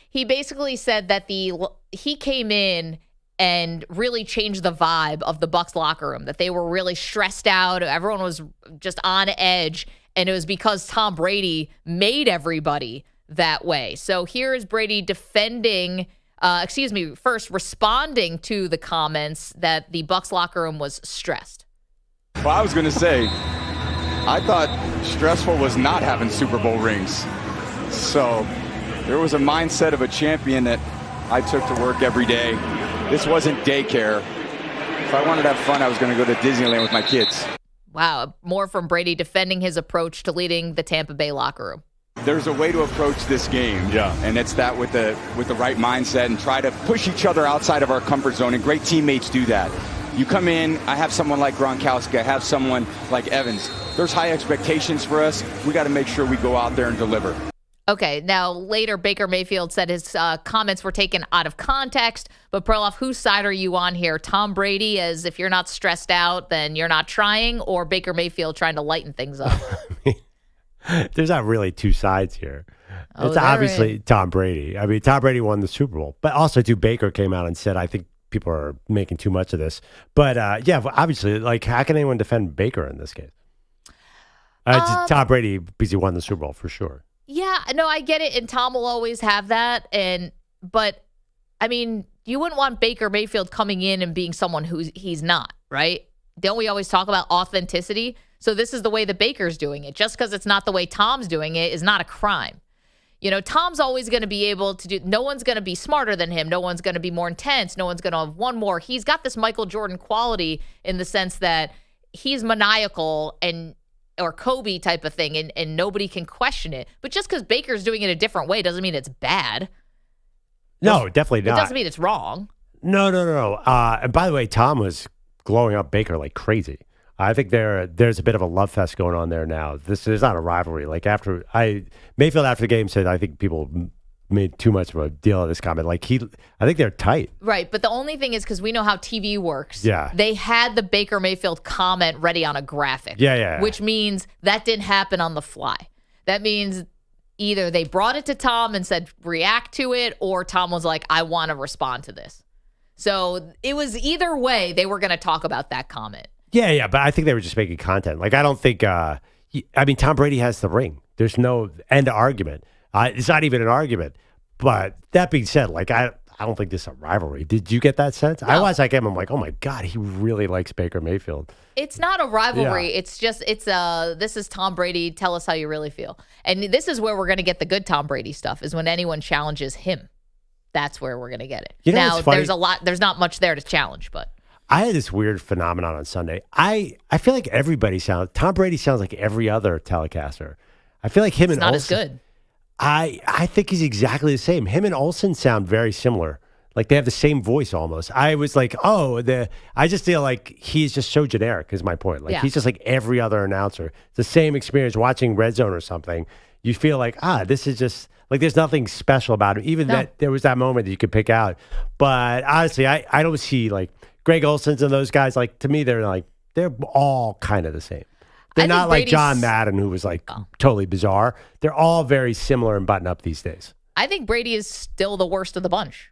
He basically said that he came in and really changed the vibe of the Bucs locker room, that they were really stressed out. Everyone was just on edge, and it was because Tom Brady made everybody that way. So here is Brady first responding to the comments that the Bucs locker room was stressed. Well, I was going to say, I thought stressful was not having Super Bowl rings. So there was a mindset of a champion that I took to work every day. This wasn't daycare. If I wanted to have fun, I was going to go to Disneyland with my kids. Wow, more from Brady defending his approach to leading the Tampa Bay locker room. There's a way to approach this game, and it's that with the right mindset and try to push each other outside of our comfort zone, and great teammates do that. You come in, I have someone like Gronkowski, I have someone like Evans. There's high expectations for us. We got to make sure we go out there and deliver. Okay, now later Baker Mayfield said his comments were taken out of context, but Perloff, whose side are you on here? Tom Brady, as if you're not stressed out, then you're not trying, or Baker Mayfield trying to lighten things up? There's not really two sides here. It's obviously Tom Brady. I mean, Tom Brady won the Super Bowl, but also too, Baker came out and said, I think people are making too much of this. But yeah, obviously, like, how can anyone defend Baker in this case? It's Tom Brady because he won the Super Bowl for sure. Yeah, no, I get it, and Tom will always have that. But I mean, you wouldn't want Baker Mayfield coming in and being someone he's not, right? Don't we always talk about authenticity? So this is the way that Baker's doing it. Just because it's not the way Tom's doing it is not a crime. You know, Tom's always going to be able to do, no one's going to be smarter than him. No one's going to be more intense. No one's going to have one more. He's got this Michael Jordan quality in the sense that he's maniacal or Kobe type of thing, and nobody can question it. But just because Baker's doing it a different way doesn't mean it's bad. No, definitely not. It doesn't mean it's wrong. No. And by the way, Tom was glowing up Baker like crazy. I think there's a bit of a love fest going on there now. This is not a rivalry. Like Mayfield after the game said, I think people made too much of a deal of this comment. Like I think they're tight. Right, but the only thing is because we know how TV works. Yeah. They had the Baker Mayfield comment ready on a graphic. Yeah. Which means that didn't happen on the fly. That means either they brought it to Tom and said react to it, or Tom was like, I want to respond to this. So it was either way they were going to talk about that comment. Yeah, but I think they were just making content. Like, I don't think, I mean, Tom Brady has the ring. There's no end argument. It's not even an argument. But that being said, like, I don't think this is a rivalry. Did you get that sense? No. I watched that game. I'm like, oh my God, he really likes Baker Mayfield. It's not a rivalry. Yeah. It's just, this is Tom Brady. Tell us how you really feel. And this is where we're going to get the good Tom Brady stuff, is when anyone challenges him. That's where we're going to get it. You know, now, there's not much there to challenge, but. I had this weird phenomenon on Sunday. I feel like Tom Brady sounds like every other telecaster. I feel like him and not Olsen, as good. I think he's exactly the same. Him and Olsen sound very similar. Like they have the same voice almost. I was like, I just feel like he's just so generic is my point. Like he's just like every other announcer. It's the same experience watching Red Zone or something. You feel like, this is just like there's nothing special about him. Even that there was that moment that you could pick out. But honestly, I don't see like Greg Olsen's and those guys, like to me, they're all kind of the same. They're not like John Madden, who was like totally bizarre. They're all very similar and button up these days. I think Brady is still the worst of the bunch.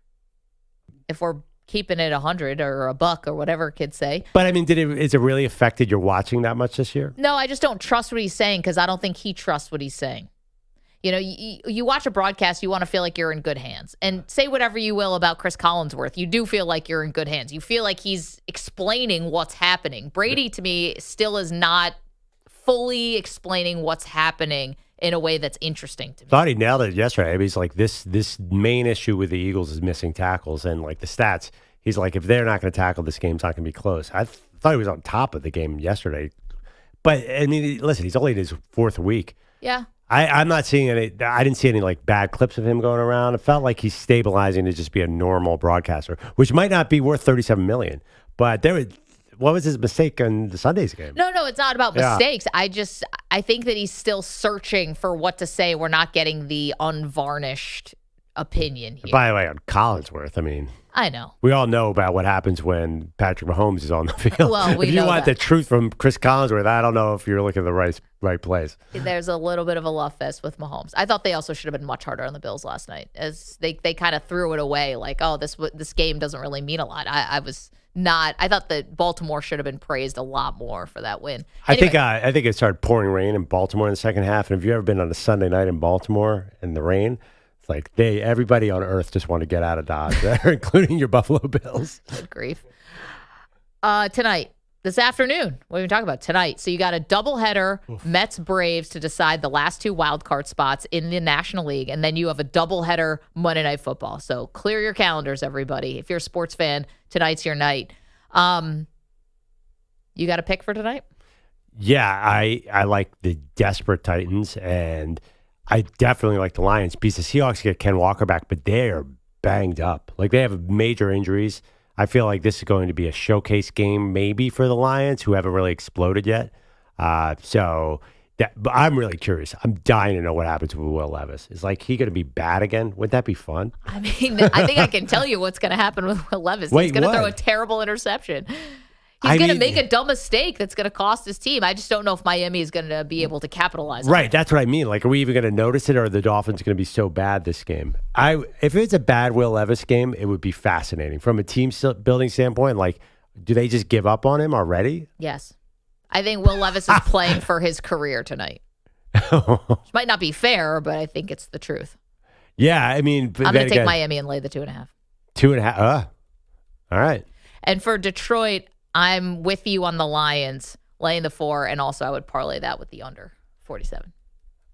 If we're keeping it 100 or a buck or whatever kids say. But I mean, is it really affected your watching that much this year? No, I just don't trust what he's saying because I don't think he trusts what he's saying. You know, you watch a broadcast, you want to feel like you're in good hands. And say whatever you will about Chris Collinsworth, you do feel like you're in good hands. You feel like he's explaining what's happening. Brady, to me, still is not fully explaining what's happening in a way that's interesting to me. Thought he nailed it yesterday. I mean, he's like, this main issue with the Eagles is missing tackles. And like the stats, he's like, if they're not going to tackle, this game's not going to be close. I thought he was on top of the game yesterday. But, I mean, listen, he's only in his fourth week. Yeah. I'm not seeing any. I didn't see any like bad clips of him going around. It felt like he's stabilizing to just be a normal broadcaster, which might not be worth $37 million. But what was his mistake in the Sunday's game? No, it's not about mistakes. I think that he's still searching for what to say. We're not getting the unvarnished opinion here. By the way, on Collinsworth, I mean, I know. We all know about what happens when Patrick Mahomes is on the field. Well, if you want the truth from Chris Collinsworth, I don't know if you're looking at the right place. There's a little bit of a love fest with Mahomes. I thought they also should have been much harder on the Bills last night, as they kind of threw it away, like, this game doesn't really mean a lot. I thought that Baltimore should have been praised a lot more for that win. Anyway. I think it started pouring rain in Baltimore in the second half, and if you've ever been on a Sunday night in Baltimore in the rain, it's like everybody on earth just want to get out of Dodge, including your Buffalo Bills. Good grief. Tonight, this afternoon, what are we talking about? Tonight. So you got a doubleheader, Mets-Braves to decide the last two wild card spots in the National League, and then you have a doubleheader Monday Night Football. So clear your calendars, everybody. If you're a sports fan, tonight's your night. You got a pick for tonight? Yeah, I like the desperate Titans, and I definitely like the Lions because the Seahawks get Ken Walker back, but they are banged up. Like they have major injuries. I feel like this is going to be a showcase game maybe for the Lions, who haven't really exploded yet. But I'm really curious. I'm dying to know what happens with Will Levis. Is like he going to be bad again? Would that be fun? I mean, I think I can tell you what's going to happen with Will Levis. He's going to throw a terrible interception. He's going to make a dumb mistake that's going to cost his team. I just don't know if Miami is going to be able to capitalize on it. Right, that's what I mean. Like, are we even going to notice it, or are the Dolphins going to be so bad this game? If it's a bad Will Levis game, it would be fascinating. From a team building standpoint, like, do they just give up on him already? Yes. I think Will Levis is playing for his career tonight. Which might not be fair, but I think it's the truth. Yeah, I mean... I'm going to take Miami and lay the 2.5. 2.5? All right. And for Detroit... I'm with you on the Lions, laying the 4, and also I would parlay that with the under 47.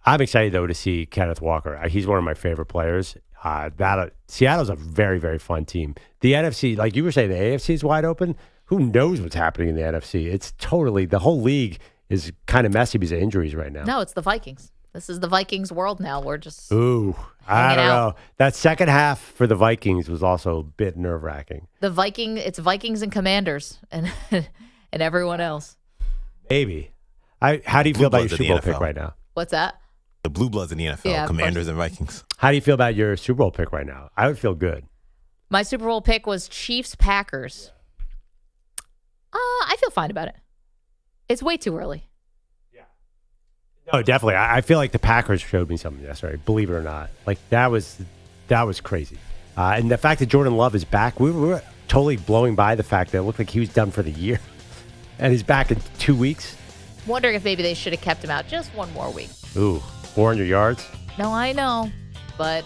I'm excited, though, to see Kenneth Walker. He's one of my favorite players. Seattle's a very, very fun team. The NFC, like you were saying, the AFC is wide open. Who knows what's happening in the NFC? It's totally, the whole league is kind of messy because of injuries right now. No, it's the Vikings. This is the Vikings world now. We're just I don't know. That second half for the Vikings was also a bit nerve-wracking. It's Vikings and Commanders and and everyone else. Maybe. How do you feel about your Super Bowl pick right now? What's that? The Blue Bloods in the NFL, Commanders and Vikings. How do you feel about your Super Bowl pick right now? I would feel good. My Super Bowl pick was Chiefs-Packers. I feel fine about it. It's way too early. Oh, definitely. I feel like the Packers showed me something yesterday, believe it or not. Like, that was crazy. And the fact that Jordan Love is back, we were totally blowing by the fact that it looked like he was done for the year. And he's back in 2 weeks. Wondering if maybe they should have kept him out just one more week. Ooh, 400 yards? No, I know. But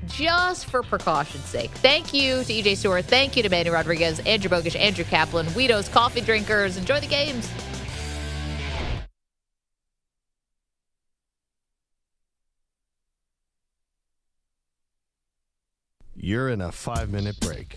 just for precaution's sake. Thank you to EJ Stewart. Thank you to Manny Rodriguez, Andrew Bogish, Andrew Kaplan, Weedos, Coffee Drinkers. Enjoy the games. You're in a 5-minute break.